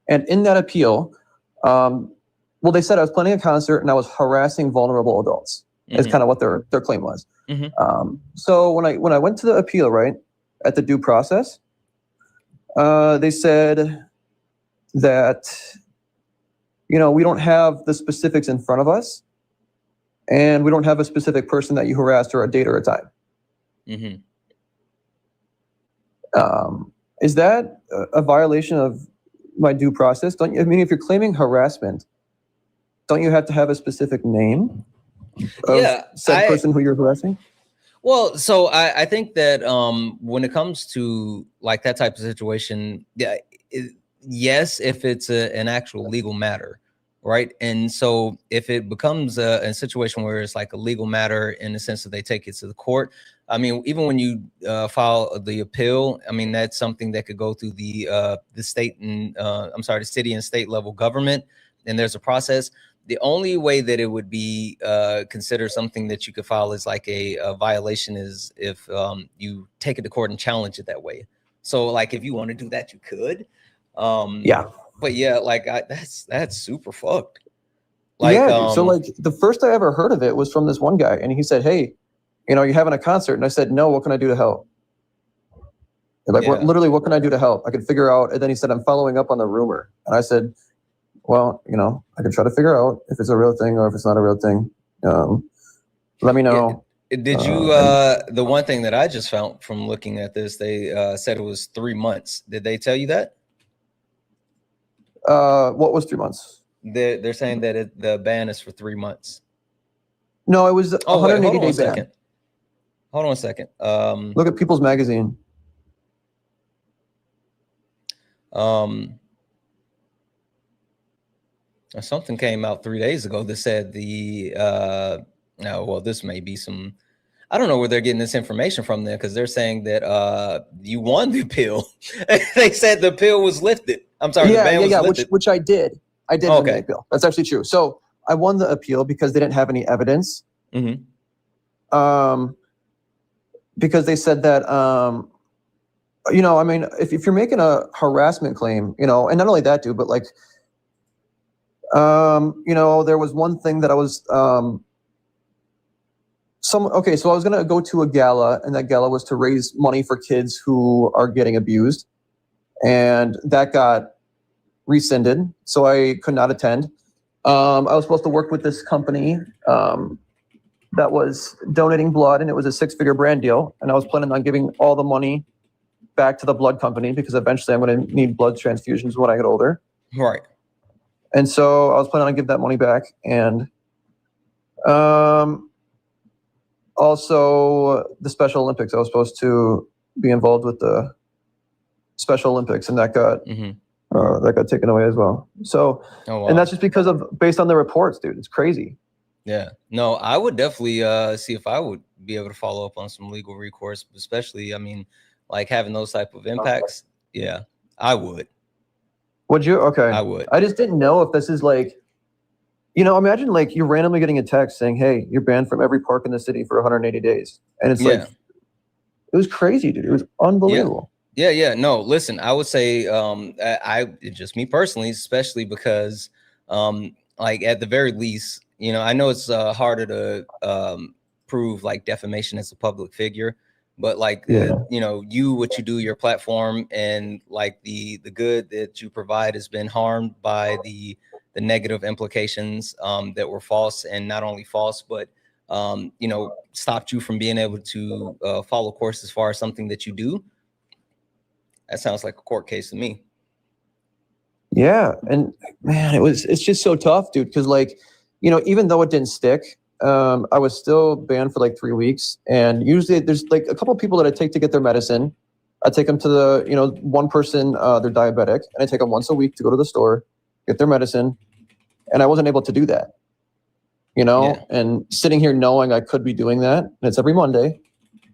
And in that appeal, they said I was planning a concert and I was harassing vulnerable adults. Is kind of what their claim was. Mm-hmm. So when I went to the appeal, right, at the due process, they said that, we don't have the specifics in front of us, and we don't have a specific person that you harassed or a date or a time. Mm-hmm. Is that a violation of my due process? If you're claiming harassment, don't you have to have a specific name? Said person who you're harassing? Well, so I think that when it comes to like that type of situation, yes, if it's an actual legal matter, right? And so if it becomes a situation where it's like a legal matter in the sense that they take it to the court, I mean, even when you file the appeal, I mean, that's something that could go through the state and the city and state level government, and there's a process. The only way that it would be considered something that you could file as like a violation is if you take it to court and challenge it that way. So like if you want to do that, you could. Yeah. But yeah, like that's super fucked. Like, yeah. So like the first I ever heard of it was from this one guy, and he said, "Hey, you're having a concert," and I said, "No. What can I do to help?" Like, what can I do to help? I could figure out. And then he said, "I'm following up on the rumor," and I said, well, I can try to figure out if it's a real thing or if it's not a real thing. Let me know. Did you, the one thing that I just found from looking at this, they said it was 3 months. Did they tell you that? What was 3 months? They're saying that the ban is for 3 months. No, it was 180 day ban. Hold on a second. Look at People's Magazine. Something came out 3 days ago that said this may be some, I don't know where they're getting this information from there, because they're saying that you won the appeal. They said the appeal was lifted. I'm sorry, the ban was lifted. Which I did. I did win the appeal. That's actually true. So I won the appeal because they didn't have any evidence. Mm-hmm. Because they said that, if you're making a harassment claim, and not only that, dude, but like, there was one thing that I was Okay, so I was gonna go to a gala, and that gala was to raise money for kids who are getting abused, and that got rescinded, so I could not attend. I was supposed to work with this company that was donating blood, and it was a 6-figure brand deal, and I was planning on giving all the money back to the blood company because eventually I'm going to need blood transfusions when I get older. Right. And so I was planning on giving that money back, and also the Special Olympics. I was supposed to be involved with the Special Olympics, and that got taken away as well. So, and that's just because of based on the reports, dude. It's crazy. Yeah. No, I would definitely see if I would be able to follow up on some legal recourse, especially, I mean, like having those type of impacts. Yeah, I would. Would you? Okay. I would. I just didn't know if this is like, you know, imagine like you're randomly getting a text saying, hey, you're banned from every park in the city for 180 days. And it's like, it was crazy, dude. It was unbelievable. Yeah. No, listen, I would say, just me personally, especially because, like at the very least, you know, I know it's harder to prove like defamation as a public figure, but like, you know, what you do, your platform, and like the good that you provide has been harmed by the negative implications that were false, and not only false, but you know, stopped you from being able to follow course as far as something that you do. That sounds like a court case to me. Yeah, and man, it's just so tough, dude, because like, you know, even though it didn't stick, I was still banned for like 3 weeks. And usually there's like a couple of people that I take to get their medicine. I take them to the, you know, one person, they're diabetic, and I take them once a week to go to the store, get their medicine. And I wasn't able to do that, you know, and sitting here knowing I could be doing that, and it's every Monday,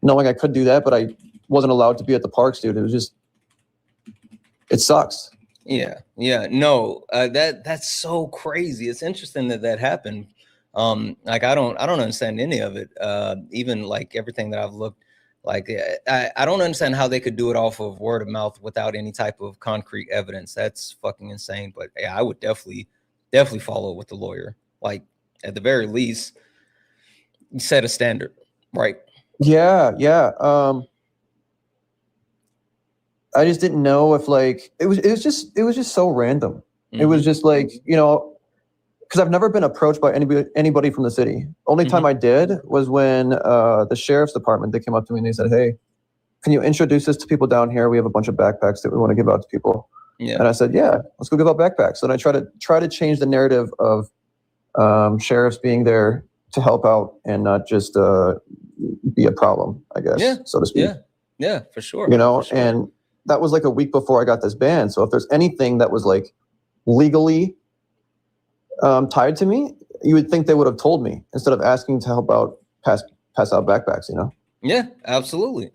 knowing I could do that, but I wasn't allowed to be at the parks, dude. It was just, it sucks. Yeah. No, that's so crazy. It's interesting that happened. Like I don't understand any of it. Even like everything that I've looked, like I don't understand how they could do it off of word of mouth without any type of concrete evidence. That's fucking insane. But yeah, I would definitely follow with the lawyer. Like at the very least, you set a standard, right? Yeah. I just didn't know if like it was just so random. Mm-hmm. It was just like, you know, because I've never been approached by anybody from the city. Only time I did was when the sheriff's department, they came up to me and they said, hey, can you introduce us to people down here? We have a bunch of backpacks that we want to give out to people. Yeah. And I said, yeah, let's go give out backpacks. And I try to change the narrative of sheriffs being there to help out and not just be a problem, I guess, so to speak. Yeah, for sure. You know, and that was like a week before I got this ban. So if there's anything that was like legally tied to me, you would think they would have told me instead of asking to help out, pass out backpacks, you know? Yeah, absolutely.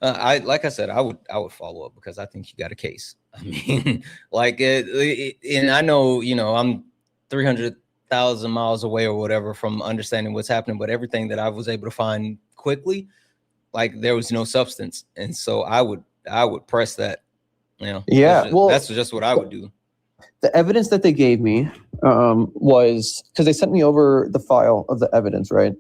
Like I said, I would follow up because I think you got a case. I mean, like and I know, you know, I'm 300,000 miles away or whatever from understanding what's happening, but everything that I was able to find quickly, like there was no substance. And so I would press that, you know. Yeah, that's just what I would do. The evidence that they gave me was because they sent me over the file of the evidence, right?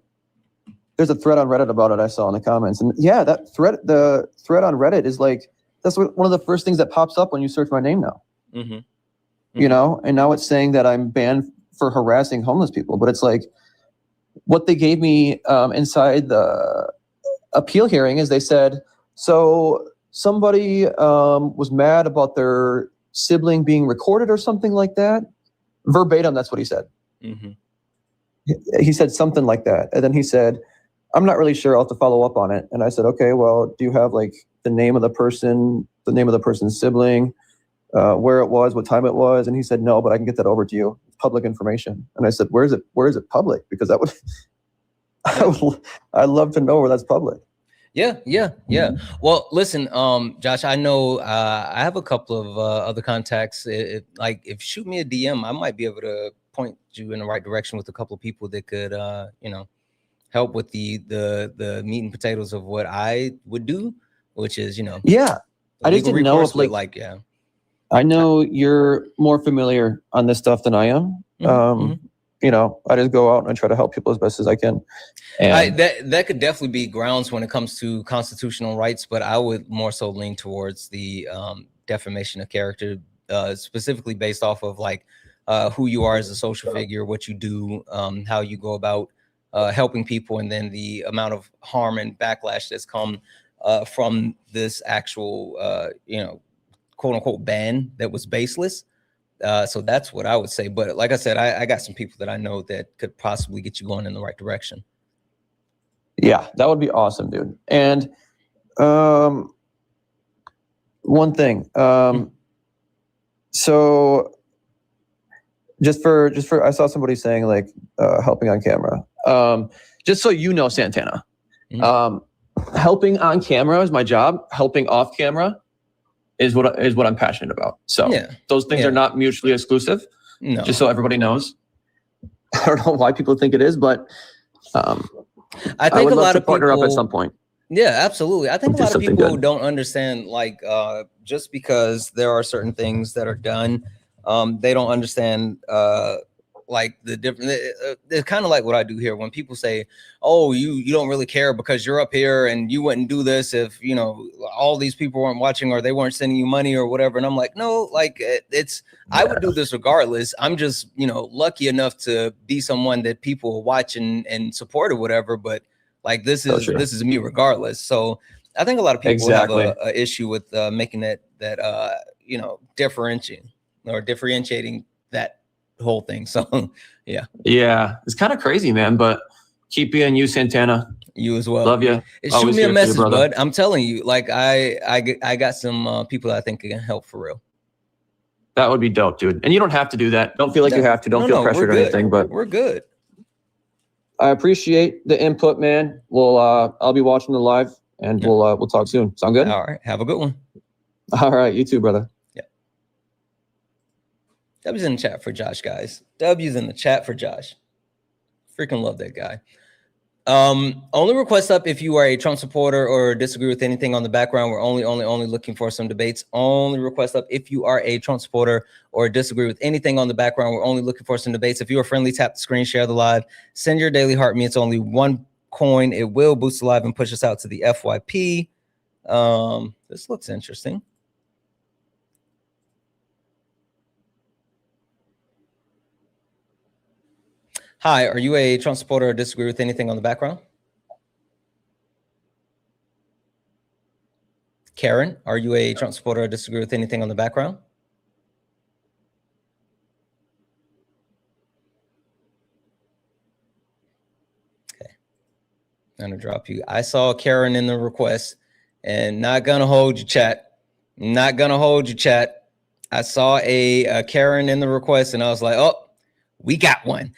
There's a thread on Reddit about it I saw in the comments. And yeah, the thread on Reddit is like, that's one of the first things that pops up when you search my name now. You know, and now it's saying that I'm banned for harassing homeless people. But it's like, what they gave me inside the appeal hearing is they said, so somebody was mad about their sibling being recorded or something like that. Verbatim, that's what he said. He said something like that. And then he said, I'm not really sure. I'll have to follow up on it. And I said, okay, well, do you have like the name of the person's sibling, where it was, what time it was? And he said, no, but I can get that over to you. It's public information. And I said, where is it public? Because that would, I'd love to know where that's public. Yeah. Well, listen, Josh, I know I have a couple of other contacts. If shoot me a DM, I might be able to point you in the right direction with a couple of people that could, you know, help with the meat and potatoes of what I would do, which is, you know. Yeah, I just didn't know if I know you're more familiar on this stuff than I am. you know, I just go out and I try to help people as best as I can. And that could definitely be grounds when it comes to constitutional rights, but I would more so lean towards the defamation of character, specifically based off of like who you are as a social figure, what you do, how you go about helping people, and then the amount of harm and backlash that's come from this actual, you know, quote unquote ban that was baseless. So that's what I would say. But like I said, I got some people that I know that could possibly get you going in the right direction. Yeah, that would be awesome, dude. And one thing, so just for I saw somebody saying like helping on camera. Just so you know, Santana, helping on camera is my job. Helping off camera is what I'm passionate about. So those things are not mutually exclusive. No. Just so everybody knows. I don't know why people think it is, but I think a lot of people partner up at some point. Yeah, absolutely. I think a lot of people don't understand, like, just because there are certain things that are done, they don't understand, like the different. It's kind of like what I do here when people say, "Oh, you don't really care because you're up here and you wouldn't do this if you know all these people weren't watching or they weren't sending you money or whatever." And I'm like, no, like I would do this regardless. I'm just lucky enough to be someone that people watch and support or whatever. But like this is me regardless. So I think a lot of people have a issue with making that differentiating that whole thing. So yeah, it's kind of crazy, man, but keep being you, Santana. You as well. Love you. Shoot me a message, bud. I'm telling you, like I got some people that I think can help for real. That would be dope, dude. And you don't have to do that. Don't feel like you have to. Don't feel pressured or anything, but we're good. I appreciate the input, man. I'll be watching the live and we'll talk soon. Sound good? All right. Have a good one. All right, you too, brother. W's in the chat for Josh, guys. W's in the chat for Josh. Freaking love that guy. Only request up if you are a Trump supporter or disagree with anything on the background. We're only looking for some debates. Only request up if you are a Trump supporter or disagree with anything on the background. We're only looking for some debates. If you are friendly, tap the screen, share the live, send your daily heart. Me, it's only 1 coin. It will boost the live and push us out to the FYP. This looks interesting. Hi, are you a Trump supporter or disagree with anything on the background? Karen, are you a Trump supporter or disagree with anything on the background? Okay, I'm gonna drop you. I saw Karen in the request, and not gonna hold you, chat. Not gonna hold you, chat. I saw a Karen in the request, and I was like, oh, we got one.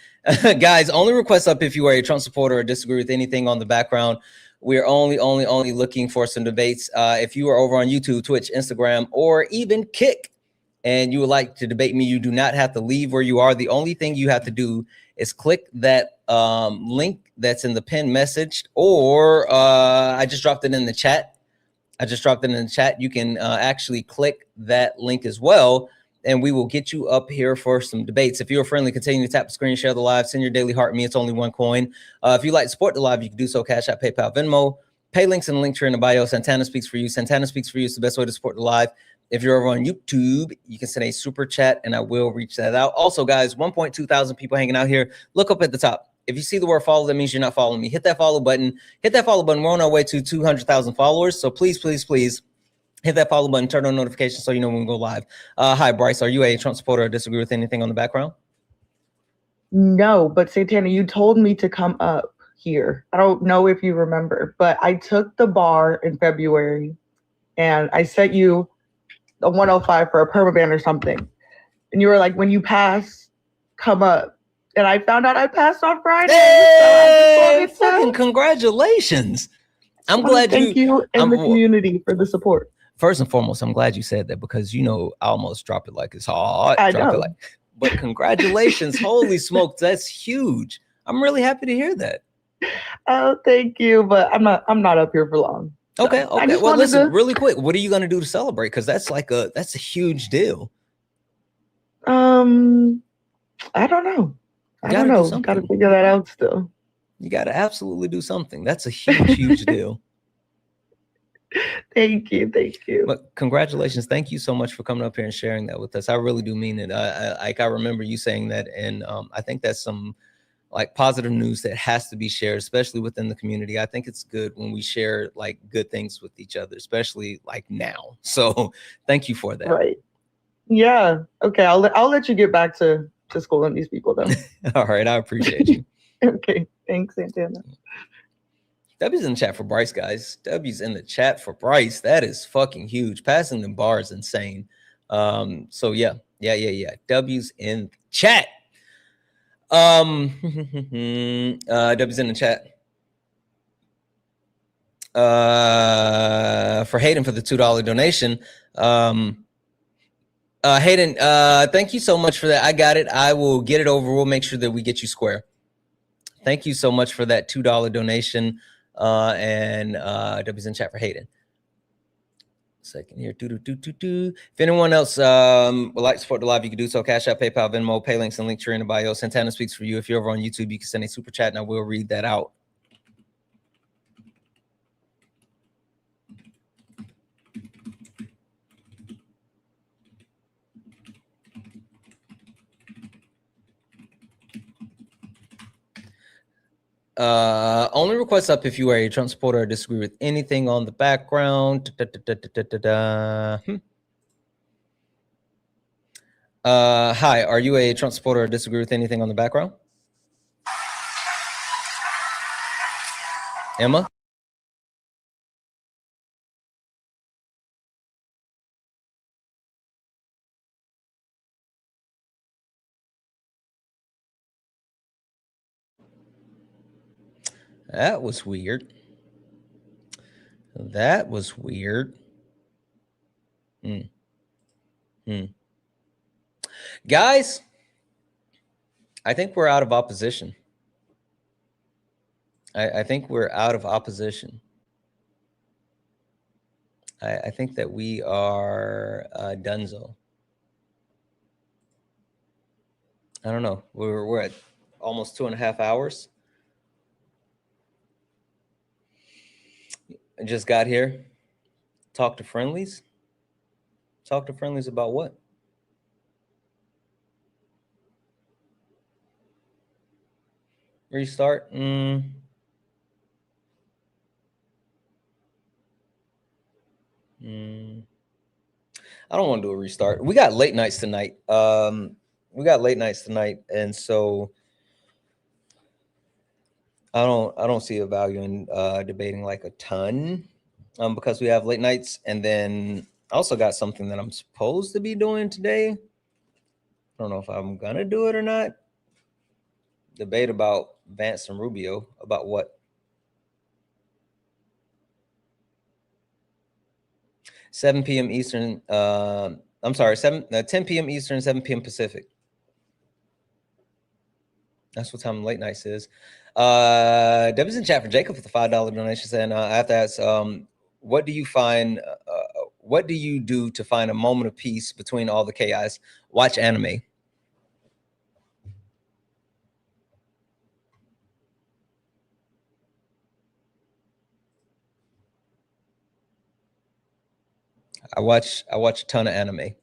Guys, only request up if you are a Trump supporter or disagree with anything on the background. We're only looking for some debates. If you are over on YouTube, Twitch, Instagram, or even Kick, and you would like to debate me, you do not have to leave where you are. The only thing you have to do is click that link that's in the pinned message, or I just dropped it in the chat. You can actually click that link as well, and we will get you up here for some debates. If you're friendly, continue to tap the screen, share the live, send your daily heart. Me, it's only 1 coin. If you'd like to support the live, you can do so. Cash App, PayPal, Venmo. Pay links in the link tree in the bio. Santana Speaks for You. Santana Speaks for You is the best way to support the live. If you're over on YouTube, you can send a super chat, and I will reach that out. Also, guys, 1.2 thousand people hanging out here. Look up at the top. If you see the word follow, that means you're not following me. Hit that follow button. Hit that follow button. We're on our way to 200,000 followers. So please, please, please, hit that follow button, turn on notifications so you know when we go live. Hi, Bryce. Are you a Trump supporter or disagree with anything on the background? No, but Santana, you told me to come up here. I don't know if you remember, but I took the bar in February and I sent you a 105 for a permaban or something. And you were like, when you pass, come up. And I found out I passed on Friday. Hey, fucking congratulations. I'm glad thank you and the community for the support. First and foremost, I'm glad you said that because, I almost dropped it like it's hot. I know. But congratulations. Holy smokes. That's huge. I'm really happy to hear that. Oh, thank you. But I'm not up here for long. So okay. Well, listen, really quick. What are you going to do to celebrate? Because that's a huge deal. I don't know. I don't know. Got to figure that out still. You got to absolutely do something. That's a huge, huge deal. Thank you. But congratulations. Thank you so much for coming up here and sharing that with us. I really do mean it. I remember you saying that, and I think that's some like positive news that has to be shared, especially within the community. I think it's good when we share like good things with each other, especially like now. So thank you for that. Right. Yeah. Okay. I'll let you get back to schooling these people though. All right. I appreciate you. Okay. Thanks, Santana. W's in the chat for Bryce, guys. W's in the chat for Bryce. That is fucking huge. Passing the bar is insane. So yeah. W's in the chat. W's in the chat. For Hayden for the $2 donation. Hayden, thank you so much for that. I got it. I will get it over. We'll make sure that we get you square. Thank you so much for that $2 donation. And W's in chat for Hayden. Second here. If anyone else would like to support the live, you can do so. Cash App, PayPal, Venmo, pay links, and link tree in the bio. Santana speaks for you. If you're over on YouTube, you can send a super chat and I will read that out. Only request up if you are a Trump supporter or disagree with anything on the background. Hi, are you a Trump supporter or disagree with anything on the background? Emma? That was weird. That was weird. Guys, I think we're out of opposition. I think we're out of opposition. I think that we are donezo. I don't know. We're at almost 2.5 hours. I just got here. Talk to friendlies. Talk to friendlies about what? Restart. I don't want to do a restart. We got late nights tonight. And so I don't see a value in debating like a ton, because we have late nights, and then I also got something that I'm supposed to be doing today. I don't know if I'm gonna do it or not. Debate about Vance and Rubio. About what? 7 p.m. Eastern. I'm sorry, 10 p.m. Eastern, 7 p.m. Pacific. That's what time late nights is. Debbie's in chat for Jacob with the $5 donation saying, I have to ask, what do you find? What do you do to find a moment of peace between all the chaos? Watch anime. I watch a ton of anime,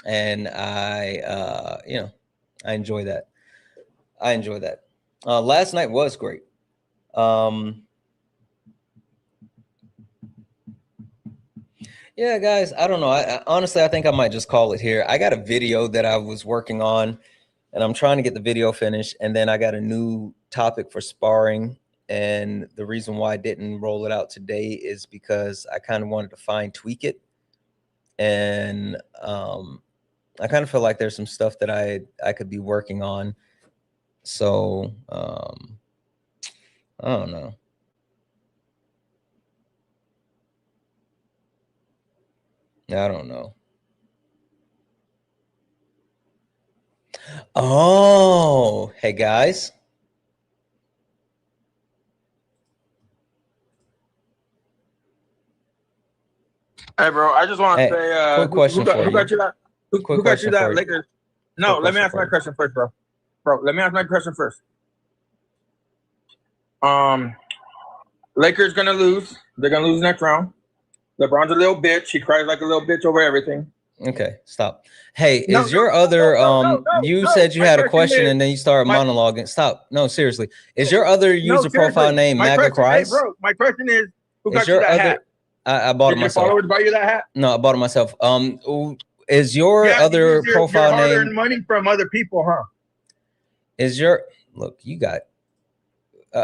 and I enjoy that. Last night was great. Yeah, guys, I don't know. Honestly, I think I might just call it here. I got a video that I was working on, and I'm trying to get the video finished. And then I got a new topic for sparring. And the reason why I didn't roll it out today is because I kind of wanted to fine tweak it. And I kind of feel like there's some stuff that I could be working on. So I don't know. I don't know. Oh, hey guys. Hey, bro, I just want to say, quick question who got you that? Who got you that Lakers? No, let me ask my question first, bro. Bro, let me ask my question first. Lakers gonna lose. They're gonna lose next round. LeBron's a little bitch. He cries like a little bitch over everything. Okay, stop. Hey, No, is your other you said you My had a question question is- and then you started my- monologuing. Stop. No, seriously. Is your other No, user profile seriously. name My MAGA question- hey, Cries? bro, my question is, who Is got you your that other hat? I bought it Did your myself. followers buy you that hat? No, I bought it myself. Is your Yeah, other because profile you're hard-earned name money from other people, huh? is your look, you got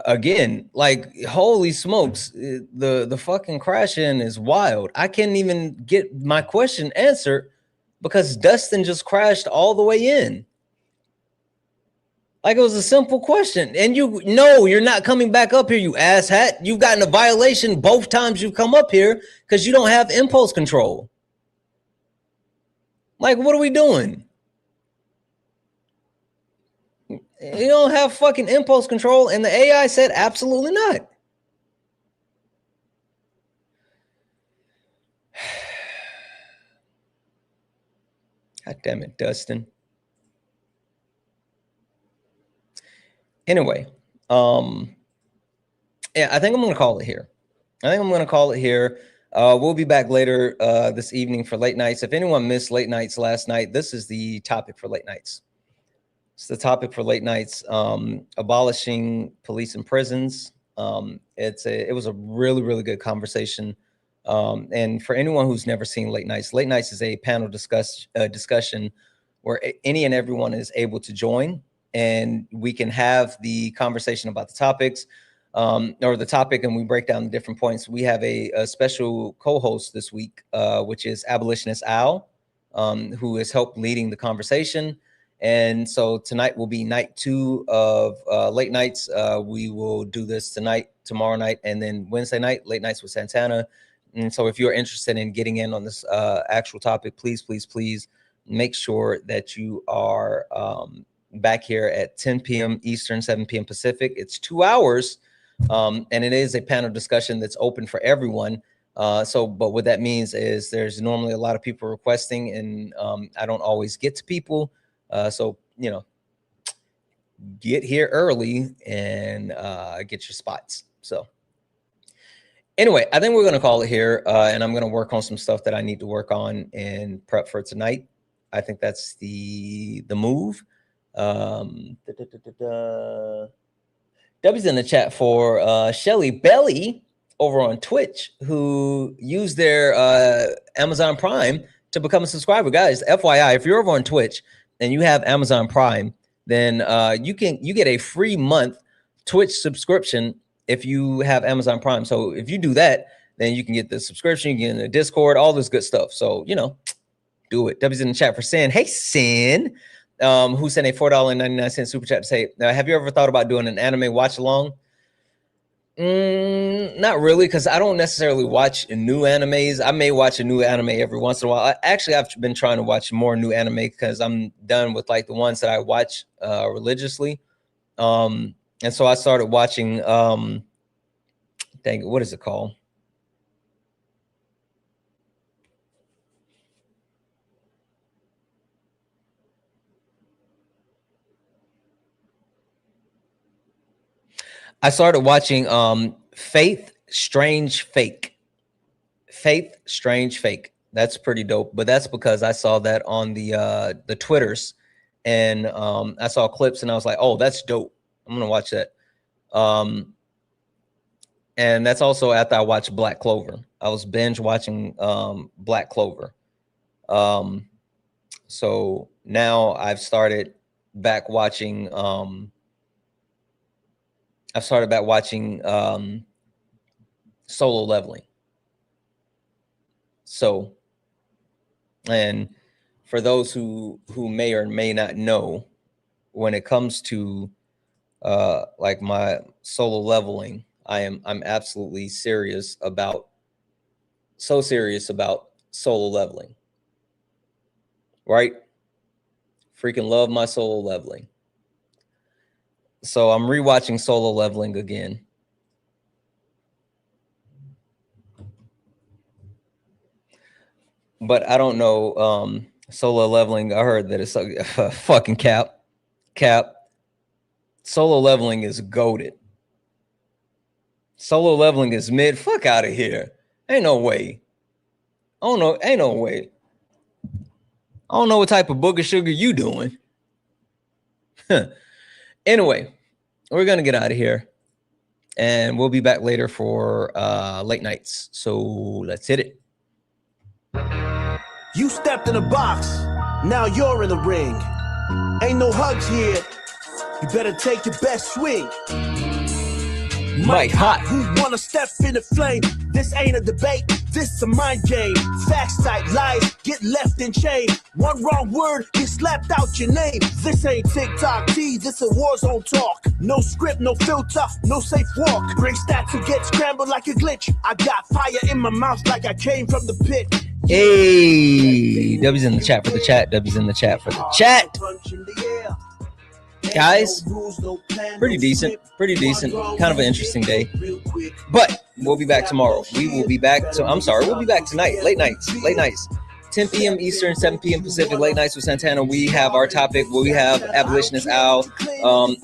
again, like holy smokes, the fucking crash in is wild. I can't even get my question answered because Dustin just crashed all the way in. Like it was a simple question. And you're not coming back up here, you asshat. You've gotten a violation both times you've come up here because you don't have impulse control. Like, what are we doing? You don't have fucking impulse control. And the AI said, absolutely not. God damn it, Dustin. Anyway, yeah, I think I'm going to call it here. We'll be back later this evening for late nights. If anyone missed late nights last night, this is the topic for late nights. It's the topic for late nights, abolishing police and prisons. It was a really, really good conversation. And for anyone who's never seen late nights is a panel discussion where any and everyone is able to join, and we can have the conversation about the topics. Or the topic, and we break down the different points. We have a special co-host this week, which is abolitionist Al, who has helped leading the conversation. And so tonight will be night 2 of late nights. We will do this tonight, tomorrow night, and then Wednesday night, late nights with Santana. And so if you're interested in getting in on this actual topic, please make sure that you are back here at 10 p.m. Eastern, 7 p.m. Pacific. It's 2 hours. And it is a panel discussion that's open for everyone. But what that means is there's normally a lot of people requesting, and I don't always get to people. So, get here early and get your spots. So anyway, I think we're going to call it here, and I'm going to work on some stuff that I need to work on and prep for tonight. I think that's the move. W's in the chat for Shelly Belly over on Twitch, who used their Amazon Prime to become a subscriber. Guys, FYI, if you're over on Twitch and you have Amazon Prime, then you get a free month Twitch subscription if you have Amazon Prime. So if you do that, then you can get the subscription, you can get in the Discord, all this good stuff. So do it. W's in the chat for Sin. Hey, Sin. Who sent a $4.99 super chat to say, have you ever thought about doing an anime watch along? Not really, because I don't necessarily watch new animes. I may watch a new anime every once in a while. I've been trying to watch more new anime because I'm done with like the ones that I watch religiously. And so I started watching, what is it called? I started watching Faith Strange Fake. That's pretty dope, but that's because I saw that on the Twitters, and I saw clips and I was like, oh, that's dope. I'm gonna watch that. And that's also after I watched Black Clover. I was binge watching Black Clover. So now I've started back watching Solo Leveling. So, and for those who may or may not know, when it comes to like my solo leveling, I'm absolutely serious about solo leveling. Right? Freaking love my solo leveling. So I'm rewatching Solo Leveling again. But I don't know. Solo Leveling, I heard that it's a fucking cap. Solo leveling is goated. Solo leveling is mid. Fuck out of here. Ain't no way. Oh no, ain't no way. I don't know what type of booger sugar you doing. Anyway, we're gonna get out of here, and we'll be back later for late nights. So let's hit it. You stepped in a box, now you're in the ring. Ain't no hugs here. You better take your best swing. Mike Hot. Who wanna step in the flame? This ain't a debate, this a mind game. Facts type lies, get left in chain. One wrong word, get slapped out your name. This ain't TikTok T, this a war zone talk. No script, no filter, no safe walk. Bring stats and get scrambled like a glitch. I got fire in my mouth like I came from the pit. Hey, W's in the chat for the chat. W's in the chat for the chat. Guys, pretty decent. Kind of an interesting day. But we'll be back tomorrow. We will be back. We'll be back tonight. Late nights. 10 p.m. Eastern, 7 p.m. Pacific. Late nights with Santana. We have our topic where we have Abolitionist Al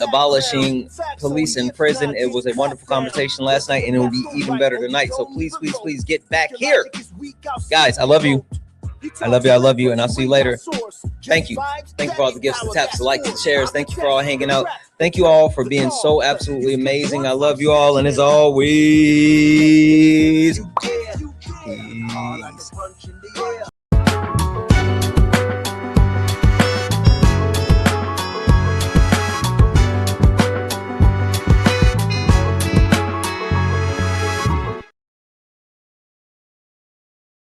abolishing police in prison. It was a wonderful conversation last night, and it will be even better tonight. So please get back here. Guys, I love you. I love you, and I'll see you later. Thank you for all the gifts, the taps, the likes, the shares. Thank you for all hanging out. Thank you all for being so absolutely amazing. I love you all, and as always, peace.